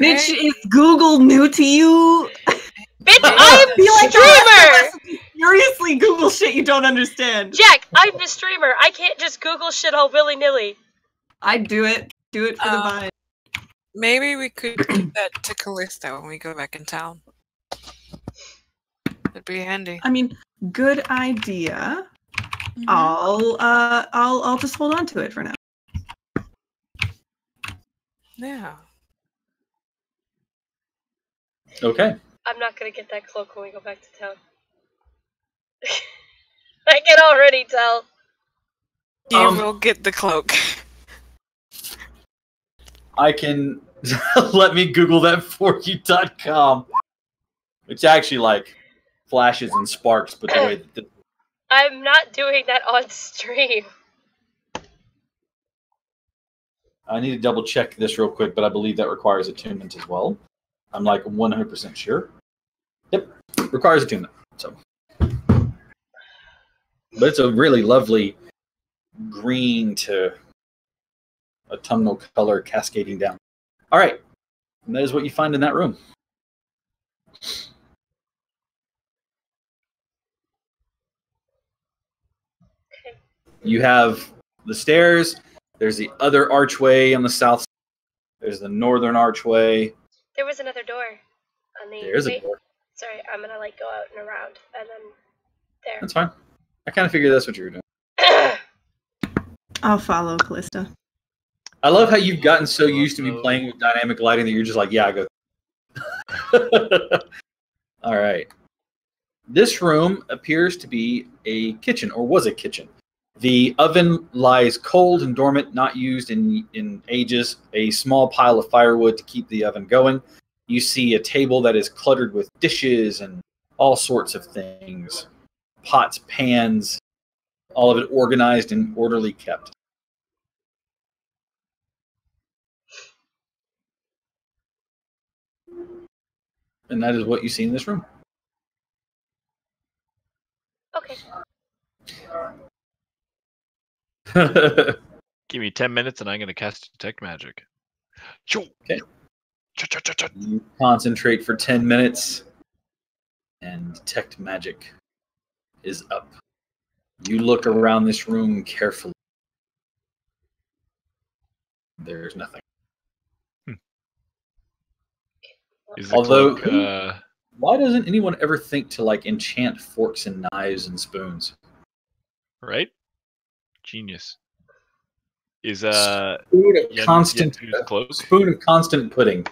Bitch, is Google new to you? Bitch, I'm the streamer! Seriously, Google shit you don't understand. Jack, I'm the streamer. I can't just Google shit all willy-nilly. I'd do it. Do it for the vibe. Maybe we could give that to Callista when we go back in town. That'd be handy. I mean, good idea. I'll just hold on to it for now. Yeah. Okay. I'm not gonna get that cloak when we go back to town. I can already tell. You will get the cloak. I can let me Google that for you.com. It's actually like flashes and sparks, but the way that I'm not doing that on stream. I need to double check this real quick, but I believe that requires attunement as well. I'm like 100% sure. Yep, requires attunement. So, but it's a really lovely green to autumnal color cascading down. All right, and that is what you find in that room. Okay. You have the stairs. There's the other archway on the south side. There's the northern archway. There was another door on the. There's a door. Sorry, I'm gonna like go out and around, and then there. That's fine. I kind of figured that's what you were doing. I'll follow Callista. I love how you've gotten so used to me playing with dynamic lighting that you're just like, yeah, I go. All right. This room appears to be a kitchen, or was a kitchen. The oven lies cold and dormant, not used in ages. A small pile of firewood to keep the oven going. You see a table that is cluttered with dishes and all sorts of things. Pots, pans, all of it organized and orderly kept. And that is what you see in this room. Okay. Give me 10 minutes and I'm going to cast Detect Magic. Okay. You concentrate for 10 minutes and Detect Magic is up. You look around this room carefully. There's nothing. Is the Although, cloak, why doesn't anyone ever think to like enchant forks and knives and spoons? right? Genius. Is spoon of constant cloak? Spoon of constant pudding.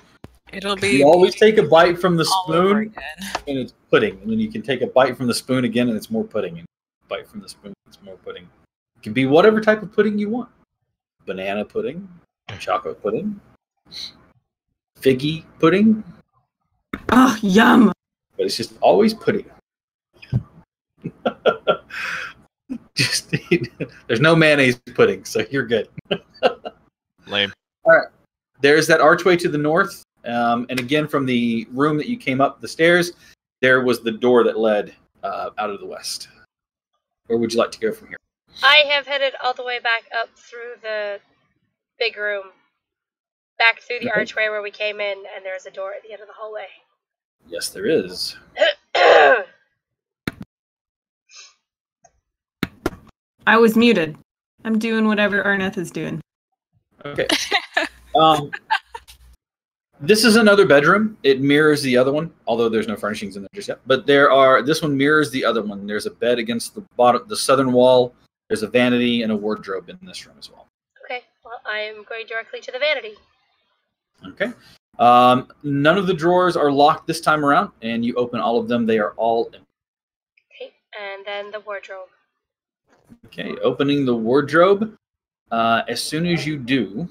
It'll be. You always take a bite from the all over spoon, again. and it's pudding, and then you can take a bite from the spoon again, and it's more pudding, and bite from the spoon, it's more pudding. It can be whatever type of pudding you want: banana pudding, chocolate pudding, figgy pudding. Oh, yum! But it's just always pudding. Just there's no mayonnaise pudding, so you're good. Lame. All right. There's that archway to the north, and again from the room that you came up the stairs, there was the door that led out of the west. Where would you like to go from here? I have headed all the way back up through the big room, back through the archway where we came in, and there's a door at the end of the hallway. Yes, there is. I was muted. I'm doing whatever Arneth is doing. Okay. This is another bedroom. It mirrors the other one, although there's no furnishings in there just yet. But this one mirrors the other one. There's a bed against the bottom, the southern wall. There's a vanity and a wardrobe in this room as well. Okay, well, I am going directly to the vanity. Okay. None of the drawers are locked this time around, and you open all of them. They are all empty. Okay, and then the wardrobe. Okay, opening the wardrobe. As soon as you do,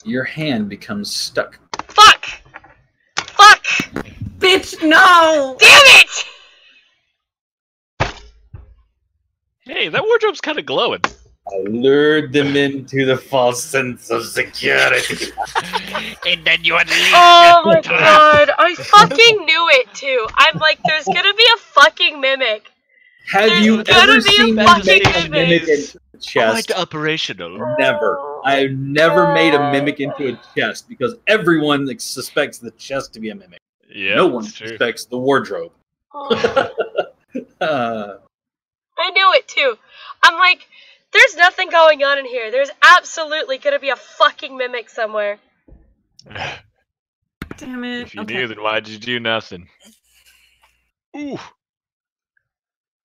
your hand becomes stuck. Fuck! Fuck! Bitch, no! Damn it! Hey, that wardrobe's kind of glowing. I lured them into the false sense of security. And then you unleash Oh my god, I fucking knew it too. I'm like, there's gonna be a fucking mimic. Have There's you gotta ever be a seen me fucking make a mimic. mimic into a chest? Quite operational. Never. I have never made a mimic into a chest because everyone suspects the chest to be a mimic. Yeah, No one that's true. suspects the wardrobe. I knew it too. I'm like, there's nothing going on in here. There's absolutely gonna be a fucking mimic somewhere. Damn it. If you knew, then why'd you do nothing? Ooh.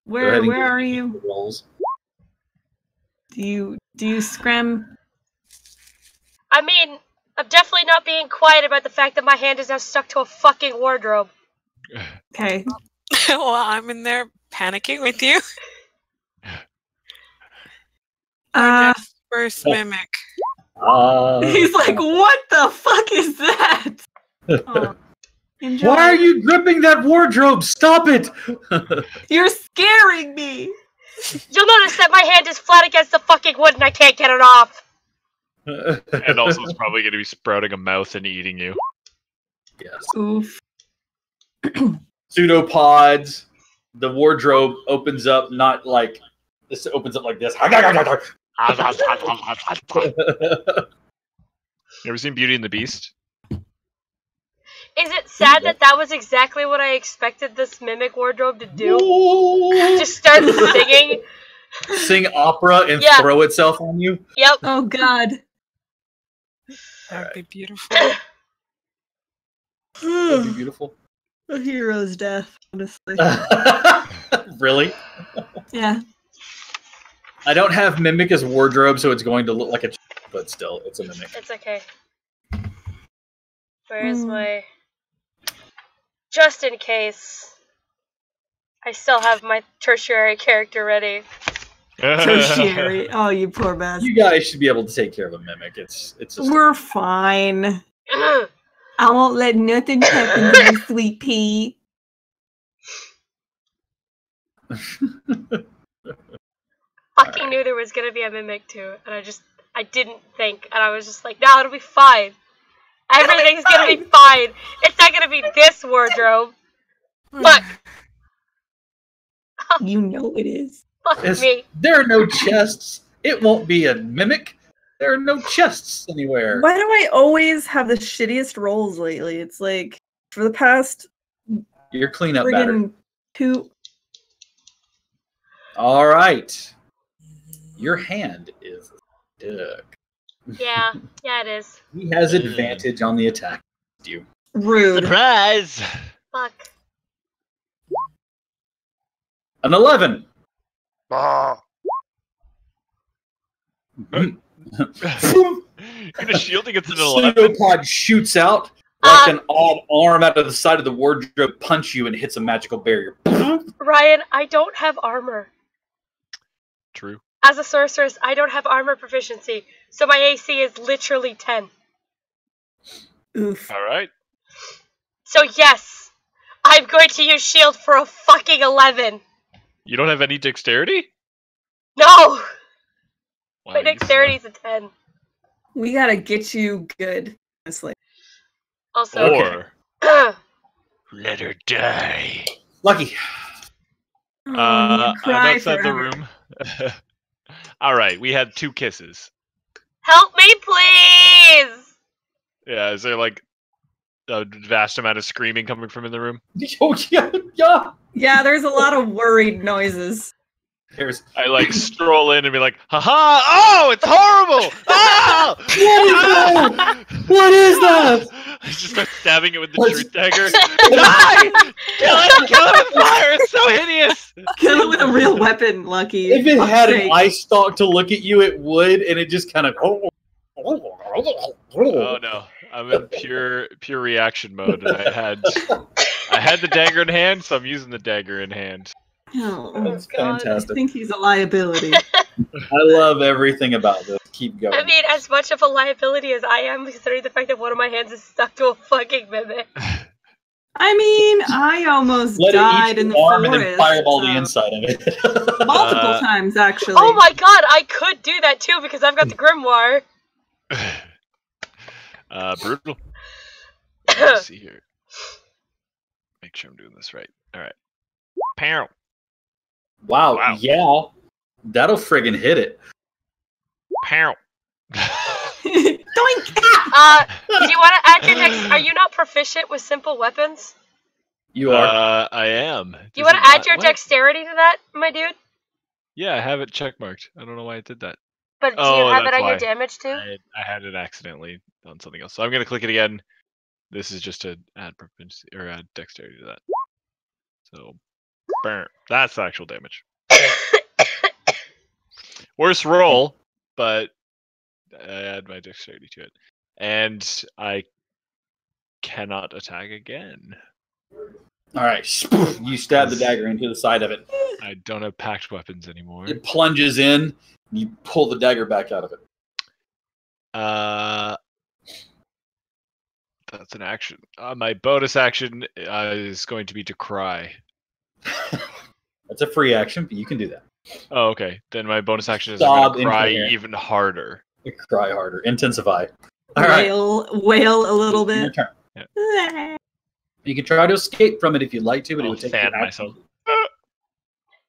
Where are you? Rolls. Do you scram? I mean, I'm definitely not being quiet about the fact that my hand is now stuck to a fucking wardrobe. Okay. Well, I'm in there panicking with you. First mimic. He's like, what the fuck is that? Oh, enjoy. Why are you gripping that wardrobe? Stop it! You're scaring me. You'll notice that my hand is flat against the fucking wood and I can't get it off. And also, it's probably going to be sprouting a mouth and eating you. Yes. Oof. Pseudopods. The wardrobe opens up, not like this. Opens up like this. You ever seen Beauty and the Beast? Is it sad that that was exactly what I expected this mimic wardrobe to do? Just start singing? Sing opera and throw itself on you? Yep. Oh god. That'd be beautiful. That'd be beautiful. A hero's death, honestly. Really? Yeah. I don't have mimic as wardrobe, so it's going to look like a but still, it's a mimic. It's okay. Where's my... Just in case. I still have my tertiary character ready. Tertiary. Oh, you poor bastard. You guys should be able to take care of a mimic. It's just... We're fine. I won't let nothing happen to you, sweet pea. Fucking knew there was gonna be a mimic too, and I didn't think, and I was just like, no, it'll be fine. Everything's gonna be fine. It's not gonna be this wardrobe. But you know it is. Fuck me. There are no chests. It won't be a mimic. There are no chests anywhere. Why do I always have the shittiest rolls lately? It's like for the past Your cleanup batter. 2. All right. Your hand is stuck. Yeah, it is. He has advantage on the attack. You. Rude. Surprise! Fuck. An 11. You're shielding against an 11. Pseudopod shoots out like an odd arm out of the side of the wardrobe, punch you, and hits a magical barrier. Ryan, I don't have armor. True. As a sorceress, I don't have armor proficiency, so my AC is literally 10. Oof. All right. So yes, I'm going to use shield for a fucking 11. You don't have any dexterity? No! Wow, My dexterity's a 10. We gotta get you good, honestly. Also, or let her die. Lucky. I'm outside the room. All right, we had 2 kisses. Help me, please! Yeah, is there like a vast amount of screaming coming from in the room? Oh, yeah. Yeah, there's a lot of worried noises. I like stroll in and be like, haha! Oh, it's horrible! Oh! What is that? I just start stabbing it with the truth dagger. Die! Kill it! Kill it with fire! It's so hideous! Kill it with a real weapon, Lucky. If it Fuck's had sake. an eye stalk to look at you, it would, and it just kind of. Oh no! I'm in pure reaction mode, and I had the dagger in hand, so I'm using the dagger in hand. Oh, That's God. fantastic. I think he's a liability. I love everything about this. Keep going. I mean, as much of a liability as I am, considering the fact that one of my hands is stuck to a fucking mimic. I mean, I almost died in the arm forest. And then fireball the inside of it. Multiple times, actually. Oh my god, I could do that too because I've got the grimoire. Brutal. Let's see here. Make sure I'm doing this right. All right. Pow. Wow. Yeah. That'll friggin' hit it. Pow. Doink! Do you want to add your dex? Are you not proficient with simple weapons? You are. I am. Do you want to add your dexterity to that, my dude? Yeah, I have it checkmarked. I don't know why I did that. But do you have it on your damage too? I had it accidentally on something else. So I'm gonna click it again. This is just to add propensity or add dexterity to that. So, burn. That's the actual damage. Worst roll, but I add my dexterity to it, and I cannot attack again. All right, you stab the dagger into the side of it. I don't have packed weapons anymore. It plunges in. You pull the dagger back out of it. That's an action. My bonus action is going to be to cry. That's a free action, but you can do that. Oh, okay. Then my bonus action is to cry even harder. Cry harder. Intensify. All right. Wail a little bit. Your turn. Yeah. You can try to escape from it if you'd like to, but it would take you myself.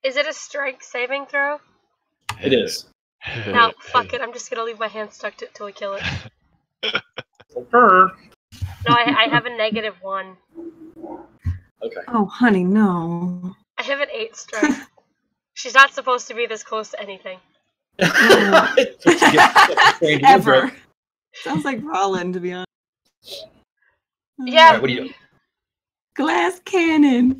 Is it a strength saving throw? It is. No, fuck it. I'm just gonna leave my hand stuck to it till we kill it. No, I have a -1. Okay. Oh, honey, no. I have an 8 strength. She's not supposed to be this close to anything. Ever. Sounds like Rollin, to be honest. Yeah. Right, what do you do? Glass cannon.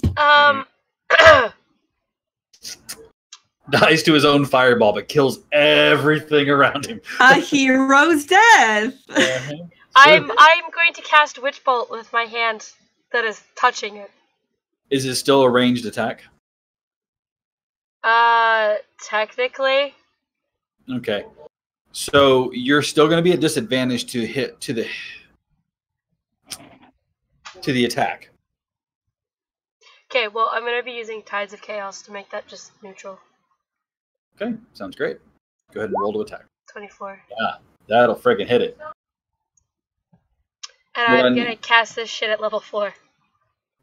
Dies to his own fireball, but kills everything around him. A hero's death. I'm going to cast Witch Bolt with my hand that is touching it. Is it still a ranged attack? Technically. Okay. So you're still going to be at disadvantage to hit to the attack. Okay, well, I'm going to be using Tides of Chaos to make that just neutral. Okay, sounds great. Go ahead and roll to attack. 24. Yeah, that'll friggin' hit it. And I'm going to cast this shit at level 4.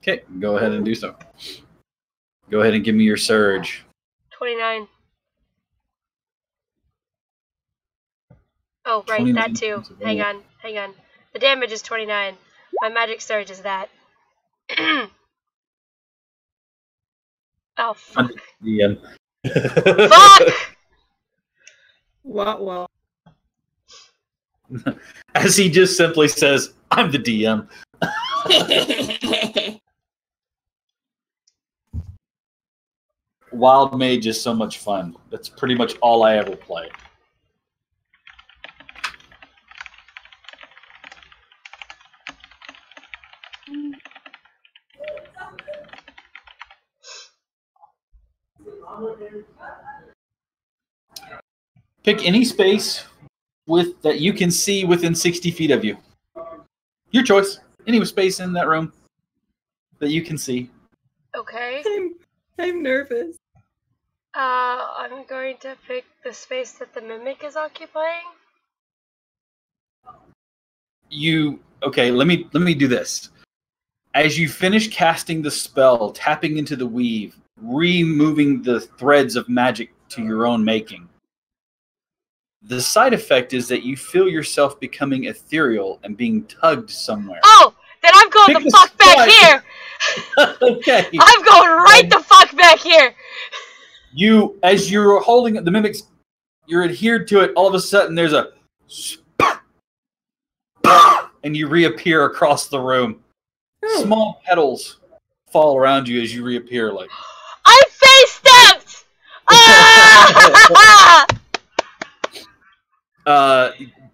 Okay, go ahead and do so. Go ahead and give me your surge. 29. Oh, right, 29. that too. Hang on. The damage is 29. My magic surge is that. Oh, fuck. Fuck! What? As he just simply says, I'm the DM. Wild Mage is so much fun. That's pretty much all I ever play. Pick any space that you can see within 60 feet of you. Your choice. Any space in that room that you can see. Okay. I'm nervous. I'm going to pick the space that the mimic is occupying. Okay, let me do this. As you finish casting the spell, tapping into the weave, removing the threads of magic to your own making, the side effect is that you feel yourself becoming ethereal and being tugged somewhere. Oh, then I'm going the fuck back here. Okay. I'm going right the fuck back here. As you're holding the mimics, you're adhered to it. All of a sudden, there's a and you reappear across the room. Small petals fall around you as you reappear. Like I face stepped. Ah!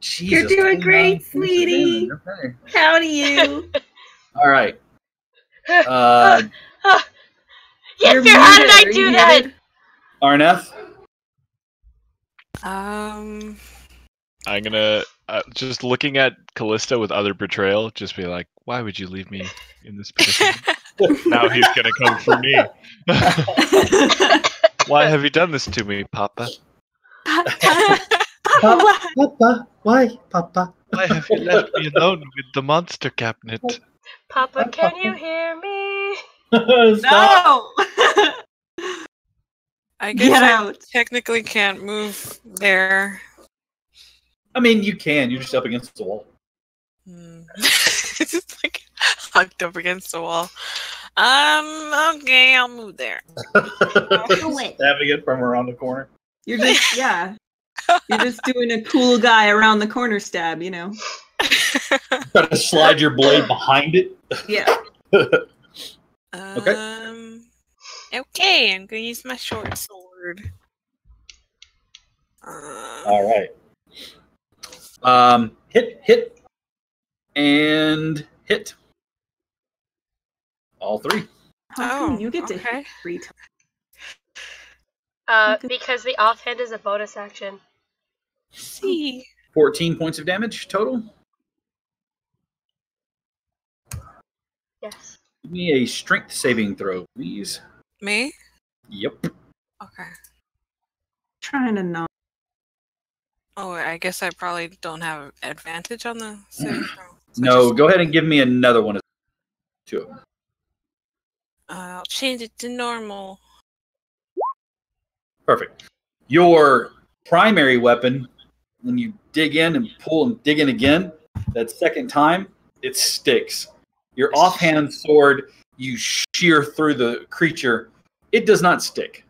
Jesus. You're doing great, sweetie. Okay. How do you? All right. Yes, sir. How did I do that? Arneth? I'm gonna just looking at Callista with other betrayal, just be like, Why would you leave me in this position? Now he's gonna come for me. Why have you done this to me, Papa? Papa, why, Papa? Why have you left me alone with the monster cabinet? Papa, can you hear me? No! I guess Get I out. technically can't move there. I mean, you can. You're just up against the wall. It's just like hugged up against the wall. Okay, I'll move there. Stabbing it from around the corner. You're just, yeah. You're just doing a cool guy around the corner stab, you know? Try to slide your blade behind it. Yeah. Okay, I'm gonna use my short sword. All right. Hit, and hit. All three. How come you get to okay. hit 3 times? Because the offhand is a bonus action. See. 14 points of damage total. Yes. Give me a strength saving throw, please. Me? Yep. Okay. Trying to not. Oh, I guess I probably don't have advantage on the saving throw. So No, go ahead and give me another one. Two. I'll change it to normal. Perfect. Your primary weapon, when you dig in and pull and dig in again, that second time, it sticks. Your offhand sword, you shear through the creature. It does not stick.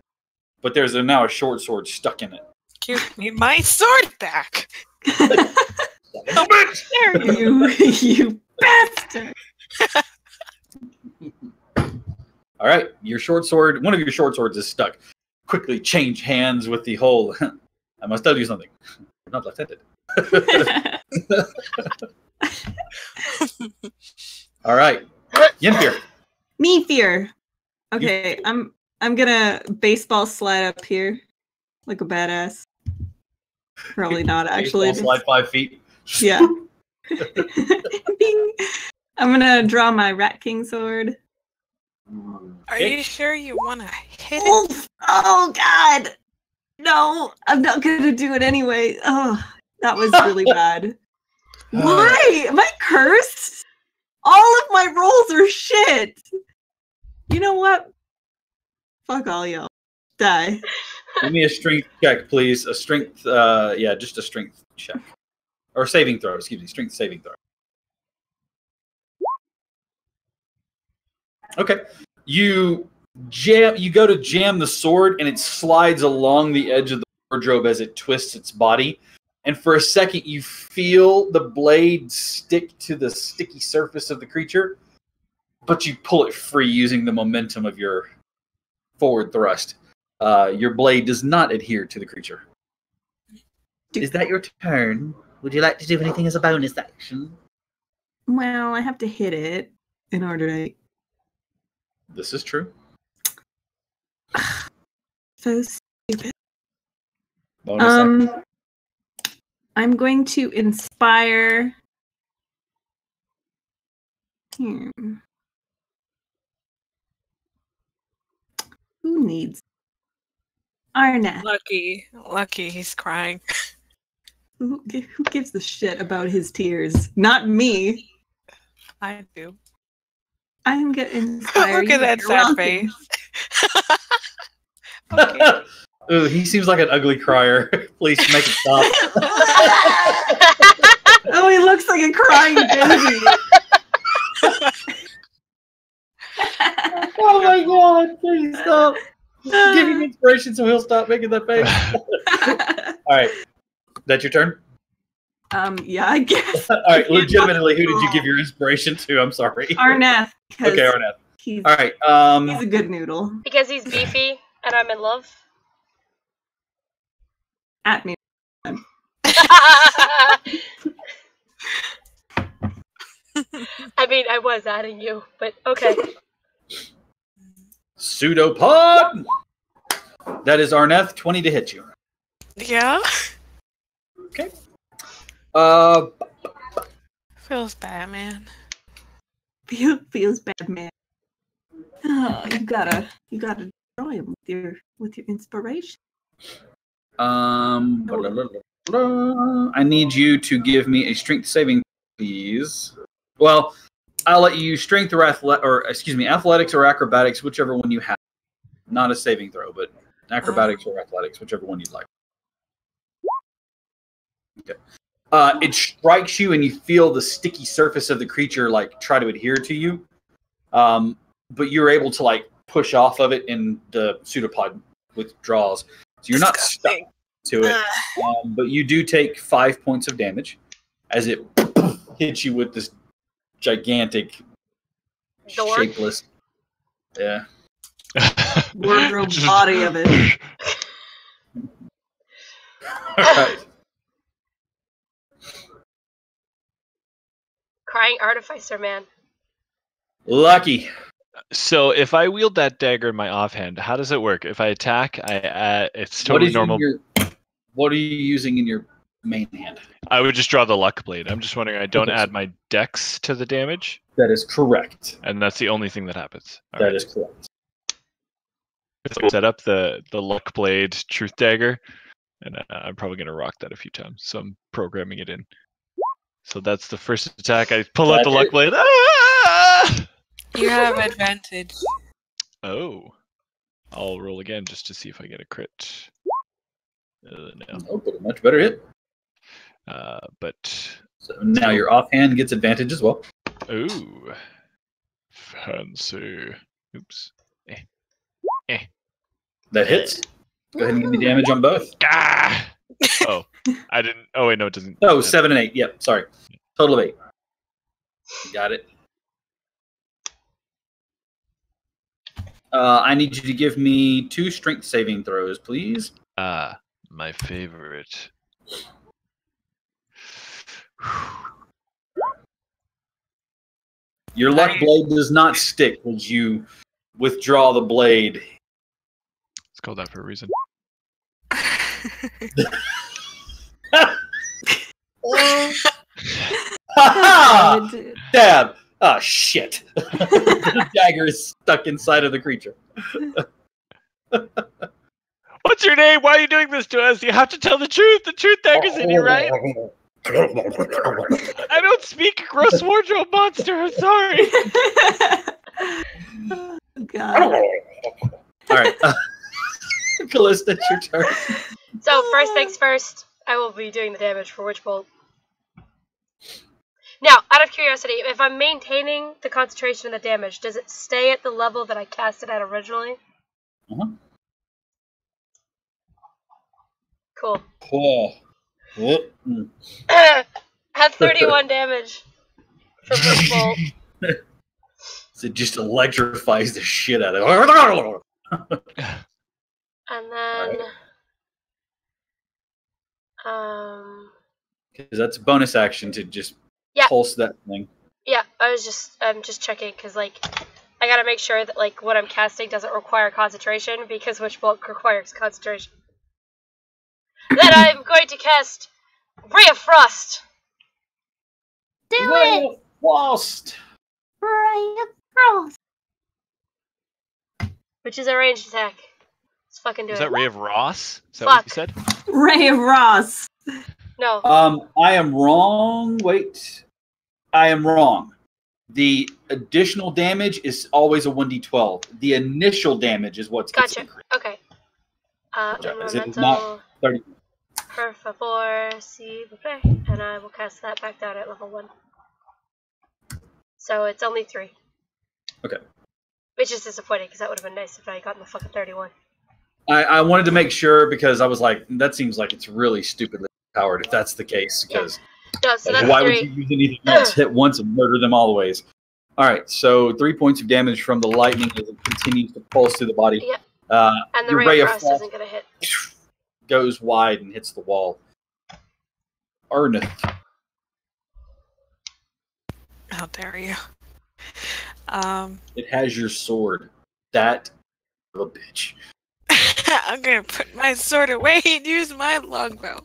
But there's now a short sword stuck in it. Give me my sword back! You bastard! All right, your short sword, one of your short swords is stuck. Quickly change hands with the whole, I must tell you something. I'm not left-handed. All right, Yenfir. Me fear. Okay, I'm gonna baseball slide up here like a badass. Probably not actually. Baseball slide 5 feet. Yeah. Bing. I'm gonna draw my Rat King sword. Are you sure you want to hit it? Oh God! No, I'm not gonna do it anyway. Oh, that was really bad. Why? Am I cursed? All of my rolls are shit. You know what? Fuck all y'all. Die. Give me a strength check, please. A strength, yeah, just a strength check. Or saving throw, excuse me, strength saving throw. Okay. You go to jam the sword, and it slides along the edge of the wardrobe as it twists its body. And for a second, you feel the blade stick to the sticky surface of the creature, but you pull it free using the momentum of your forward thrust. Your blade does not adhere to the creature. Is that your turn? Would you like to do anything as a bonus action? Well, I have to hit it in order to... This is true. So stupid. Bonus action. I'm going to inspire... Who needs... Arneth. Lucky, he's crying. Who gives a shit about his tears? Not me. I do. I'm gonna inspire. Look at that sad face. Okay. Ooh, he seems like an ugly crier. Please make it stop. Oh, he looks like a crying baby. Oh my God! Please stop. Give him inspiration so he'll stop making that face. All right, that's your turn. Yeah, I guess. All right, legitimately, who did you give your inspiration to? I'm sorry. Arneth. Okay, Arneth. All right. He's a good noodle. Because he's beefy and I'm in love. At me. I mean, I was adding you, but okay. Pseudopod. That is Arneth. 20 to hit you. Yeah. Okay. Feels bad, man. Feels bad, man. Oh, you gotta destroy him with your inspiration. I need you to give me a strength saving, please. Well, I'll let you use strength or athletics or acrobatics, whichever one you have. Not a saving throw, but acrobatics or athletics, whichever one you'd like. Okay. It strikes you, and you feel the sticky surface of the creature like try to adhere to you, but you're able to like push off of it, and the pseudopod withdraws. So you're not stuck to it, but you do take 5 points of damage as it hits you with this gigantic, shapeless, wardrobe body of it. All right. Crying artificer, man. Lucky. So if I wield that dagger in my offhand, how does it work? If I attack, it's totally normal. What are you using in your main hand? I would just draw the luck blade. I'm just wondering, I don't add my dex to the damage? That is correct. And that's the only thing that happens. That is correct. So set up the luck blade truth dagger, and I'm probably going to rock that a few times. So I'm programming it in. So that's the first attack. I pull out the luck blade. Ah! You have advantage. Oh. I'll roll again just to see if I get a crit. No. Oh, but a much better hit. But so now your offhand gets advantage as well. Ooh. Fancy. Oops. That hits. Go ahead and give me damage on both. Ah! Oh, I didn't. Oh, wait, no, it doesn't. Oh, 7 and 8. Yep, sorry. Total of 8. Got it. I need you to give me 2 strength saving throws, please. My favorite. Your luck blade does not stick as you withdraw the blade. It's called that for a reason. Dab! Ah, shit. The dagger is stuck inside of the creature. What's your name? Why are you doing this to us? You have to tell the truth. The truth dagger's in you, right? I don't speak, gross wardrobe monster. I'm sorry. Oh, God. All right. Callista, it's your turn. So, first things first, I will be doing the damage for Witchbolt. Now, out of curiosity, if I'm maintaining the concentration of the damage, does it stay at the level that I cast it at originally? Cool. Had 31 damage from Witchbolt. So it just electrifies the shit out of it. And then, because that's a bonus action to just pulse that thing. Yeah, I'm just checking because like I gotta make sure that like what I'm casting doesn't require concentration because Witchbolt requires concentration. Then I'm going to cast Ray of Frost. Ray of Frost. Ray of Frost. Which is a ranged attack. Let's fucking do it. Is that Ray of Ross? Is that what you said? Ray of Ross. No. I am wrong. Wait. I am wrong. The additional damage is always a 1d12. The initial damage is what's gotcha. Okay. It's not 30. Per favor, s'il vous plaît. And I will cast that back down at level 1. So it's only 3. Okay. Which is disappointing because that would have been nice if I had gotten the fucking 31. I wanted to make sure because I was like, that seems like it's really stupidly powered if that's the case. Because no, so that's why 3. would you use anything else? Hit once and murder them all the ways. All right, so 3 points of damage from the lightning as it continues to pulse through the body. Yep. And the your Ray of Frost isn't going to hit. Goes wide and hits the wall. Arnith. How dare you? It has your sword. That of a bitch. I'm gonna put my sword away and use my longbow.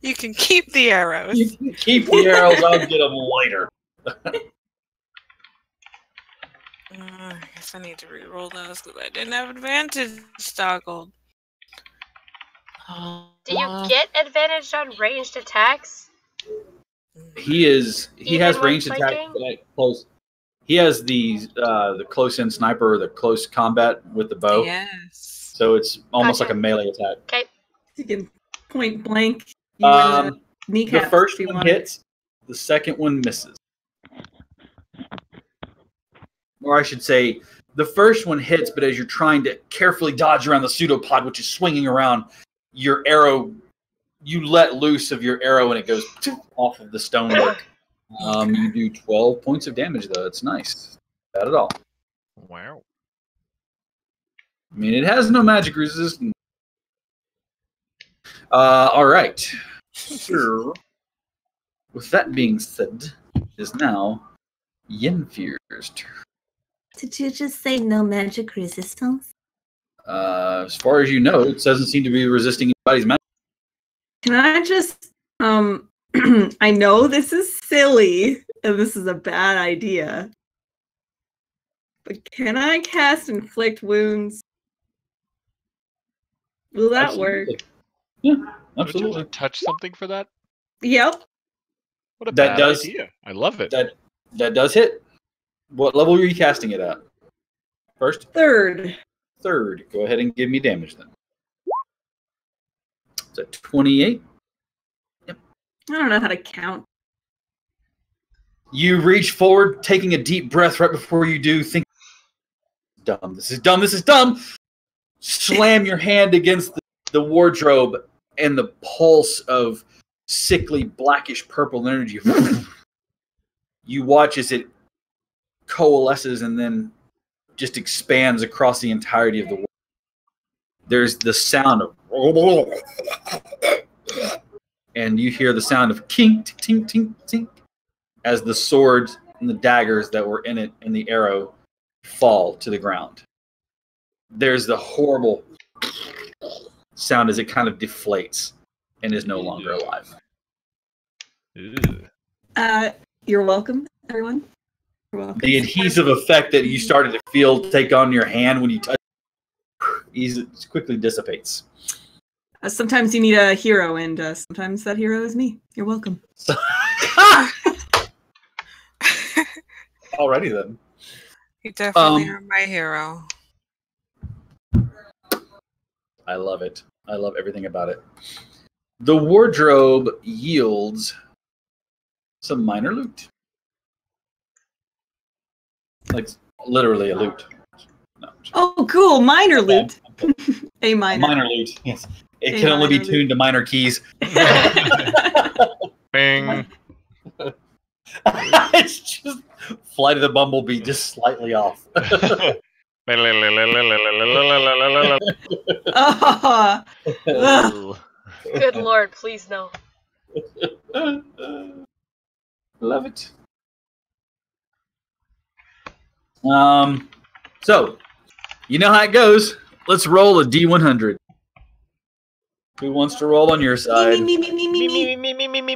You can keep the arrows. You can keep the arrows. I'll get them later. I guess I need to re-roll those because I didn't have advantage toggled. Do you get advantage on ranged attacks? He has Even ranged when attack fighting? at close. He has the close-in sniper or the close combat with the bow. Yes. So it's almost Gotcha. like a melee attack. Okay. You can point blank. You in the The kneecaps first if you one want. hits, the second one misses. Or I should say, the first one hits, but as you're trying to carefully dodge around the pseudopod, which is swinging around, your arrow, you let loose of your arrow and it goes off of the stonework. You do 12 points of damage, though. It's nice. Not at all. Wow. I mean, it has no magic resistance. All right. So, with that being said, it is now Yenfir's turn. Did you just say no magic resistance? As far as you know, it doesn't seem to be resisting anybody's magic. Can I just I know this is silly and this is a bad idea. But can I cast inflict wounds? Will that Absolutely. work? Yeah, Don't you absolutely. have to touch something for that? Yep. What a That bad does- idea. I love it. That does hit. What level are you casting it at? First? Third. Third. Go ahead and give me damage then. It's at 28. I don't know how to count. You reach forward, taking a deep breath right before you do. Think, dumb. This is dumb. This is dumb. Slam your hand against the wardrobe, and the pulse of sickly blackish purple energy. You watch as it coalesces and then just expands across the entirety of the world. There's the sound of, and you hear the sound of kink, tink, tink, tink, as the swords and the daggers that were in it and the arrow fall to the ground. There's the horrible sound as it kind of deflates and is no longer alive. Ew. You're welcome, everyone. You're welcome. The adhesive effect that you started to feel take on your hand when you touch it quickly dissipates. Sometimes you need a hero, and sometimes that hero is me. You're welcome. Alrighty then. You definitely are my hero. I love it. I love everything about it. The wardrobe yields some minor loot. Like literally a loot. No, Oh, cool. Minor loot. A minor. minor loot. Yes. It A can only be minor tuned to minor keys. Bing. It's just Flight of the Bumblebee just slightly off. Oh, Good lord, please no. Love it. So, you know how it goes. Let's roll a D100. Who wants to roll on your side? me.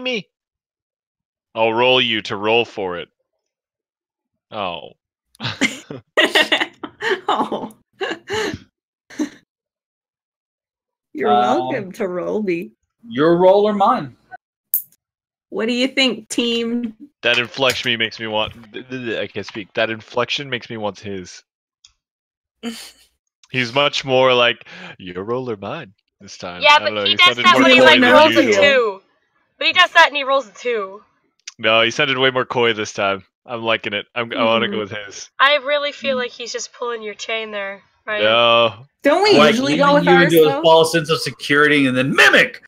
Me. I'll roll you to roll for it. Oh. Oh. You're welcome to roll me. Your roll or mine? What do you think, team? That inflection makes me want. I can't speak. That inflection makes me want his. He's much more like your roll or mine this time. Yeah, I don't but know, he he does sounded that more when he coy like than rolls a usual. 2. But he does that and he rolls a 2. No, he sounded way more coy this time. I'm liking it. I want to go with his. I really feel like he's just pulling your chain there, right? No. Don't we Like usually go with leading you ours, into a though? false sense of security and then mimic.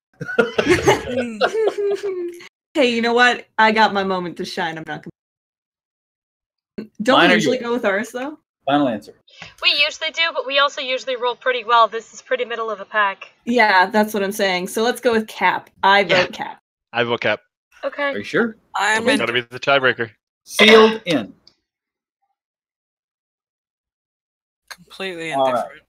Hey, you know what? I got my moment to shine. I'm not gonna. Don't Mine we or usually yours? go with ours, though? Final answer. We usually do, but we also usually roll pretty well. This is pretty middle of a pack. Yeah, that's what I'm saying. So let's go with Cap. I vote Cap. I vote Cap. Okay. Are you sure? I'm Okay. in. Gotta be the tiebreaker. Sealed in. Completely All right. indifferent.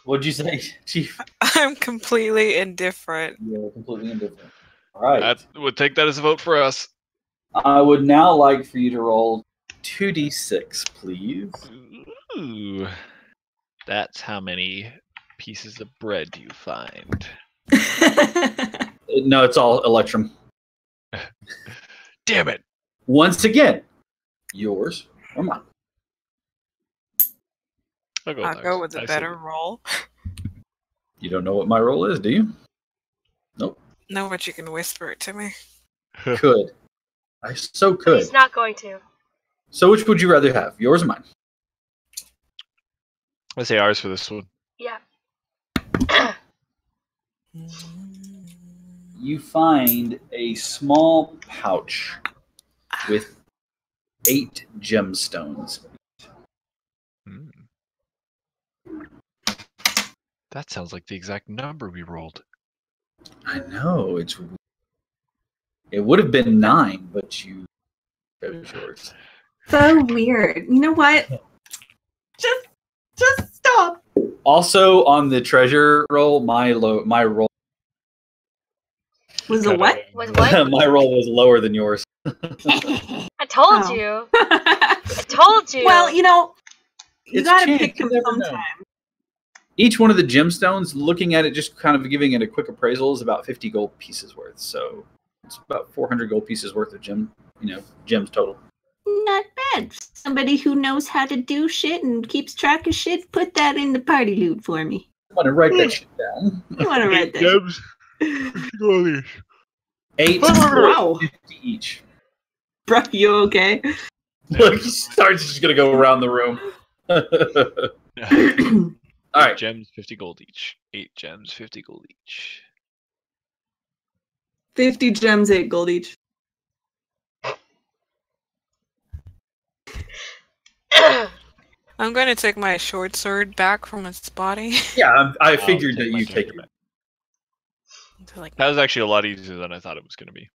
What'd you say, Chief? I'm completely indifferent. You're completely indifferent. All right. We'll take that as a vote for us. I would now like for you to roll 2d6, please. Ooh. That's how many pieces of bread you find. No, it's all Electrum. Damn it. Once again, yours or mine. I'll go with a better roll. You don't know what my roll is, do you? Nope. No, but you can whisper it to me. Could. I so could. He's not going to. So which would you rather have? Yours or mine? Let's say ours for this one. Yeah. You find a small pouch with 8 gemstones. That sounds like the exact number we rolled. I know, it would have been 9, but you chose yours. So weird. You know what? Just stop. Also on the treasure roll, my roll Was a what? Was what? my roll was lower than yours. I told you. I told you. Well, you know, you It's gotta chance, pick them you never know. sometime. Each one of the gemstones, looking at it, just kind of giving it a quick appraisal, is about 50 gold pieces worth. So it's about 400 gold pieces worth of gems total. Not bad. Somebody who knows how to do shit and keeps track of shit, put that in the party loot for me. I want to write that shit down. You want to write that? Gems. 8 Wow. 50 each. Bro, you okay? Look, he starts just gonna go around the room. All right. 8 gems, 50 gold each. 8 gems, 50 gold each. 50 gems, 8 gold each. I'm going to take my short sword back from its body. Yeah, I figured that you take it. That was actually a lot easier than I thought it was going to be.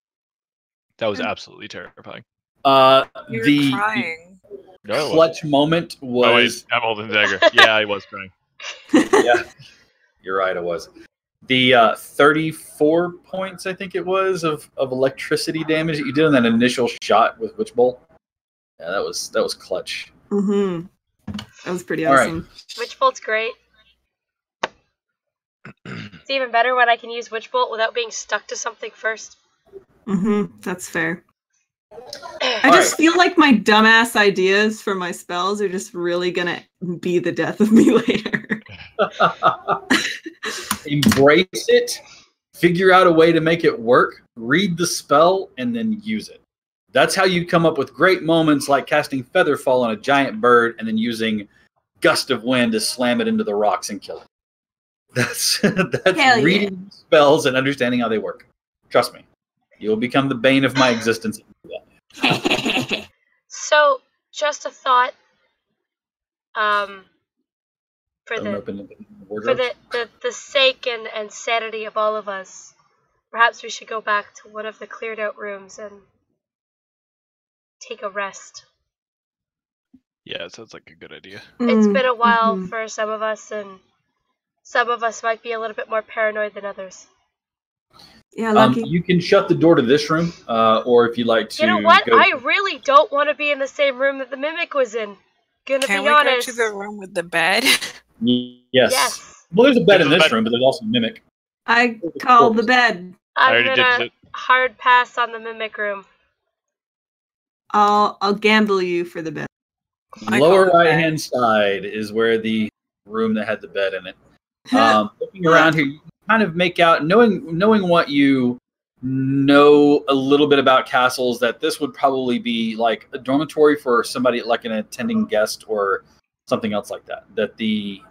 That was absolutely terrifying. You're crying. No, Clutch moment was. Oh, wait, I'm holding the dagger. Yeah, I was crying. Yeah, you're right. It was the 34 points, I think it was, of electricity damage that you did on that initial shot with Witch Bolt. Yeah, that was clutch. Mm-hmm. That was pretty All awesome. right. Witch Bolt's great. It's even better when I can use Witch Bolt without being stuck to something first. Mm-hmm. That's fair. I just feel like my dumbass ideas for my spells are just really gonna be the death of me later. Embrace it. Figure out a way to make it work. Read the spell and then use it. That's how you come up with great moments like casting Featherfall on a giant bird and then using Gust of Wind to slam it into the rocks and kill it. That's reading spells and understanding how they work. Trust me. You'll become the bane of my existence. So, just a thought. For the sake and sanity of all of us, perhaps we should go back to one of the cleared out rooms and take a rest. Yeah, it sounds like a good idea. It's been a while for some of us, and some of us might be a little bit more paranoid than others. Yeah, lucky. You can shut the door to this room, or if you like to. You know what? I really don't want to be in the same room that the mimic was in. Can we go to the room with the bed? Yes. Well, there's a bed in this room, but there's also a mimic. I called the bed. I'm gonna hard pass on the mimic room. I'll gamble you for the bed. Lower right-hand side is where the room that had the bed in it. Looking around here, you kind of make out, knowing what you know a little bit about castles, that this would probably be like a dormitory for somebody, like an attending guest or something else like that. That the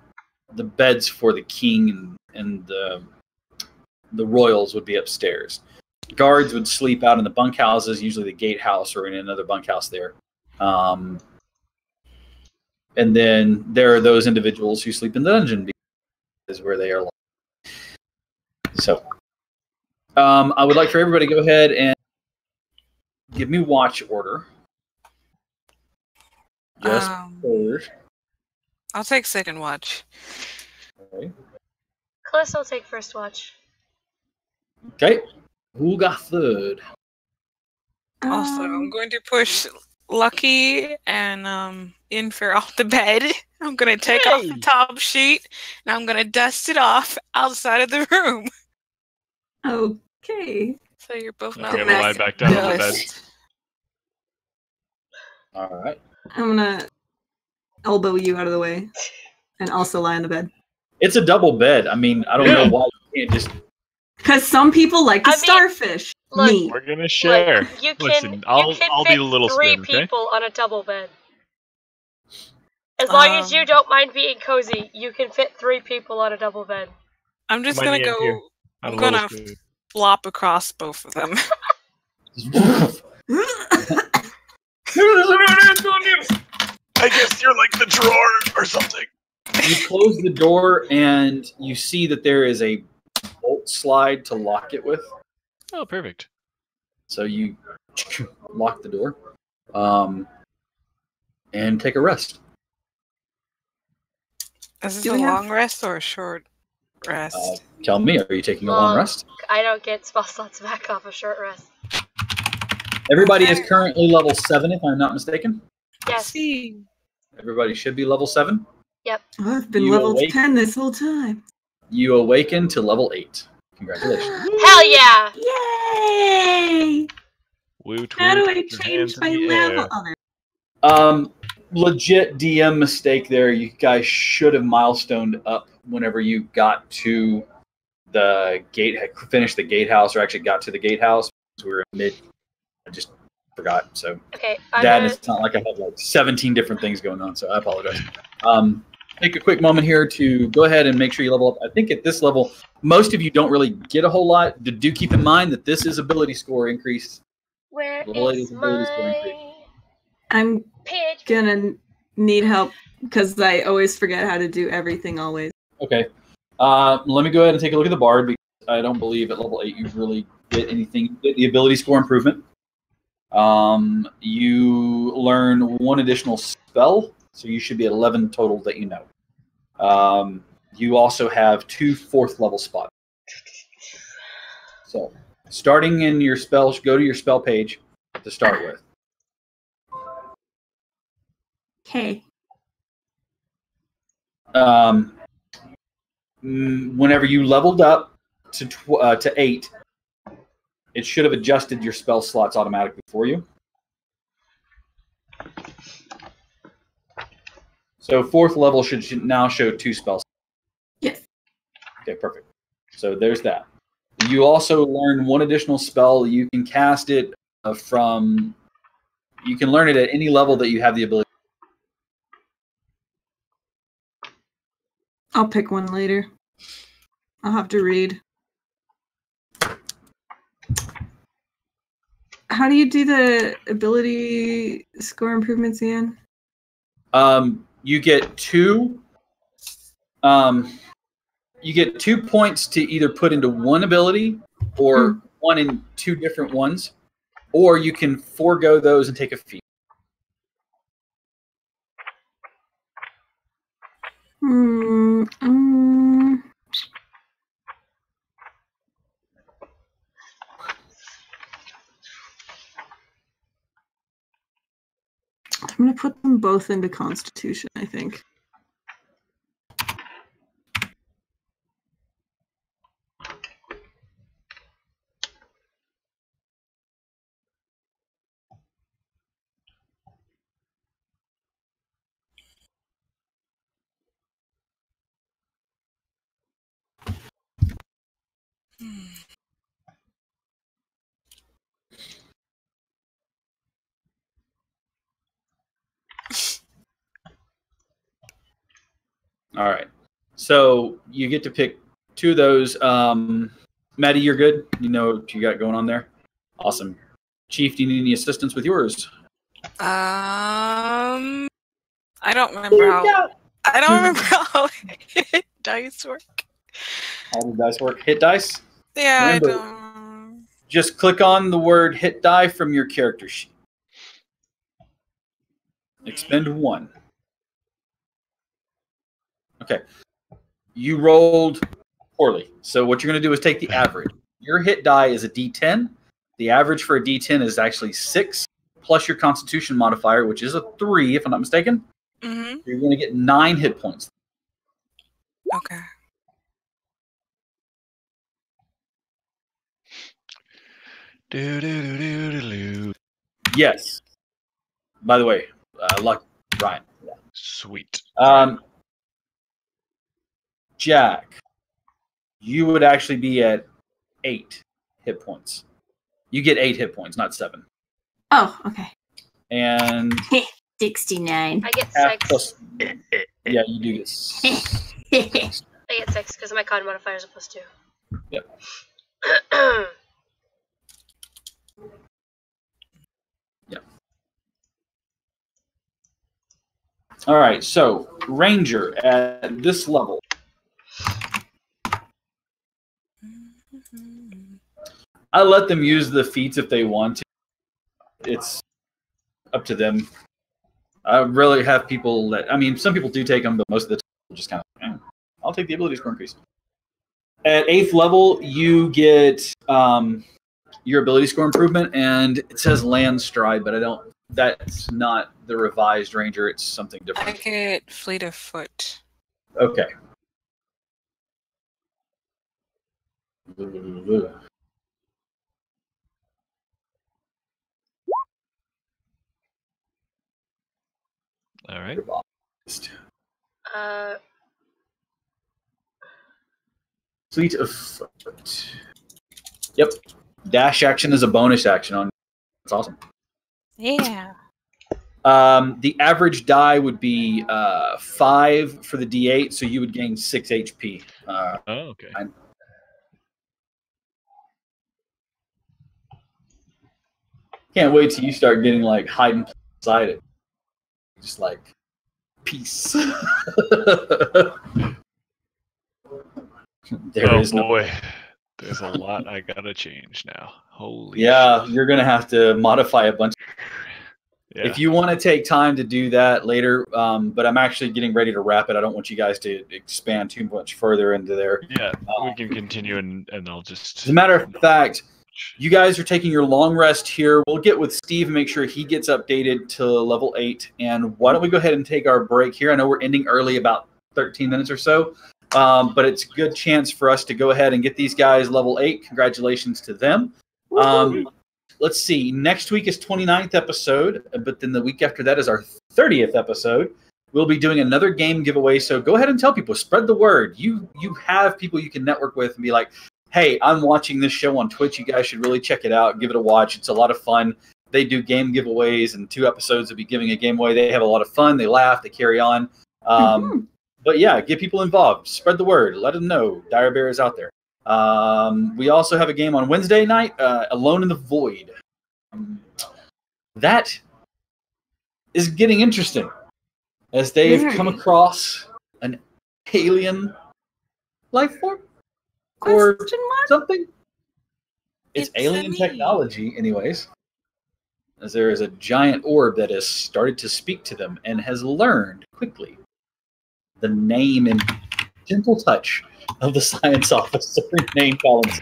beds for the king and the royals would be upstairs. Guards would sleep out in the bunkhouses, usually the gatehouse or in another bunkhouse there. And then there are those individuals who sleep in the dungeon because where they are. So, I would like for everybody to go ahead and give me watch order. Just third. I'll take second watch. Okay. Close, I'll take first watch. Okay. Who got third? Also, I'm going to push Lucky and Infer off the bed. I'm gonna take off the top sheet and I'm gonna dust it off outside of the room. Okay. So you're both I'm not gonna lie back down on the bed. All right. I'm gonna elbow you out of the way, and also lie on the bed. It's a double bed. I mean, I don't know why you can't just. Because some people like to starfish. Look, Me. We're gonna share. Look, you can, Listen, I'll fit be the little 3 spoon, okay? people on a double bed. As long as you don't mind being cozy, you can fit 3 people on a double bed. I'm just gonna go. I'm gonna flop across both of them. I guess you're like the drawer or something. You close the door and you see that there is a bolt slide to lock it with. Oh, perfect. So you lock the door and take a rest. Is this a long rest or a short rest? Tell me, are you taking a long rest? I don't get spell slots back off a short rest. Everybody is currently level 7, if I'm not mistaken. Yes. Everybody should be level 7. Yep. I've been level 10 this whole time. You awaken to level 8. Congratulations. Hell yeah! Yay! Woot, How do woot, I your change hands my in the level? air. Oh, there. Legit DM mistake there. You guys should have milestoned up whenever you got to the gate, finished the gatehouse, or actually got to the gatehouse. We were in mid. I just forgot. So okay, it's not like I have like 17 different things going on. So I apologize. Take a quick moment here to go ahead and make sure you level up. I think at this level, most of you don't really get a whole lot. Do keep in mind that this is ability score increase. Where is my... I'm gonna need help because I always forget how to do everything always. Okay. Let me go ahead and take a look at the bard because I don't believe at level 8 you really get anything. You get the ability score improvement. You learn 1 additional spell, so you should be at 11 total that you know. You also have 2 4th level spots. So, starting in your spells, go to your spell page to start with. Okay. Whenever you leveled up to 8, it should have adjusted your spell slots automatically for you. So 4th level should now show 2 spells. Yes. Okay, perfect. So there's that. You also learn 1 additional spell. You can cast it from... You can learn it at any level that you have the ability. I'll pick one later. I'll have to read. How do you do the ability score improvements again? You get 2. You get 2 points to either put into one ability or 1 in 2 different ones, or you can forego those and take a fee. I'm going to put them both into Constitution, I think. All right. So you get to pick 2 of those. Maddie, you're good? You know what you got going on there? Awesome. Chief, do you need any assistance with yours? I don't remember how hit dice work. How do dice work? Hit dice? Yeah, Remember, I don't. Just click on the word hit die from your character sheet. Expend 1. Okay. You rolled poorly. So what you're going to do is take the average. Your hit die is a D10. The average for a D10 is actually 6. plus your Constitution modifier, which is a 3, if I'm not mistaken. Mm-hmm. You're going to get 9 hit points. Okay. Yes. By the way, luck, Ryan. Yeah. Sweet. Jack, you would actually be at 8 hit points. You get 8 hit points, not 7. Oh, okay. And 69. I get half 6. plus. Yeah, you do get 6. I get 6 because my con modifier is a +2. Yep. Yep. All right, so Ranger at this level. I let them use the feats if they want to. It's up to them. I really have people that, I mean, some people do take them, but most of the time just kind of, I'll take the ability score increase. At 8th level, you get your ability score improvement, and it says Land Stride, but that's not the revised Ranger. It's something different. I get Fleet of Foot. Okay. All right. Fleet of Foot. Yep. Dash action is a bonus action on. That's awesome. Yeah. The average die would be 5 for the D8, so you would gain 6 HP. Okay. Can't wait till you start getting like hiding inside it. Just like peace. Boy. There's a lot I gotta change now. Holy yeah, shit. You're gonna have to modify a bunch. Yeah. If you want to take time to do that later, but I'm actually getting ready to wrap it. I don't want you guys to expand too much further into there. Yeah, we can continue and I'll just... As a matter of fact, you guys are taking your long rest here. We'll get with Steve and make sure he gets updated to level 8. And why don't we go ahead and take our break here? I know we're ending early, about 13 minutes or so. But it's a good chance for us to go ahead and get these guys level 8. Congratulations to them. Let's see. Next week is 29th episode, but then the week after that is our 30th episode. We'll be doing another game giveaway, so go ahead and tell people. Spread the word. You have people you can network with and be like, hey, I'm watching this show on Twitch. You guys should really check it out. Give it a watch. It's a lot of fun. They do game giveaways, and 2 episodes will be giving a game away. They have a lot of fun. They laugh. They carry on. But yeah, get people involved. Spread the word. Let them know Dire Bear is out there. We also have a game on Wednesday night, Alone in the Void. That is getting interesting as they've come across an alien life form or something. It's alien technology, anyways. As there is a giant orb that has started to speak to them and has learned quickly the name and gentle touch of the science officer named Collins.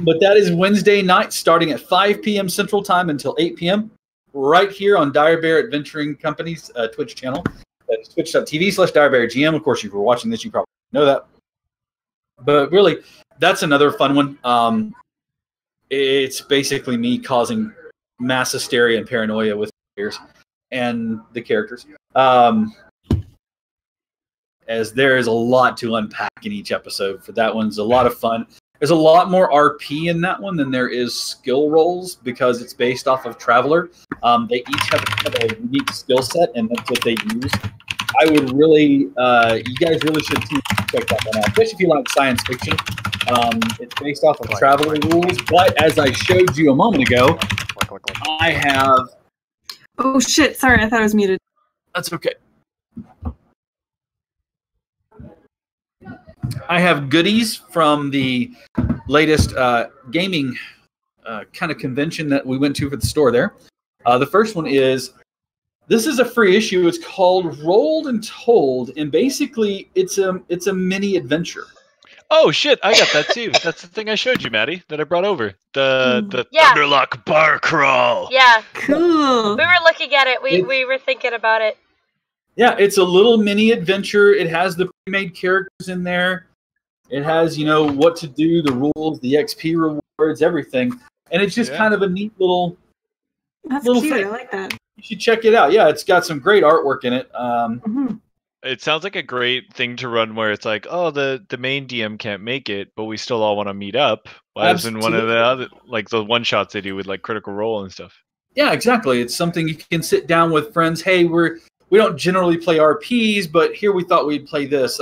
But that is Wednesday night, starting at 5 p.m. Central Time until 8 p.m. right here on Dire Bear Adventuring Company's Twitch channel. That's twitch.tv/DireBearGM. Of course, if you're watching this, you probably know that. But really, that's another fun one. It's basically me causing mass hysteria and paranoia with players and the characters. As there is a lot to unpack in each episode. For that one's a lot of fun. There's a lot more RP in that one than there is skill rolls because it's based off of Traveler. They each have a unique skill set, and that's what they use. I would really, you guys really should check that one out, especially if you like science fiction. It's based off of Traveler rules, but as I showed you a moment ago, I have... Oh shit, sorry, I thought I was muted. That's okay. I have goodies from the latest gaming kind of convention that we went to for the store there. The first one is, this is a free issue. It's called Rolled and Told, and basically it's a mini adventure. Oh shit! I got that too. That's the thing I showed you, Maddie, that I brought over. The Yeah. Thunderlock Bar Crawl. Yeah. Cool. We were looking at it. We were thinking about it. Yeah, it's a little mini adventure. It has the pre-made characters in there. It has, what to do, the rules, the XP rewards, everything. And it's just kind of a neat little That's little cute. thing. I like that. You should check it out. Yeah, it's got some great artwork in it. It sounds like a great thing to run where it's like, oh, the main DM can't make it, but we still all want to meet up. As in one of the other, like the one shots they do with like Critical Role and stuff. Yeah, exactly. It's something you can sit down with friends. Hey, we don't generally play RPs, but here we thought we'd play this.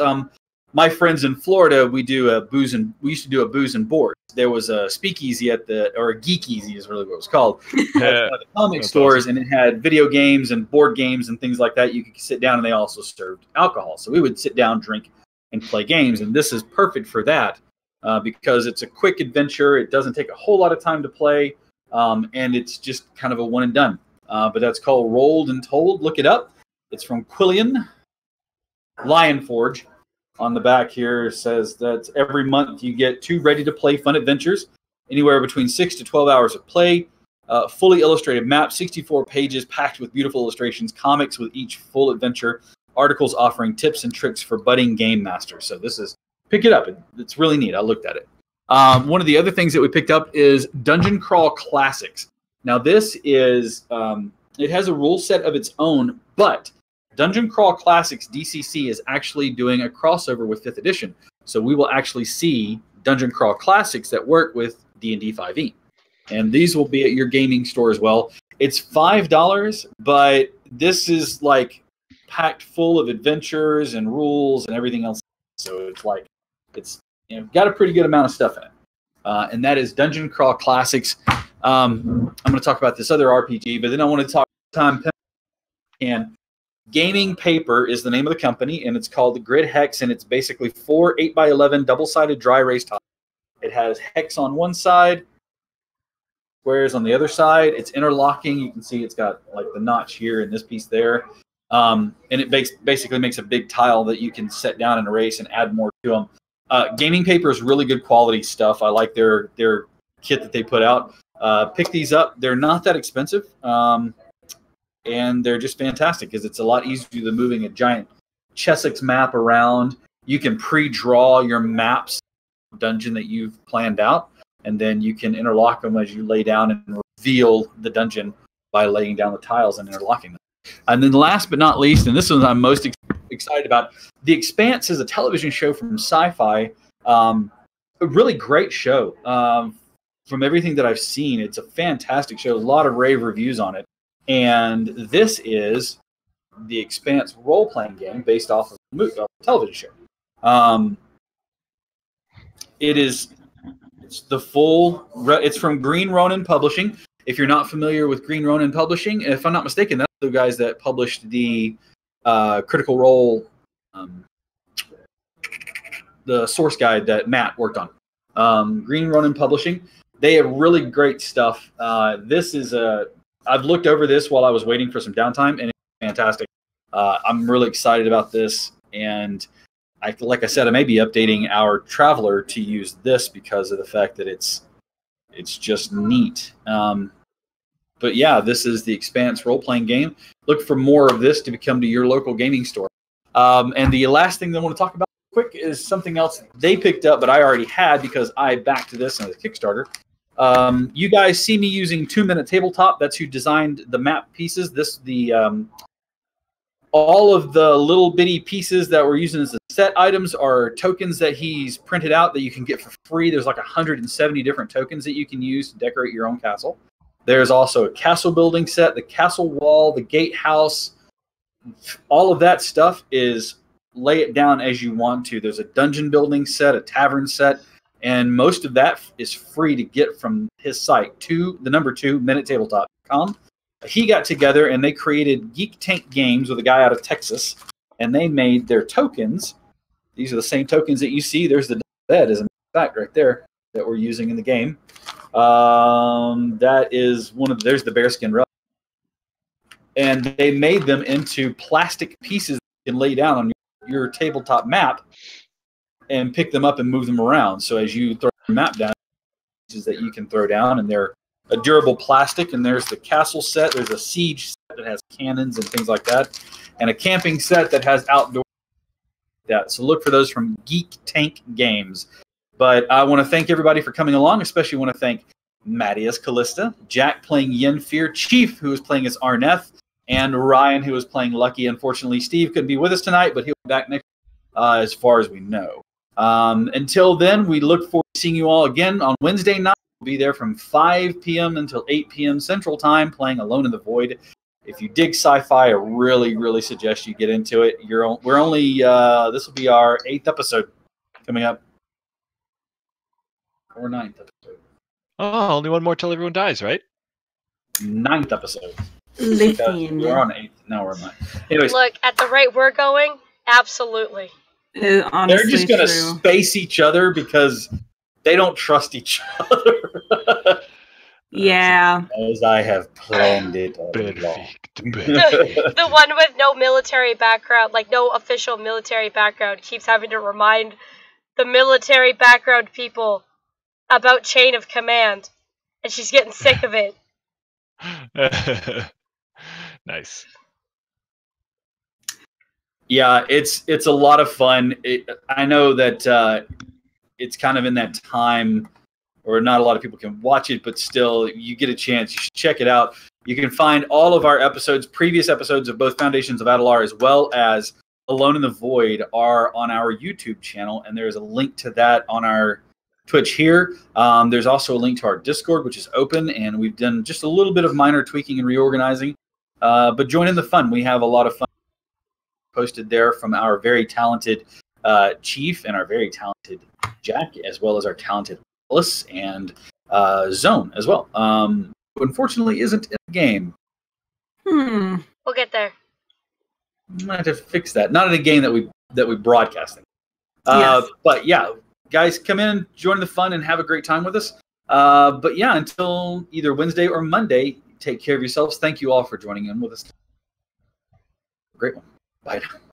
My friends in Florida, we used to do a booze and board. There was a speakeasy or a geekeasy is really what it was called, at the comic stores, awesome. and it had video games and board games and things like that. You could sit down, and they also served alcohol. So we would sit down, drink, and play games, and this is perfect for that because it's a quick adventure. It doesn't take a whole lot of time to play, and it's just kind of a one and done. But that's called Rolled and Told. Look it up. It's from Quillian Lionforge. On the back here says that every month you get 2 ready-to-play fun adventures, anywhere between 6 to 12 hours of play, fully illustrated maps, 64 pages packed with beautiful illustrations, comics with each full adventure, articles offering tips and tricks for budding game masters. So pick it up. It's really neat. I looked at it. One of the other things that we picked up is Dungeon Crawl Classics. Now this is, it has a rule set of its own, but Dungeon Crawl Classics DCC is actually doing a crossover with 5th edition. So we will actually see Dungeon Crawl Classics that work with D&D 5e. And these will be at your gaming store as well. It's $5, but this is like packed full of adventures and rules and everything else. So it's got a pretty good amount of stuff in it. And that is Dungeon Crawl Classics. I'm going to talk about this other RPG, but then I want to talk time and Gaming Paper is the name of the company, and it's called the Grid Hex, and it's basically 4 8x11 double-sided dry erase tiles. It has hex on one side, squares on the other side. It's interlocking. You can see it's got like the notch here and this piece there. And it basically makes a big tile that you can set down and erase and add more to them. Gaming Paper is really good quality stuff. I like their kit that they put out. Pick these up. They're not that expensive. And they're just fantastic because it's a lot easier than moving a giant Chessex map around. You can pre-draw your maps dungeon that you've planned out, and then you can interlock them as you lay down and reveal the dungeon by laying down the tiles and interlocking them. And then last but not least, and this one I'm most excited about, The Expanse is a television show from Sci-Fi. A really great show. From everything that I've seen, it's a fantastic show. A lot of rave reviews on it. And this is The Expanse role-playing game based off of a television show. It's from Green Ronin Publishing. If you're not familiar with Green Ronin Publishing, if I'm not mistaken, that's the guys that published the Critical Role, the source guide that Matt worked on. Green Ronin Publishing. They have really great stuff. I've looked over this while I was waiting for some downtime, and it's fantastic. I'm really excited about this, and like I said, I may be updating our Traveler to use this because of the fact that it's just neat. But yeah, this is The Expanse role-playing game. Look for more of this to come to your local gaming store. And the last thing that I want to talk about quick is something else they picked up, but I already had because I backed this on the Kickstarter. You guys see me using 2 Minute Tabletop. That's who designed the map pieces. All of the little bitty pieces that we're using as the set items are tokens that he's printed out that you can get for free. There's like 170 different tokens that you can use to decorate your own castle. There's also a castle building set, the castle wall, the gatehouse. All of that stuff is lay it down as you want to. There's a dungeon building set, a tavern set. And most of that is free to get from his site, the number 2 MinuteTabletop.com. He got together and they created Geek Tank Games with a guy out of Texas, and they made their tokens. These are the same tokens that you see. There's the bed, as a matter of fact, right there that we're using in the game. That is there's the bearskin rug. And they made them into plastic pieces you can lay down on your tabletop map. and pick them up and move them around. So as you throw the map down, that you can throw down, and they're a durable plastic. And there's the castle set. There's a siege set that has cannons and things like that, and a camping set that has outdoor. So look for those from Geek Tank Games. But I want to thank everybody for coming along. Especially want to thank Maddie as Callista, Jack playing Yenfear, Chief who is playing as Arneth, and Ryan who is playing Lucky. Unfortunately, Steve couldn't be with us tonight, but he'll be back next. As far as we know. Until then, we look forward to seeing you all again on Wednesday night. We'll be there from 5 p.m. until 8 p.m. Central Time playing Alone in the Void. If you dig sci-fi, I really, really suggest you get into it. We're only this will be our 8th episode coming up. Or 9th episode. Oh, only one more till everyone dies, right? 9th episode. Listen. We're on 8th. Now we're on 9th. Anyways. Look, at the rate we're going, absolutely. They're just going to space each other because they don't trust each other. Yeah. As I have planned it all along. The one with no military background, like no official military background, keeps having to remind the military background people about chain of command. And she's getting sick of it. Nice. Yeah, it's a lot of fun. I know that it's kind of in that time where not a lot of people can watch it, but still, you get a chance. You should check it out. You can find all of our episodes, previous episodes of both Foundations of Adelar as well as Alone in the Void are on our YouTube channel, and there's a link to that on our Twitch here. There's also a link to our Discord, which is open, and we've done just a little bit of minor tweaking and reorganizing. But join in the fun. We have a lot of fun posted there from our very talented Chief and our very talented Jack, as well as our talented Alice and Zone as well. Who unfortunately isn't in the game. We'll get there. Might have to fix that. Not in a game that we broadcasting. Yes. But yeah, guys, come in, join the fun, and have a great time with us. But yeah, until either Wednesday or Monday, take care of yourselves. Thank you all for joining in with us. Great one. Bye now.